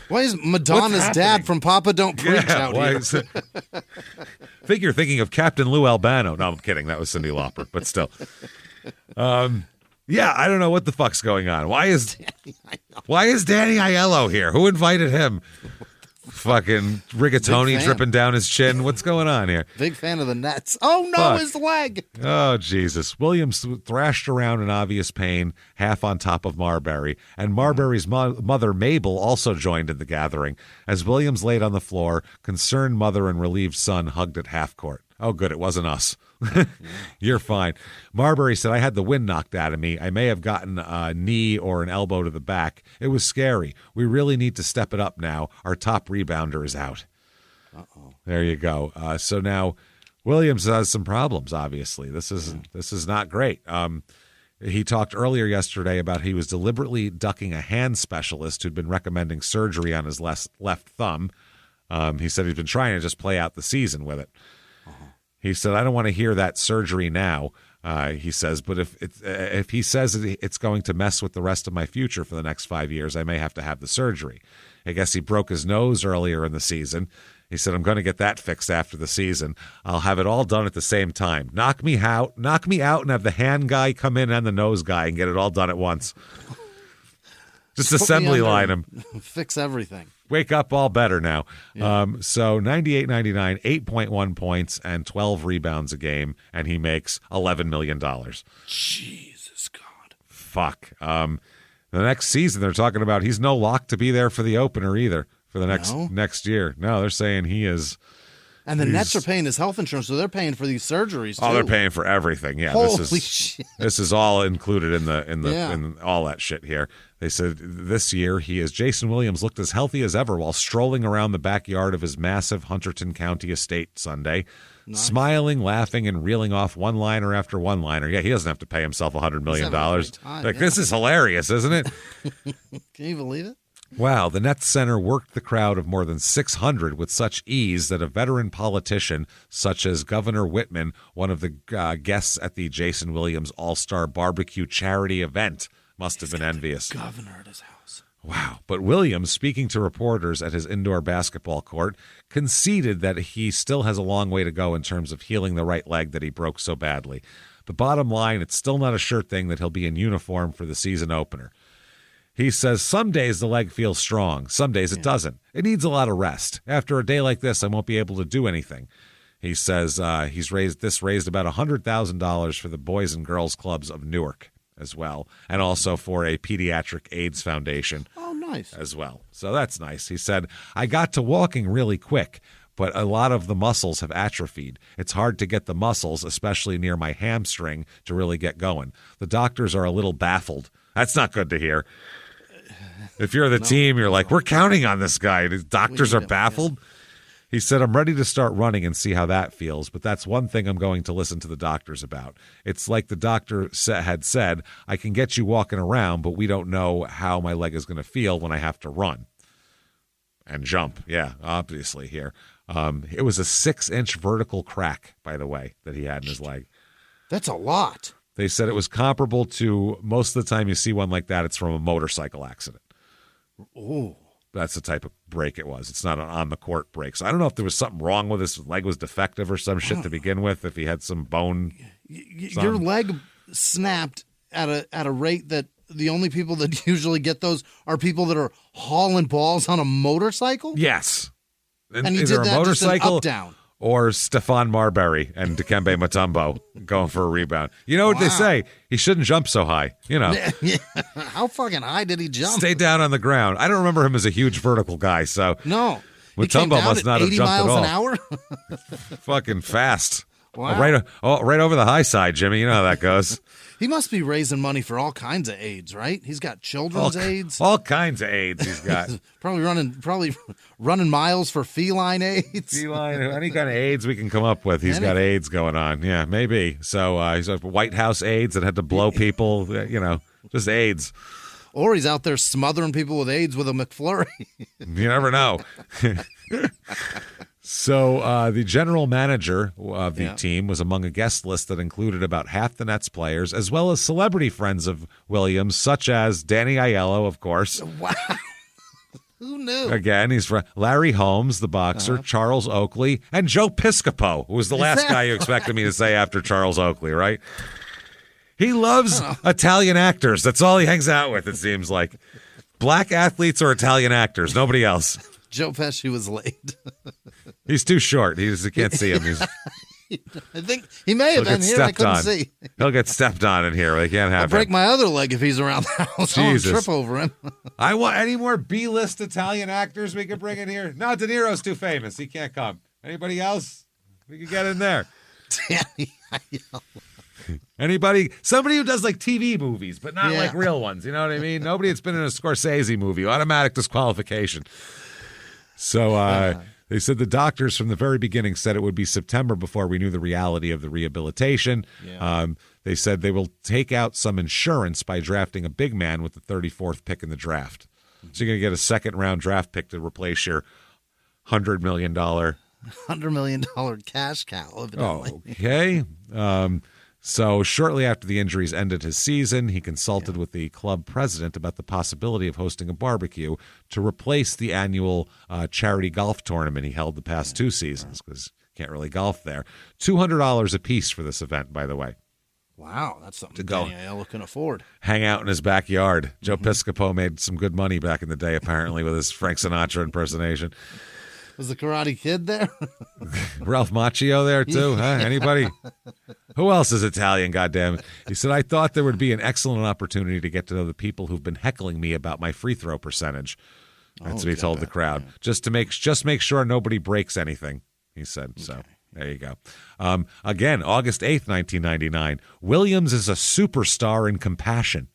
Why is Madonna's dad from Papa Don't Preach out here? I think you're thinking of Captain Lou Albano. No, I'm kidding. That was Cyndi Lauper, but still. Yeah, I don't know what the fuck's going on. Why is Danny Aiello here? Who invited him? Fucking rigatoni dripping down his chin. What's going on here? Big fan of the Nets. Oh, no, Fuck. his leg. Oh, Jesus. Williams thrashed around in obvious pain, half on top of Marbury, and Marbury's mother, Mabel, also joined in the gathering. As Williams laid on the floor, concerned mother and relieved son hugged at half court. Oh, good, it wasn't us. You're fine. Marbury said, I had the wind knocked out of me. I may have gotten a knee or an elbow to the back. It was scary. We really need to step it up now. Our top rebounder is out. There you go. So now Williams has some problems, obviously. This is not great. He talked earlier yesterday about he was deliberately ducking a hand specialist who'd been recommending surgery on his left thumb. He said he's been trying to just play out the season with it. He said, I don't want to hear that surgery now, he says, but if he says it's going to mess with the rest of my future for the next 5 years, I may have to have the surgery. I guess he broke his nose earlier in the season. He said, I'm going to get that fixed after the season. I'll have it all done at the same time. Knock me out and have the hand guy come in and the nose guy and get it all done at once. Just assembly line him. Fix everything. Wake up all better now. Yeah. So 98-99, 8.1 points and 12 rebounds a game, and he makes $11 million. Jesus God. Fuck. The next season, they're talking about he's no lock to be there for the opener either for the next year. No, they're saying he is. And the Nets are paying his health insurance, so they're paying for these surgeries too. Oh, they're paying for everything. Yeah, Holy shit. This is all included in all that shit here. They said this year Jayson Williams looked as healthy as ever while strolling around the backyard of his massive Hunterton County estate Sunday, smiling, laughing, and reeling off one-liner after one-liner. Yeah, he doesn't have to pay himself $100 million. This is hilarious, isn't it? Can you believe it? Wow, the Nets center worked the crowd of more than 600 with such ease that a veteran politician such as Governor Whisman, one of the guests at the Jayson Williams All-Star Barbecue charity event, must have been envious. Governor at his house. Wow. But Williams, speaking to reporters at his indoor basketball court, conceded that he still has a long way to go in terms of healing the right leg that he broke so badly. The bottom line, it's still not a sure thing that he'll be in uniform for the season opener. He says some days the leg feels strong, some days it doesn't. It needs a lot of rest. After a day like this, I won't be able to do anything. He says he's raised about $100,000 for the Boys and Girls Clubs of Newark as well, and also for a pediatric AIDS foundation. Oh, nice. As well. So that's nice. He said, I got to walking really quick, but a lot of the muscles have atrophied. It's hard to get the muscles, especially near my hamstring, to really get going. The doctors are a little baffled. That's not good to hear. If you're the team, you're like, we're counting on this guy. The doctors are baffled. He said, I'm ready to start running and see how that feels, but that's one thing I'm going to listen to the doctors about. It's like the doctor had said, I can get you walking around, but we don't know how my leg is going to feel when I have to run and jump. Yeah, obviously here. It was a 6-inch vertical crack, by the way, that he had in his leg. That's a lot. They said it was comparable to most of the time you see one like that, it's from a motorcycle accident. Oh. That's the type of break it was. It's not an on-the-court break. So I don't know if there was something wrong with his leg was defective or some shit to begin with, if he had some bone. Your leg snapped at a rate that the only people that usually get those are people that are hauling balls on a motorcycle? Yes. And he did that just an up-down. Or Stephon Marbury and Dikembe Mutombo going for a rebound. You know what they say? He shouldn't jump so high. You know. Yeah. How fucking high did he jump? Stay down on the ground. I don't remember him as a huge vertical guy, so. No. Mutombo must not have 80 jumped at all. miles an hour? Fucking fast. Wow. Right over the high side, Jimmy. You know how that goes. He must be raising money for all kinds of AIDS, right? He's got children's AIDS. All kinds of AIDS he's got. probably running miles for feline AIDS. Feline, any kind of AIDS we can come up with. He's got AIDS going on. Yeah, maybe. So he's got White House AIDS that had to blow people, just AIDS. Or he's out there smothering people with AIDS with a McFlurry. You never know. So the general manager of the team was among a guest list that included about half the Nets players, as well as celebrity friends of Williams, such as Danny Aiello, of course. Wow. Who knew? Again, he's from Larry Holmes, the boxer, Charles Oakley, and Joe Piscopo, who was the last guy you expected me to say after Charles Oakley, right? He loves Italian actors. That's all he hangs out with, it seems like. Black athletes or Italian actors, nobody else. Joe Pesci was late. He's too short. He can't see him. I think he may have been here. I couldn't see. He'll get stepped on in here. They can't have I'll break my other leg if he's around the house. Jesus. I'll trip over him. I want any more B-list Italian actors we could bring in here. No, De Niro's too famous. He can't come. Anybody else? We could get in there. Danny Aiello. Anybody? Somebody who does like TV movies, but not like real ones. You know what I mean? Nobody that's been in a Scorsese movie. Automatic disqualification. So they said the doctors from the very beginning said it would be September before we knew the reality of the rehabilitation. Yeah. They said they will take out some insurance by drafting a big man with the 34th pick in the draft. So you're going to get a second-round draft pick to replace your $100 million. $100 million cash cow, evidently. Okay. So shortly after the injuries ended his season, he consulted with the club president about the possibility of hosting a barbecue to replace the annual charity golf tournament he held the past 2 seasons, because can't really golf there. $200 a piece for this event, by the way. Wow, that's something Danny Aiello can afford. Hang out in his backyard. Joe Piscopo made some good money back in the day, apparently, with his Frank Sinatra impersonation. Was the Karate Kid there? Ralph Macchio there, too? Huh? Anybody? Who else is Italian, goddammit? He said, I thought there would be an excellent opportunity to get to know the people who've been heckling me about my free throw percentage. That's what he told the crowd. Yeah. Just make sure nobody breaks anything, he said. Okay. So there you go. Again, August 8th, 1999. Williams is a superstar in compassion.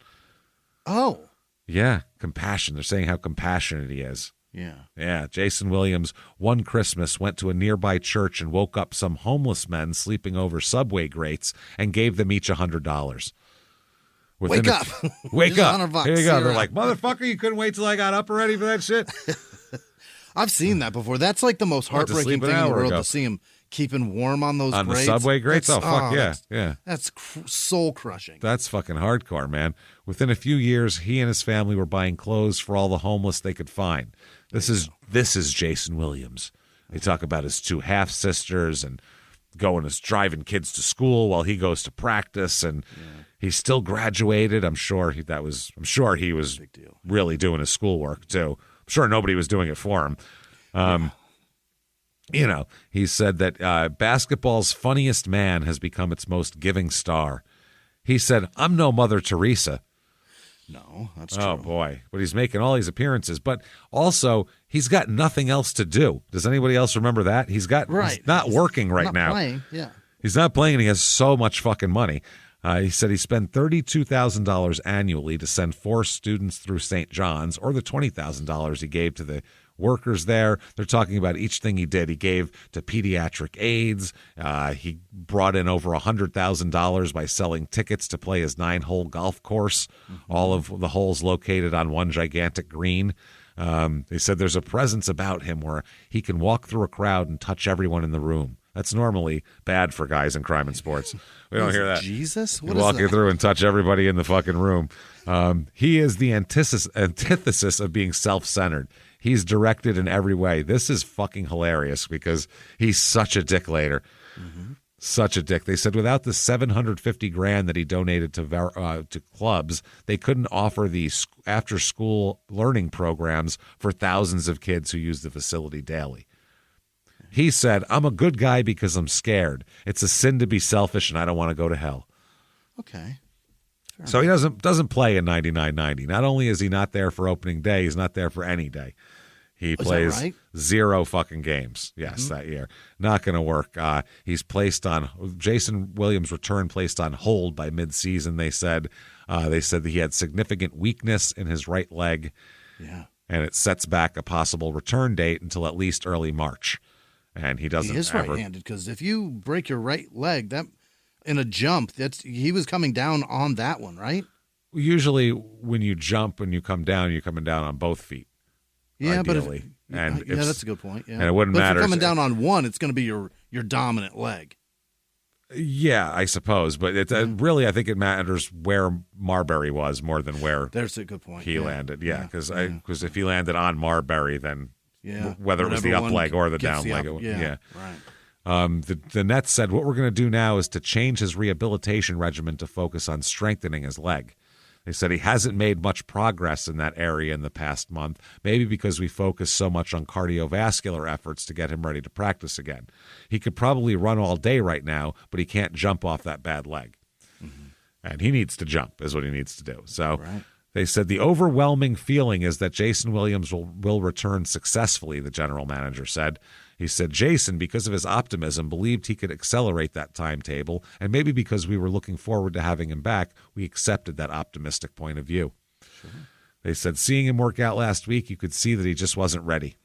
Oh. Yeah, compassion. They're saying how compassionate he is. Yeah. Jayson Williams one Christmas went to a nearby church and woke up some homeless men sleeping over subway grates and gave them each $100. Wake up. Wake up. $100. Here you go. They're like, motherfucker, you couldn't wait till I got up already for that shit? I've seen that before. That's like the most heartbreaking thing in the world to see him keeping warm on those grates. On the subway grates? Fuck yeah. Yeah. That's soul-crushing. That's fucking hardcore, man. Within a few years, he and his family were buying clothes for all the homeless they could find. This is Jayson Williams. They talk about his 2 half-sisters and driving kids to school while he goes to practice, and he's still graduated. I'm sure he was really doing his schoolwork too. I'm sure nobody was doing it for him. You know, he said that basketball's funniest man has become its most giving star. He said, I'm no Mother Teresa. No, that's true. Oh, boy. But he's making all these appearances. But also, he's got nothing else to do. Does anybody else remember that? He's not working right now. Playing. Yeah. He's not playing, and he has so much fucking money. He said he spent $32,000 annually to send 4 students through St. John's, or the $20,000 he gave to the workers there. They're talking about each thing he did. He gave to pediatric aids. He brought in over $100,000 by selling tickets to play his 9-hole golf course, all of the holes located on one gigantic green. They said there's a presence about him where he can walk through a crowd and touch everyone in the room. That's normally bad for guys in crime and sports. We don't hear that. Jesus? What is walking through and touch everybody in the fucking room. He is the antithesis of being self-centered. He's directed in every way. This is fucking hilarious because he's such a dick later. Such a dick. They said without the $750,000 that he donated to clubs, they couldn't offer the after-school learning programs for thousands of kids who use the facility daily. He said, I'm a good guy because I'm scared. It's a sin to be selfish, and I don't want to go to hell. Okay. So he doesn't play in 99-90. Not only is he not there for opening day, he's not there for any day. He plays 0 fucking games. Yes, that year. Not going to work. He's placed on Jayson Williams' return placed on hold by midseason. They said that he had significant weakness in his right leg. Yeah. And it sets back a possible return date until at least early March. And he doesn't. He is right-handed because if you break your right leg, that in a jump, he was coming down on that one, right? Usually, when you jump and you come down, you're coming down on both feet. ideally. That's a good point. Yeah. And it wouldn't matter. If you're coming down on one, it's going to be your dominant leg. Yeah, I suppose. But really, I think it matters where Marbury was more than where There's a good point. he landed. Yeah, because if he landed on Marbury, then whether it was the Whatever up leg or the down leg. Right. The Nets said, what we're going to do now is to change his rehabilitation regimen to focus on strengthening his leg. They said he hasn't made much progress in that area in the past month, maybe because we focus so much on cardiovascular efforts to get him ready to practice again. He could probably run all day right now, but he can't jump off that bad leg. Mm-hmm. And he needs to jump is what he needs to do. So they said the overwhelming feeling is that Jayson Williams will return successfully, the general manager said. He said, Jayson, because of his optimism, believed he could accelerate that timetable, and maybe because we were looking forward to having him back, we accepted that optimistic point of view. Sure. They said, seeing him work out last week, you could see that he just wasn't ready.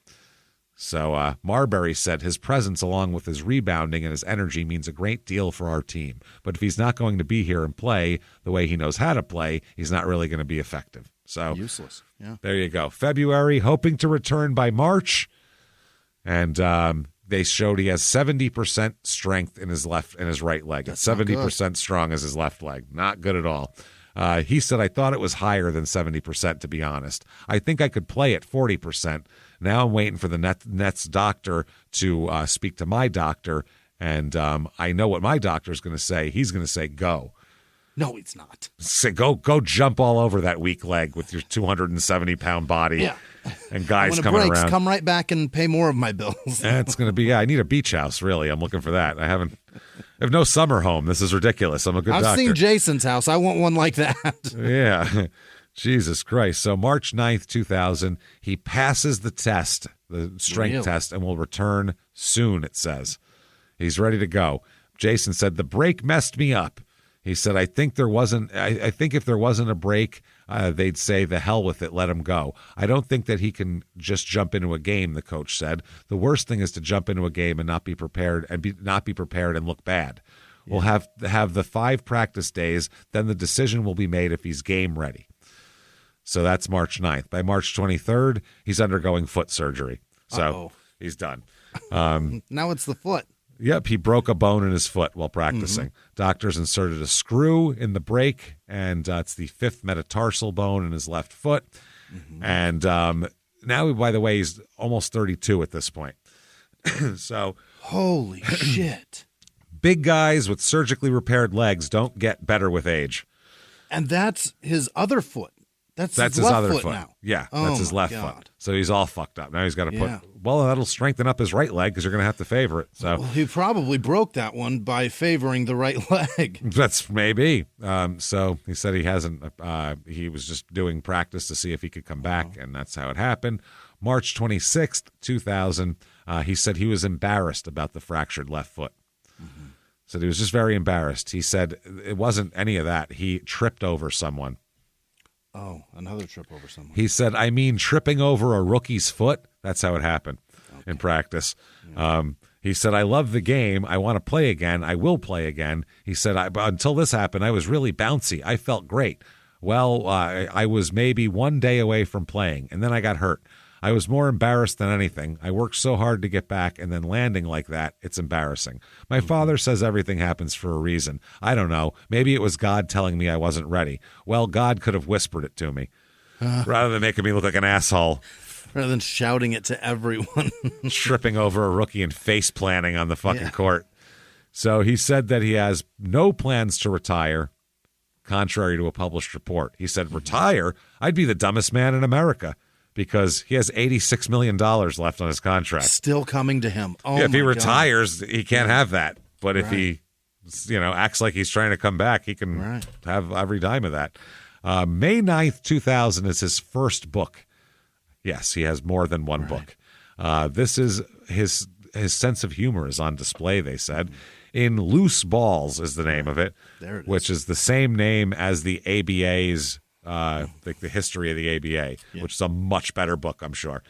So Marbury said his presence along with his rebounding and his energy means a great deal for our team. But if he's not going to be here and play the way he knows how to play, he's not really going to be effective. So useless. Yeah. There you go. February, hoping to return by March. And they showed he has 70% strength in his right leg. It's 70% strong as his left leg. Not good at all. He said, I thought it was higher than 70%, to be honest. I think I could play at 40%. Now I'm waiting for the Nets doctor to speak to my doctor, and I know what my doctor's going to say. He's going to say, go. No, it's not. Say, go jump all over that weak leg with your 270-pound body. Yeah. And guys when it coming breaks, around. Come right back and pay more of my bills. It's going to be, I need a beach house, really. I'm looking for that. I have no summer home. This is ridiculous. I'm a good doctor. I've seen Jason's house. I want one like that. Yeah. Jesus Christ. So March 9th, 2000, he passes the test, the strength test, and will return soon, it says. He's ready to go. Jayson said, the break messed me up. He said, I think if there wasn't a break, they'd say the hell with it, let him go. I don't think that he can just jump into a game, the coach said. The worst thing is to jump into a game and not be prepared and look bad. Yeah. We'll have the 5 practice days, then the decision will be made if he's game ready. So that's March 9th. By March 23rd, he's undergoing foot surgery. So he's done. Now it's the foot. Yep, he broke a bone in his foot while practicing. Mm-hmm. Doctors inserted a screw in the break, and it's the 5th metatarsal bone in his left foot. Mm-hmm. And now, by the way, he's almost 32 at this point. So, holy shit. Big guys with surgically repaired legs don't get better with age. And that's his other foot. That's his left other foot now. Yeah, that's his left foot. So he's all fucked up. Now he's got to that'll strengthen up his right leg because you're going to have to favor it. So he probably broke that one by favoring the right leg. That's maybe. So he said he hasn't. He was just doing practice to see if he could come back, and that's how it happened. March 26th, 2000. He said he was embarrassed about the fractured left foot. Mm-hmm. Said he was just very embarrassed. He said it wasn't any of that. He tripped over someone. Oh, another trip over someone. He said, tripping over a rookie's foot. That's how it happened in practice. Yeah. He said, I love the game. I want to play again. I will play again. He said, until this happened, I was really bouncy. I felt great. Well, I was maybe 1 day away from playing, and then I got hurt. I was more embarrassed than anything. I worked so hard to get back, and then landing like that, it's embarrassing. My father says everything happens for a reason. I don't know. Maybe it was God telling me I wasn't ready. Well, God could have whispered it to me rather than making me look like an asshole. Rather than shouting it to everyone. Tripping over a rookie and face planting on the fucking court. So he said that he has no plans to retire, contrary to a published report. He said, retire? I'd be the dumbest man in America. Because he has $86 million left on his contract. Still coming to him. Oh, if he retires, he can't have that. But if he, acts like he's trying to come back, he can have every dime of that. May 9th, 2000 is his first book. Yes, he has more than one book. This is his sense of humor is on display, they said. In Loose Balls is the name of it, there it is. Which is the same name as the ABA's the history of the ABA, which is a much better book, I'm sure.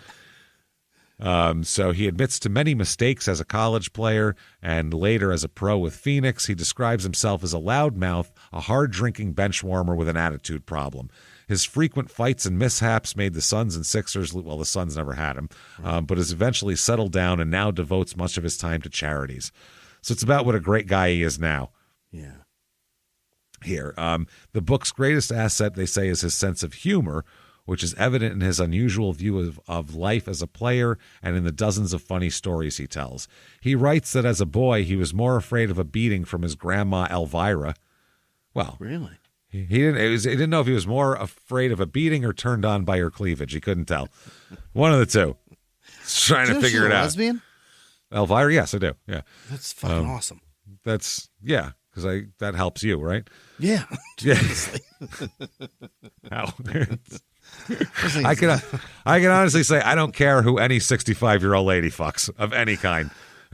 So he admits to many mistakes as a college player and later as a pro with Phoenix. He describes himself as a loudmouth, a hard-drinking bench warmer with an attitude problem. His frequent fights and mishaps made the Suns and Sixers, well, the Suns never had him, but has eventually settled down and now devotes much of his time to charities. So it's about what a great guy he is now. Yeah. Here, the book's greatest asset, they say, is his sense of humor, which is evident in his unusual view of life as a player and in the dozens of funny stories he tells. He writes that as a boy, he was more afraid of a beating from his grandma Elvira. Well, really? He didn't know if he was more afraid of a beating or turned on by her cleavage. He couldn't tell. One of the two. He's trying to figure it out. Lesbian? Elvira? Yes, I do. Yeah. That's fucking awesome. That's, yeah, because that helps you, right? Yeah. Yeah. How? I can honestly say I don't care who any 65-year-old lady fucks of any kind.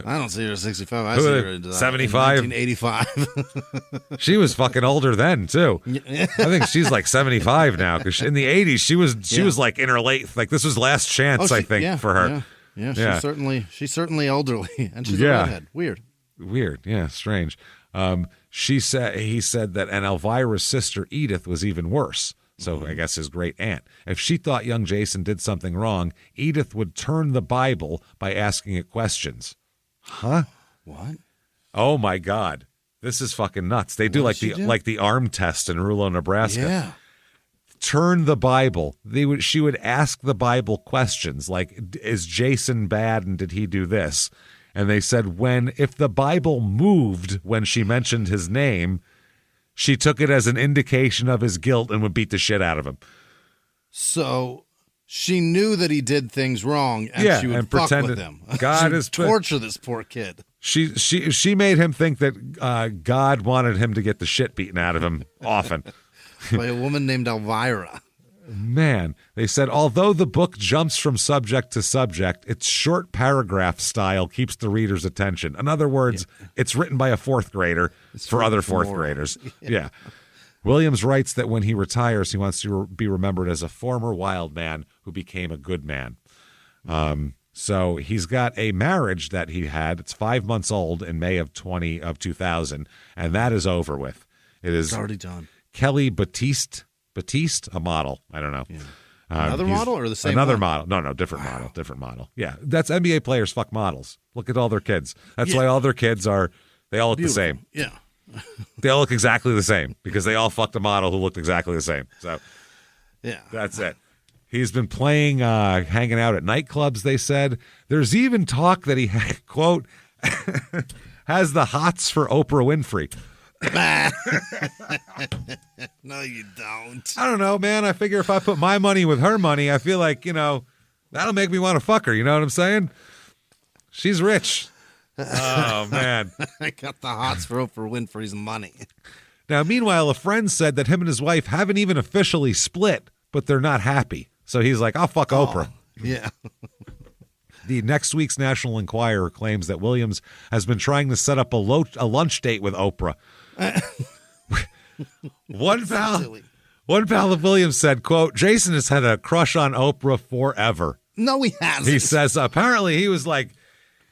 I don't see her at 65. I see her at 75. 1985. She was fucking older then too. I think she's like 75 now because in the 80s she was like in her late, like this was last chance I think for her. Yeah, she's certainly elderly and she's a redhead. Weird. Yeah, strange. He said that and Elvira's sister Edith was even worse. So I guess his great aunt. If she thought young Jayson did something wrong, Edith would turn the Bible by asking it questions. Huh? What? Oh my God. This is fucking nuts. They do like the arm test in Rulo, Nebraska. Yeah. Turn the Bible. She would ask the Bible questions like, is Jayson bad and did he do this? And they said if the Bible moved when she mentioned his name, she took it as an indication of his guilt and would beat the shit out of him. So she knew that he did things wrong, and she would fuck with him. God is torture this poor kid. She made him think that God wanted him to get the shit beaten out of him often. By a woman named Elvira. Man, they said, although the book jumps from subject to subject, its short paragraph style keeps the reader's attention. In other words, it's written by a fourth grader for other fourth graders. Yeah. Williams writes that when he retires, he wants to be remembered as a former wild man who became a good man. So he's got a marriage that he had. It's 5 months old in May of 2000, and that is over with. It's already done. Kelly Batiste, a model. I don't know. Yeah. Another model or the same Another one? model. No, different model. Different model. Yeah, that's NBA players fuck models. Look at all their kids. That's why all their kids they all look beautiful. The same. Yeah. They all look exactly the same because they all fucked a model who looked exactly the same. So yeah, that's it. He's been playing, hanging out at nightclubs, they said. There's even talk that he, quote, has the hots for Oprah Winfrey. No, you don't. I don't know, man. I figure if I put my money with her money, I feel like, that'll make me want to fuck her. You know what I'm saying? She's rich. Oh, man. I got the hots for Oprah Winfrey's money. Now, meanwhile, a friend said that him and his wife haven't even officially split, but they're not happy. So he's like, I'll fuck Oprah. Yeah. The next week's National Enquirer claims that Williams has been trying to set up a lunch date with Oprah. One pal of Williams said, quote, Jayson has had a crush on Oprah forever. No, he hasn't. He says apparently he was like,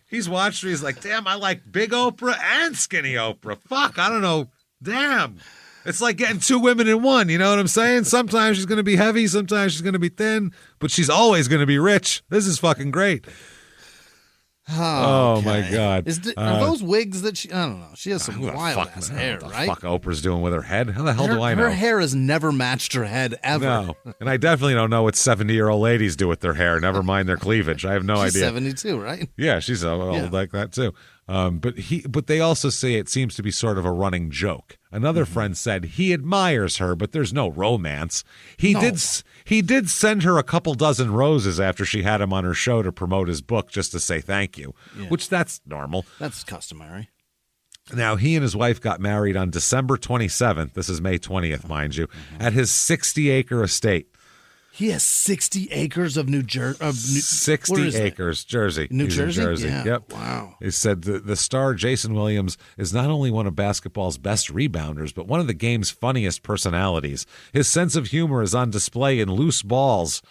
he's watched her. He's like, damn, I like big Oprah and skinny Oprah. Fuck, I don't know. Damn. It's like getting two women in one. You know what I'm saying? Sometimes she's going to be heavy. Sometimes she's going to be thin. But she's always going to be rich. This is fucking great. Oh, my God. Are those wigs that she... I don't know. She has some wild-ass hair, right? What right? the fuck Oprah's doing with her head? How the hell do I know? Her hair has never matched her head, ever. No. And I definitely don't know what 70-year-old ladies do with their hair. Never mind their cleavage. I have no She's idea. 72, right? Yeah, she's old like that, too. But they also say it seems to be sort of a running joke. Another friend said he admires her, but there's no romance. He did send her a couple dozen roses after she had him on her show to promote his book just to say thank you, which that's normal. That's customary. Now, he and his wife got married on December 27th. This is May 20th, mind you, at his 60-acre estate. He has 60 acres of New Jersey. 60 acres, Jersey. New Jersey? Yeah. Yep. Wow. He said the star, Jayson Williams, is not only one of basketball's best rebounders, but one of the game's funniest personalities. His sense of humor is on display in Loose Balls.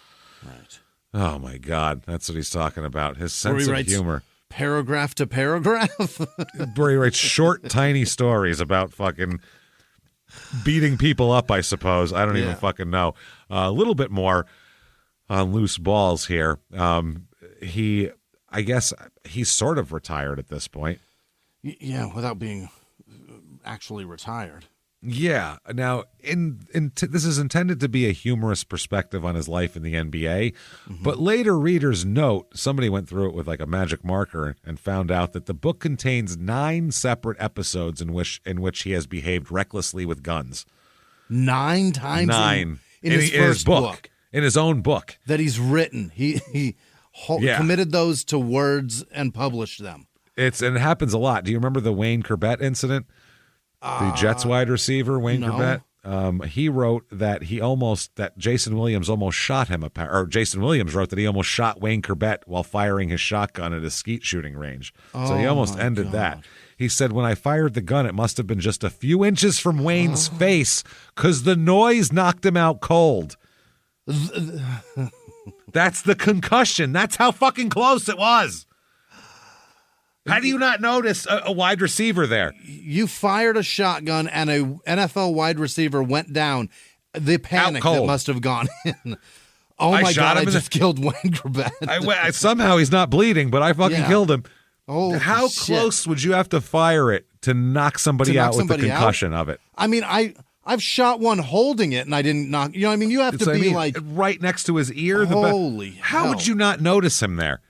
Right. Oh, my God. That's what he's talking about. His sense of humor. Paragraph to paragraph. Where he writes short, tiny stories about fucking beating people up, I suppose. I don't even fucking know. A little bit more on loose balls here. I guess he's sort of retired at this point. Yeah, without being actually retired. Yeah. Now, this is intended to be a humorous perspective on his life in the NBA, but later readers note, somebody went through it with like a magic marker and found out that the book contains 9 separate episodes in which he has behaved recklessly with guns. 9 times? 9. In his first book. In his own book. That he's written. He committed those to words and published them. And it happens a lot. Do you remember the Wayne Chrebet incident? The Jets wide receiver, Wayne Chrebet. He wrote that Jayson Williams almost shot him. Or Jayson Williams wrote that he almost shot Wayne Chrebet while firing his shotgun at a skeet shooting range. So he almost ended that. He said, when I fired the gun, it must have been just a few inches from Wayne's face because the noise knocked him out cold. That's the concussion. That's how fucking close it was. How do you not notice a wide receiver there? You fired a shotgun and a NFL wide receiver went down. The panic that must have gone in. Oh my God, I just killed Wayne Chrebet. Somehow he's not bleeding, but I fucking killed him. Oh, how close would you have to fire it to knock somebody out with the concussion of it? I mean, I've shot one holding it and I didn't knock. You know what I mean? You have to be like right next to his ear. Holy how would you not notice him there?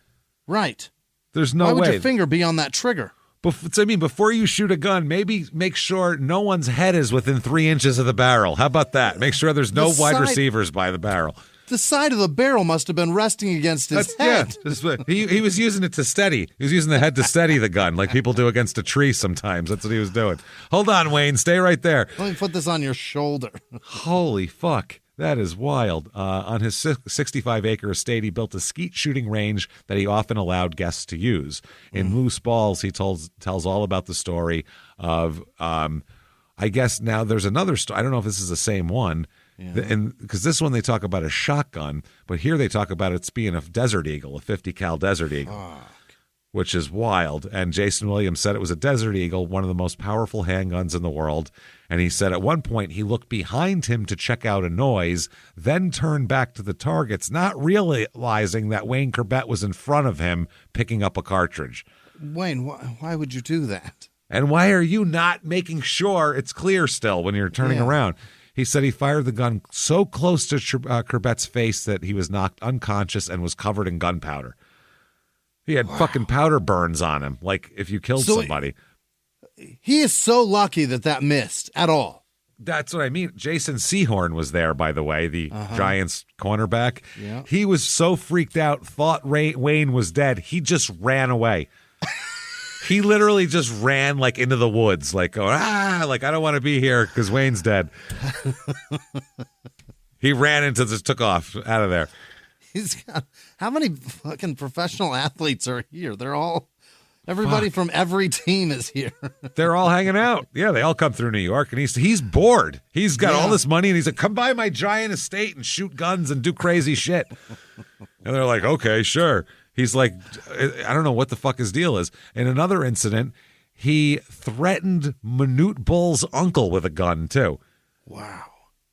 Right. There's no way. Why would your finger be on that trigger? Before you shoot a gun, maybe make sure no one's head is within 3 inches of the barrel. How about that? Make sure there's no wide receivers by the barrel. The side of the barrel must have been resting against his head. Yeah, he was using it to steady. He was using the head to steady the gun, like people do against a tree sometimes. That's what he was doing. Hold on, Wayne. Stay right there. Let me put this on your shoulder. Holy fuck. That is wild. On his 65-acre estate, he built a skeet shooting range that he often allowed guests to use. In Loose Balls, he tells all about the story of, I guess now there's another story. I don't know if this is the same one. Yeah. And because this one they talk about a shotgun, but here they talk about it's being a Desert Eagle, a 50 cal Desert Eagle, which is wild. And Jayson Williams said it was a Desert Eagle, one of the most powerful handguns in the world. And he said at one point he looked behind him to check out a noise, then turned back to the targets, not realizing that Wayne Chrebet was in front of him picking up a cartridge. Wayne, why would you do that? And why are you not making sure it's clear still when you're turning around? He said he fired the gun so close to Chrebet's face that he was knocked unconscious and was covered in gunpowder. He had fucking powder burns on him, like if you killed somebody. He is so lucky that missed at all. That's what I mean. Jason Sehorn was there, by the way, the Giants cornerback. Yeah. He was so freaked out, thought Wayne was dead. He just ran away. He literally just ran like into the woods, like going, like I don't want to be here because Wayne's dead. He ran took off out of there. How many fucking professional athletes are here? Everybody from every team is here. They're all hanging out. Yeah, they all come through New York, and he's bored. He's got all this money, and he's like, come by my giant estate and shoot guns and do crazy shit. And they're like, okay, sure. He's like, I don't know what the fuck his deal is. In another incident, he threatened Manute Bull's uncle with a gun, too. Wow.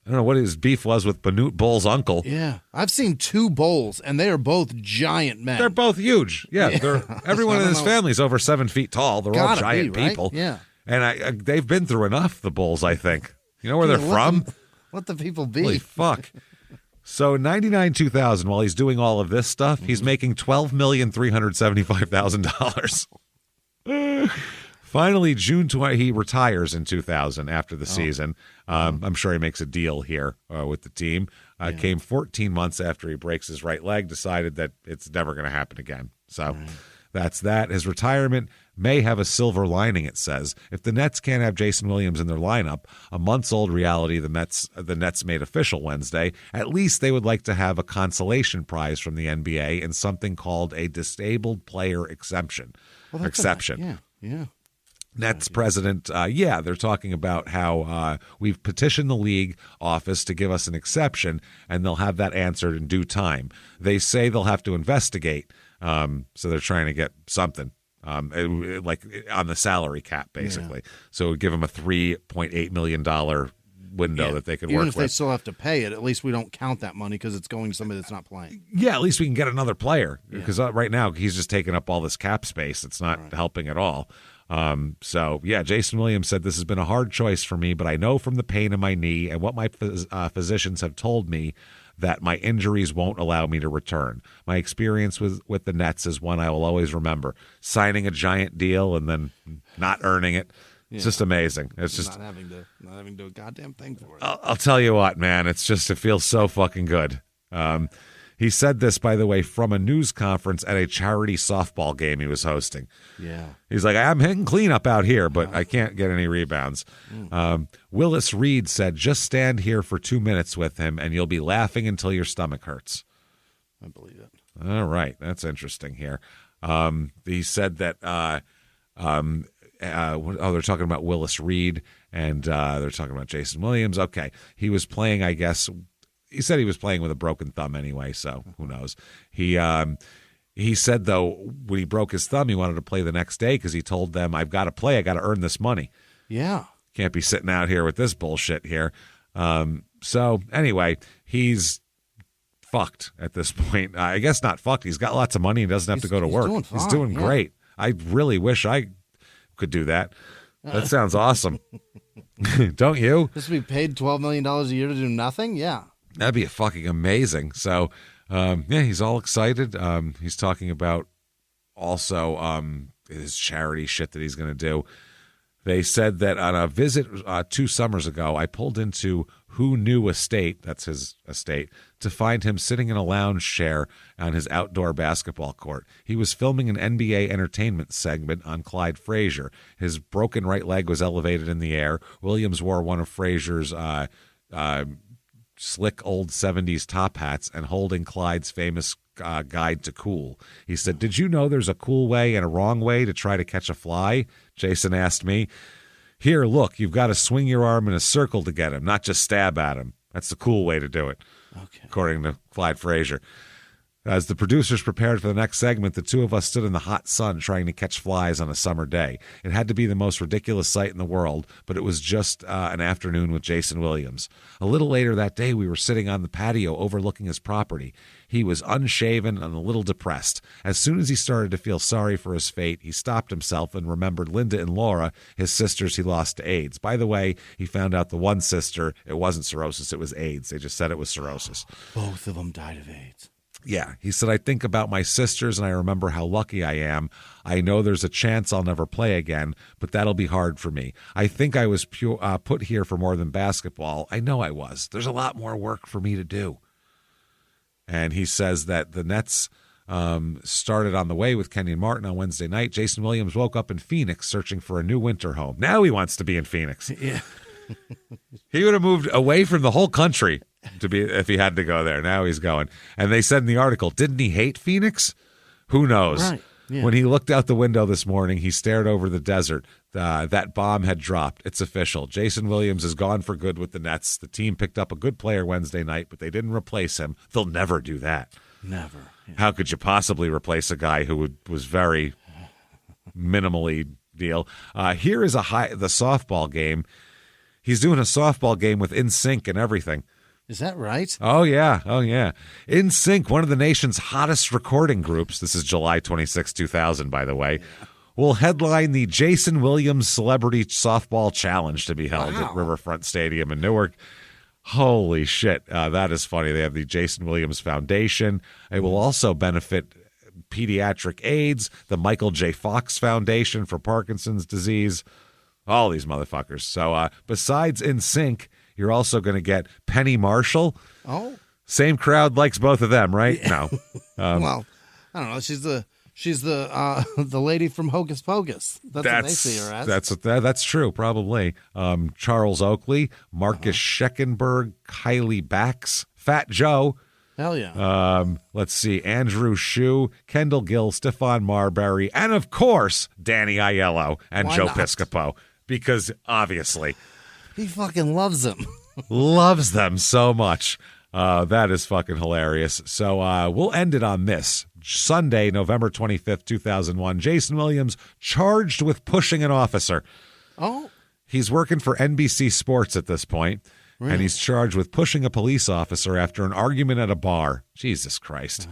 I don't know what his beef was with Manute Bull's uncle. Yeah. I've seen 2 Bulls, and they are both giant men. They're both huge. Yeah. Everyone in his family is over 7 feet tall. They're all giant people. Yeah. And they've been through enough, the Bulls, I think. You know where they're from? Let the people be. Holy fuck. So in 99-2000, while he's doing all of this stuff, he's making $12,375,000. Finally, June 20, he retires in 2000 after the season. I'm sure he makes a deal here with the team. Came 14 months after he breaks his right leg, decided that it's never going to happen again. So that's that. His retirement may have a silver lining, it says. If the Nets can't have Jayson Williams in their lineup, a months-old reality the Nets made official Wednesday, at least they would like to have a consolation prize from the NBA in something called a disabled player exception. Yeah. Nets president, they're talking about how we've petitioned the league office to give us an exception, and they'll have that answered in due time. They say they'll have to investigate, so they're trying to get something, like on the salary cap, basically. So it would give them a $3.8 million window that they could work with. Even if they still have to pay it, at least we don't count that money because it's going to somebody that's not playing. Yeah, at least we can get another player, because right now he's just taking up all this cap space. It's not helping at all. Jayson Williams said, "This has been a hard choice for me, but I know from the pain in my knee and what my physicians have told me that my injuries won't allow me to return. My experience with the Nets is one I will always remember. Signing a giant deal and then not earning it. It's just amazing. It's just not having to do a goddamn thing for it. I'll tell you what, man. It feels so fucking good." He said this, by the way, from a news conference at a charity softball game he was hosting. Yeah. He's like, "I'm hitting cleanup out here, but I can't get any rebounds." Willis Reed said, "Just stand here for 2 minutes with him, and you'll be laughing until your stomach hurts." I believe it. All right. That's interesting here. He said that they're talking about Willis Reed, and they're talking about Jayson Williams. Okay. He was playing, I guess. He said he was playing with a broken thumb anyway, so who knows. He said, though, when he broke his thumb, he wanted to play the next day because he told them, "I've got to play. I got to earn this money. Yeah. Can't be sitting out here with this bullshit here." So anyway, he's fucked at this point. I guess not fucked. He's got lots of money and doesn't have to go to work. He's doing great. I really wish I could do that. That sounds awesome. Don't you? Just to be paid $12 million a year to do nothing? Yeah. That'd be fucking amazing. So, he's all excited. He's talking about also his charity shit that he's going to do. They said that on a visit 2 summers ago, I pulled into Who Knew Estate, that's his estate, to find him sitting in a lounge chair on his outdoor basketball court. He was filming an NBA entertainment segment on Clyde Frazier. His broken right leg was elevated in the air. Williams wore one of Frazier's slick old 70s top hats and holding Clyde's famous guide to cool. He said, "Did you know there's a cool way and a wrong way to try to catch a fly?" Jayson asked me. "Here, look, you've got to swing your arm in a circle to get him, not just stab at him. That's the cool way to do it," according to Clyde Frazier. As the producers prepared for the next segment, the two of us stood in the hot sun trying to catch flies on a summer day. It had to be the most ridiculous sight in the world, but it was just an afternoon with Jayson Williams. A little later that day, we were sitting on the patio overlooking his property. He was unshaven and a little depressed. As soon as he started to feel sorry for his fate, he stopped himself and remembered Linda and Laura, his sisters he lost to AIDS. By the way, he found out the one sister, it wasn't cirrhosis, it was AIDS. They just said it was cirrhosis. Both of them died of AIDS. Yeah, he said, "I think about my sisters and I remember how lucky I am. I know there's a chance I'll never play again, but that'll be hard for me. I think I was put here for more than basketball. I know I was. There's a lot more work for me to do." And he says that the Nets started on the way with Kenyon Martin on Wednesday night. Jayson Williams woke up in Phoenix searching for a new winter home. Now he wants to be in Phoenix. Yeah. He would have moved away from the whole country to be if he had to go there. Now he's going. And they said in the article, didn't he hate Phoenix? Who knows? Right. Yeah. When he looked out the window this morning, he stared over the desert. That bomb had dropped. It's official. Jayson Williams is gone for good with the Nets. The team picked up a good player Wednesday night, but they didn't replace him. They'll never do that. Never. Yeah. How could you possibly replace a guy who was very minimally deal? Here is the softball game. He's doing a softball game with NSYNC and everything. Is that right? Oh, yeah. NSYNC, one of the nation's hottest recording groups, this is July 26, 2000, by the way, will headline the Jayson Williams Celebrity Softball Challenge to be held at Riverfront Stadium in Newark. Holy shit. That is funny. They have the Jayson Williams Foundation. It will also benefit pediatric AIDS, the Michael J. Fox Foundation for Parkinson's disease, all these motherfuckers. So besides NSYNC, you're also going to get Penny Marshall. Oh. Same crowd likes both of them, right? Yeah. No. Well, I don't know. She's the lady from Hocus Pocus. That's what they see her as. That's true, probably. Charles Oakley, Marcus Scheckenberg, Kylie Bax, Fat Joe, Hell yeah. Let's see. Andrew Shue, Kendall Gill, Stephon Marbury, and of course, Danny Aiello and Joe Piscopo. Because obviously. He fucking loves them. Loves them so much. That is fucking hilarious. So we'll end it on this. Sunday, November 25th, 2001. Jayson Williams charged with pushing an officer. Oh. He's working for NBC Sports at this point, really? And he's charged with pushing a police officer after an argument at a bar. Jesus Christ.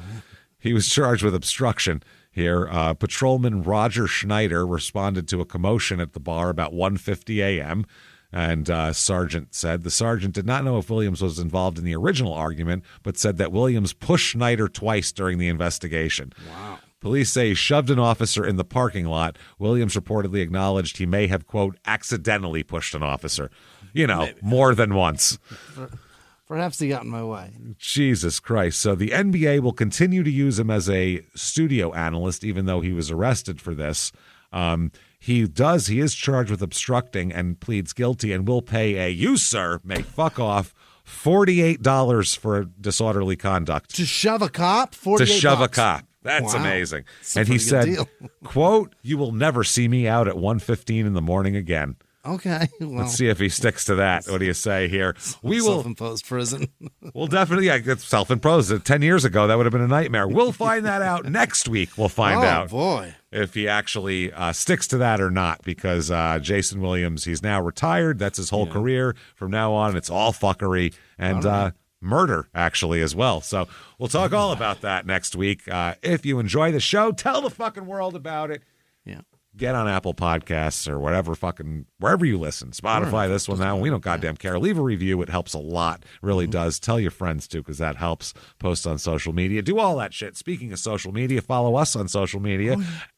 He was charged with obstruction here. Patrolman Roger Schneider responded to a commotion at the bar about 1:50 a.m., and Sergeant said the sergeant did not know if Williams was involved in the original argument, but said that Williams pushed Schneider twice during the investigation. Wow. Police say he shoved an officer in the parking lot. Williams reportedly acknowledged he may have, quote, accidentally pushed an officer. You know, maybe. More than once. Perhaps he got in my way. Jesus Christ. So the NBA will continue to use him as a studio analyst, even though he was arrested for this. He is charged with obstructing and pleads guilty and will pay you, sir, may fuck off, $48 for disorderly conduct. To shove a cop? $48? To shove a cop. That's amazing. That's and he said, deal. quote, you will never see me out at 1:15 in the morning again. Okay. Well, let's see if he sticks to that. What do you say here? We will self-imposed prison. We'll definitely, it's self-imposed. 10 years ago, that would have been a nightmare. We'll find that out next week. We'll find out. Oh, boy. If he actually sticks to that or not, because Jayson Williams, he's now retired. That's his whole career. From now on, it's all fuckery and murder, actually, as well. So we'll talk all about that next week. If you enjoy the show, tell the fucking world about it. Yeah. Get on Apple Podcasts or wherever you listen. Spotify, this one, that one. We don't goddamn care. Leave a review. It helps a lot. Really does. Tell your friends, too, because that helps. Post on social media. Do all that shit. Speaking of social media, follow us on social media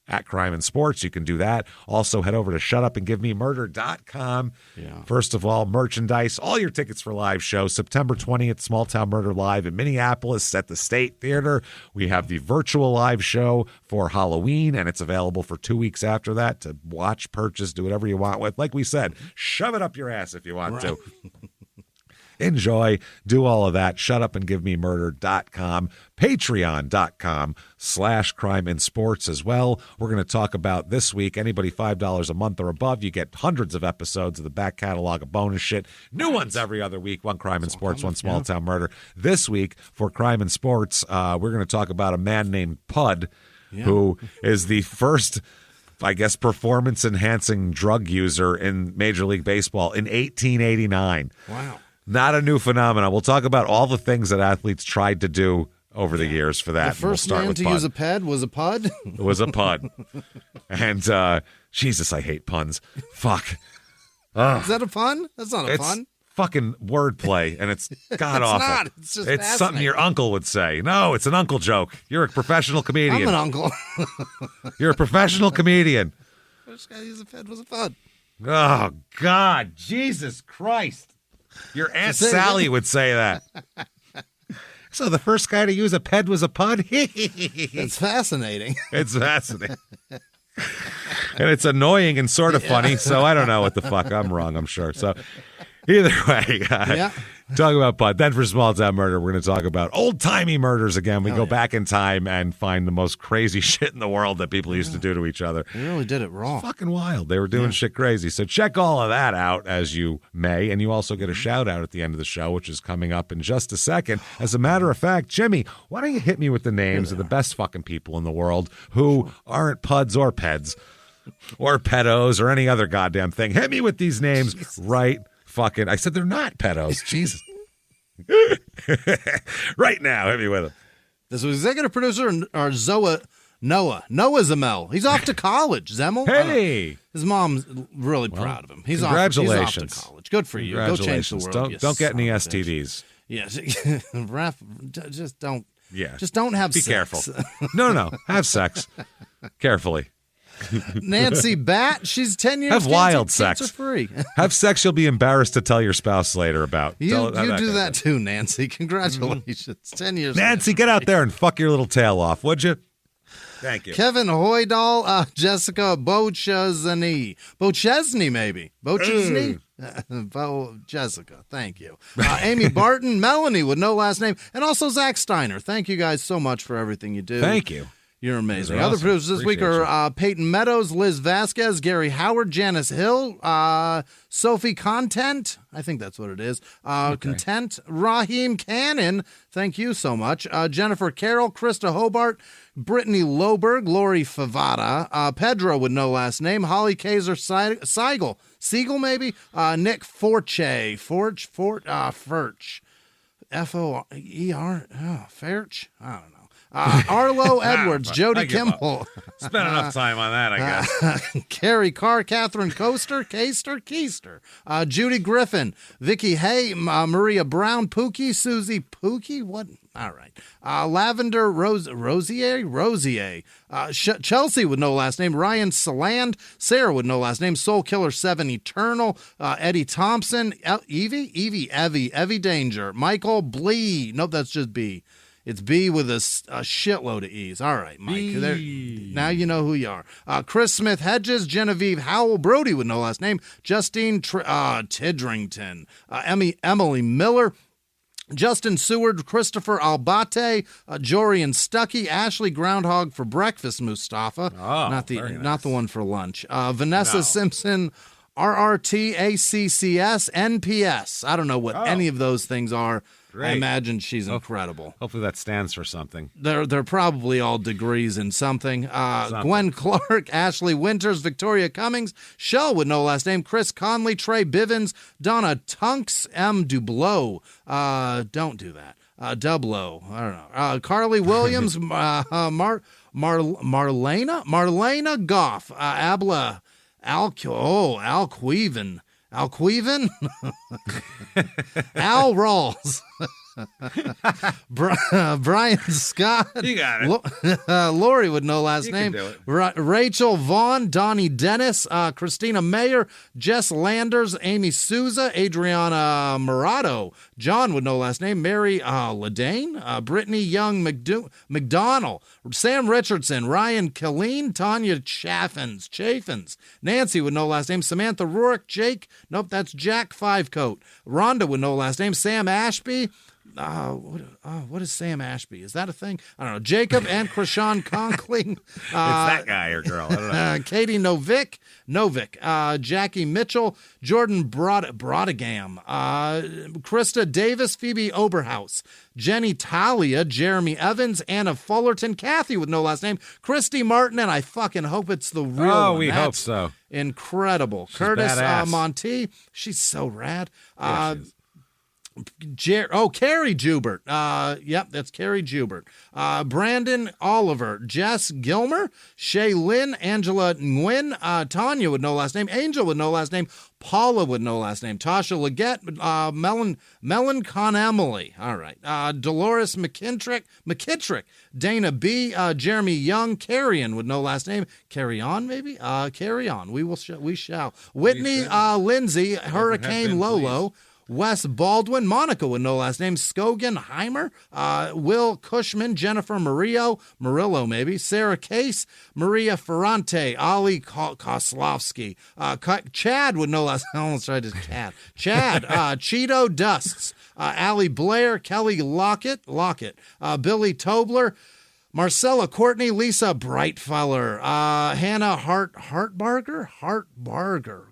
at Crime and Sports. You can do that. Also, head over to shutupandgivememurder.com. Yeah. First of all, merchandise. All your tickets for live show. September 20th, Small Town Murder Live in Minneapolis at the State Theater. We have the virtual live show for Halloween, and it's available for 2 weeks after that to watch, purchase, do whatever you want with. Like we said, shove it up your ass if you want to. Enjoy. Do all of that. Shutupandgivememurder.com. Patreon.com/crime and sports as well. We're going to talk about this week. Anybody $5 a month or above, you get hundreds of episodes of the back catalog of bonus shit. New ones every other week. One crime and sports, one small town murder. This week for crime and sports, we're going to talk about a man named Pud, who is the first, I guess, performance-enhancing drug user in Major League Baseball in 1889. Wow. Not a new phenomenon. We'll talk about all the things that athletes tried to do over the years for that. The first man to use a ped was a pud? It was a pud. And, Jesus, I hate puns. Fuck. Is that a pun? That's not a pun. Fucking wordplay, and it's god-awful. It's not. It's just it's something your uncle would say. No, it's an uncle joke. You're a professional comedian. I'm an uncle. You're a professional comedian. First guy to use a ped was a pud. Oh, God. Jesus Christ. Your Aunt Sally would say that. So the first guy to use a ped was a pud? It's fascinating. It's fascinating. And it's annoying and sort of funny, so I don't know what the fuck. I'm wrong, I'm sure. So either way, talk about Pud. Then for Small Town Murder, we're going to talk about old-timey murders again. We go back in time and find the most crazy shit in the world that people used to do to each other. They really did it wrong. It's fucking wild. They were doing shit crazy. So check all of that out as you may, and you also get a shout-out at the end of the show, which is coming up in just a second. As a matter of fact, Jimmie, why don't you hit me with the names of the best fucking people in the world who aren't Puds or Peds or pedos or any other goddamn thing. Hit me with these names right fucking, I said they're not pedos. Jesus. Right now, hit me with them. This was executive producer or Noah Zemel. He's off to college, Zemel. Hey. His mom's really proud of him. He's congratulations. Off to college. Good for you. Go change the world. Don't get any STDs. Yes. Ref, just don't. Yeah. Just don't have Be sex. careful. No. Have sex. Carefully. Nancy Bat, she's 10 years. Have wild sex. Cancer-free. Have sex you'll be embarrassed to tell your spouse later about. You do that too, Nancy. Congratulations. 10 years. Nancy, get out there and fuck your little tail off, would you? Thank you. Kevin Hoydal, Jessica Bochesney, maybe. Bochesney? Jessica, thank you. Amy Barton, Melanie with no last name, and also Zach Steiner. Thank you guys so much for everything you do. Thank you. You're amazing. Awesome. Other producers this week are Peyton Meadows, Liz Vasquez, Gary Howard, Janice Hill, Sophie Content. I think that's what it is. Content. Raheem Cannon. Thank you so much. Jennifer Carroll, Krista Hobart, Brittany Loberg, Lori Favada, Pedro with no last name, Holly Kaiser Siegel maybe, Nick Forche, Furch, F-O-E-R, Ferch? I don't know. Arlo Edwards, Jody Kimball. Spent enough time on that, I guess. Carrie Carr, Catherine Keister, Judy Griffin, Vicky Hay, Maria Brown, Pookie, Susie Pookie, what? All right. Lavender Rosier, Chelsea with no last name, Ryan Saland, Sarah with no last name, Soul Killer 7 Eternal, Eddie Thompson, Evie Danger, Michael Blee. Nope, that's just B. It's B with a shitload of E's. All right, Mike. Now you know who you are. Chris Smith Hedges, Genevieve Howell, Brody with no last name, Justine Tidrington, Emily Miller, Justin Seward, Christopher Albate, Jorian Stuckey, Ashley Groundhog for breakfast, Mustafa. Oh, not the one for lunch. Vanessa Simpson, RRT, ACCS, NPS. I don't know what any of those things are. Great. I imagine she's incredible. Hopefully that stands for something. They're probably all degrees in something. Gwen Clark, Ashley Winters, Victoria Cummings, Shell with no last name, Chris Conley, Trey Bivens, Donna Tunks, M. Dublow. Don't do that. Dublow. I don't know. Carly Williams, Marlena Goff, Abla Alqueven. Al Rawls. Brian Scott. You got it. Lori with no last name. Rachel Vaughn, Donnie Dennis, Christina Mayer, Jess Landers, Amy Souza, Adriana Murado, John with no last name, Mary Ladane, Brittany Young McDonald, Sam Richardson, Ryan Killeen, Tanya Chaffins, Nancy with no last name, Samantha Rourke, Jake, nope, that's Jack Fivecoat, Rhonda with no last name, Sam Ashby. What is Sam Ashby? Is that a thing? I don't know. Jacob and Krishan Conkling. It's that guy or girl. I don't know. Katie Novik, Jackie Mitchell, Jordan Brodegam, Krista Davis, Phoebe Oberhaus, Jenny Talia, Jeremy Evans, Anna Fullerton, Kathy with no last name, Christy Martin, and I fucking hope it's the real one. Oh, we hope so. Incredible. She's Curtis badass. Monty. She's so rad. Yeah, she is. Carrie Jubert. Yep, that's Carrie Jubert. Brandon Oliver, Jess Gilmer, Shay Lynn, Angela Nguyen, Tanya with no last name, Angel with no last name, Paula with no last name, Tasha Leggett, Melon Con Emily. All right. Dolores McKittrick, Dana B, Jeremy Young, Carrion with no last name, Carry On maybe? Carry On. We shall. Whitney Lindsay, Hurricane Lolo. Wes Baldwin, Monica with no last name, Scogan Heimer, Will Cushman, Jennifer Murillo maybe, Sarah Case, Maria Ferrante, Ali Koslovsky, Chad with no last name, I almost tried to Chad, Cheeto Dusts, Allie Blair, Kelly Lockett, Billy Tobler, Marcella Courtney, Lisa Brightfeller, Hannah Hartbarger,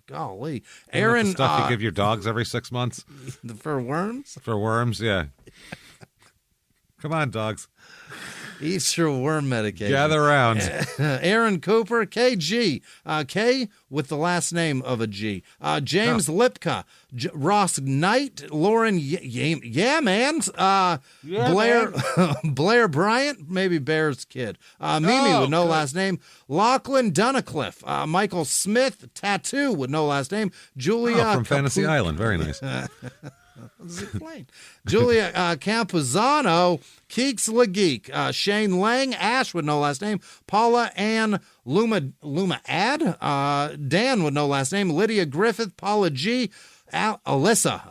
golly, Aaron. Stuff you give your dogs every 6 months for worms. For worms, yeah. Come on, dogs. Eat your worm medication. Gather around. Aaron Cooper, KG, K with the last name of a G. James Lipka, Ross Knight, Lauren, Blair, Blair Bryant, maybe Bear's kid. Mimi with no last name. Lachlan Dunnacliffe, Michael Smith, Tattoo with no last name. Julia from Fantasy Island, very nice. Julia Campuzano, Keeks LaGeek, Shane Lang, Ash with no last name, Paula Ann Luma Ad, Dan with no last name, Lydia Griffith, Paula G, Alyssa,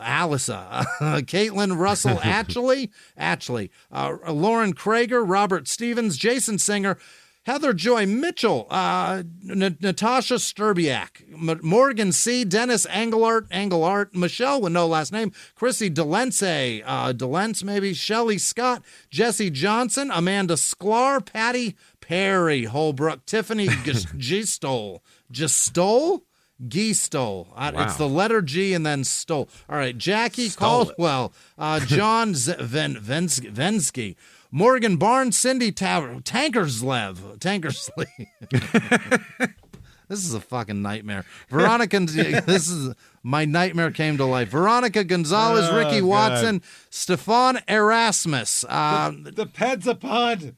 Caitlin Russell, Ashley, Lauren Krager, Robert Stevens, Jason Singer, Heather Joy Mitchell, Natasha Sturbiak, Morgan C., Dennis Engelart, Michelle with no last name, Chrissy Delence maybe, Shelley Scott, Jesse Johnson, Amanda Sklar, Patty Perry, Holbrook, Tiffany Gistol. Geestole. Wow. It's the letter G and then stole. All right, Jackie Caldwell, John Vensky, Morgan Barnes, Cindy Tankersley. This is a fucking nightmare. Veronica, this is my nightmare came to life. Veronica Gonzalez, Ricky Watson, Stefan Erasmus. The Ped's a pud.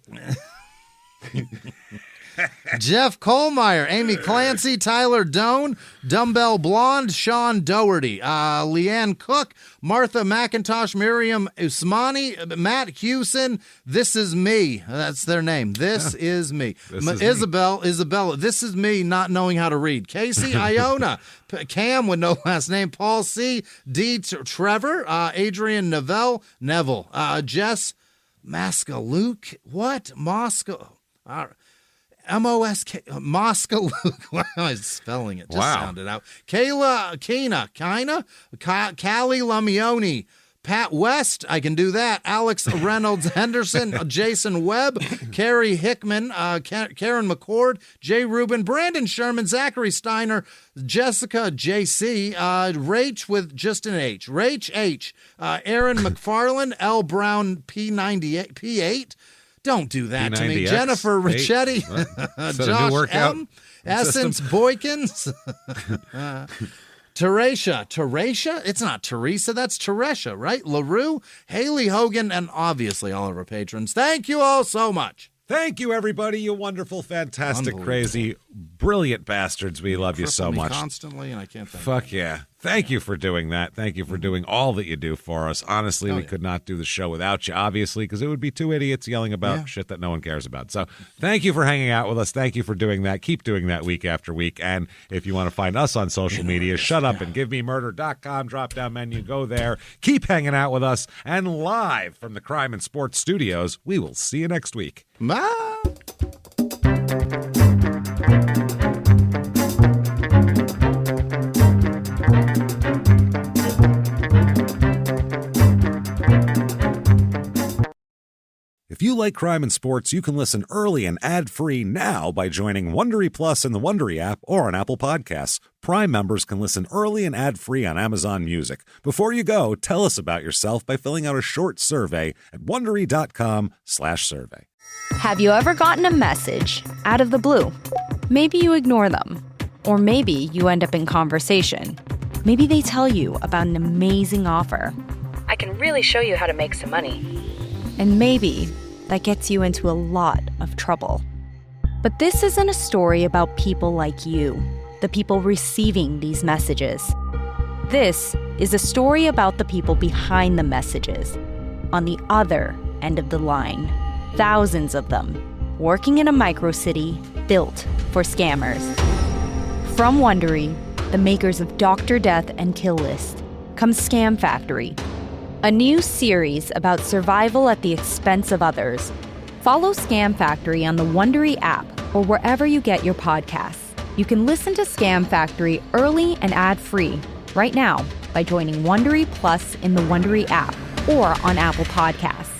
Jeff Kohlmeyer, Amy Clancy, Tyler Doan, Dumbbell Blonde, Sean Doherty, Leanne Cook, Martha McIntosh, Miriam Usmani, Matt Hewson. This is me. That's their name. This is me. Isabella. This is me not knowing how to read. Casey Iona, Cam with no last name, Paul C. D. Trevor, Adrian Neville, Jess Mascaluke. What? Moscow. M-O-S-K, Moscow Luke. Why am I spelling it? Just sounded out. Kayla, Kina, Callie Lamioni, Pat West, I can do that. Alex Reynolds Henderson, Jason Webb, Carrie Hickman, Karen McCord, Jay Rubin, Brandon Sherman, Zachary Steiner, Jessica JC, Rach with just an H, Rach H, Aaron McFarland, L Brown P8. Don't do that to me. Jennifer Ricchetti, Josh M, Essence Boykins, Teresha. It's not Teresa. That's Teresha, right? LaRue, Haley Hogan, and obviously all of our patrons. Thank you all so much. Thank you, everybody. You wonderful, fantastic, crazy, brilliant bastards. We love you so much. Constantly, and I can't thank Fuck you. yeah. Thank you for doing that. Thank you for doing all that you do for us. Honestly, we could not do the show without you, obviously, because it would be two idiots yelling about shit that no one cares about. So thank you for hanging out with us. Thank you for doing that. Keep doing that week after week. And if you want to find us on social media, shutupandgivememurder.com, drop-down menu, go there. Keep hanging out with us. And live from the Crime and Sports Studios, we will see you next week. Bye. If you like crime and sports, you can listen early and ad-free now by joining Wondery Plus in the Wondery app or on Apple Podcasts. Prime members can listen early and ad-free on Amazon Music. Before you go, tell us about yourself by filling out a short survey at Wondery.com/survey. Have you ever gotten a message out of the blue? Maybe you ignore them. Or maybe you end up in conversation. Maybe they tell you about an amazing offer. I can really show you how to make some money. And maybe that gets you into a lot of trouble. But this isn't a story about people like you, the people receiving these messages. This is a story about the people behind the messages, on the other end of the line. Thousands of them, working in a microcity built for scammers. From Wondery, the makers of Dr. Death and Kill List, comes Scam Factory, a new series about survival at the expense of others. Follow Scam Factory on the Wondery app or wherever you get your podcasts. You can listen to Scam Factory early and ad-free right now by joining Wondery Plus in the Wondery app or on Apple Podcasts.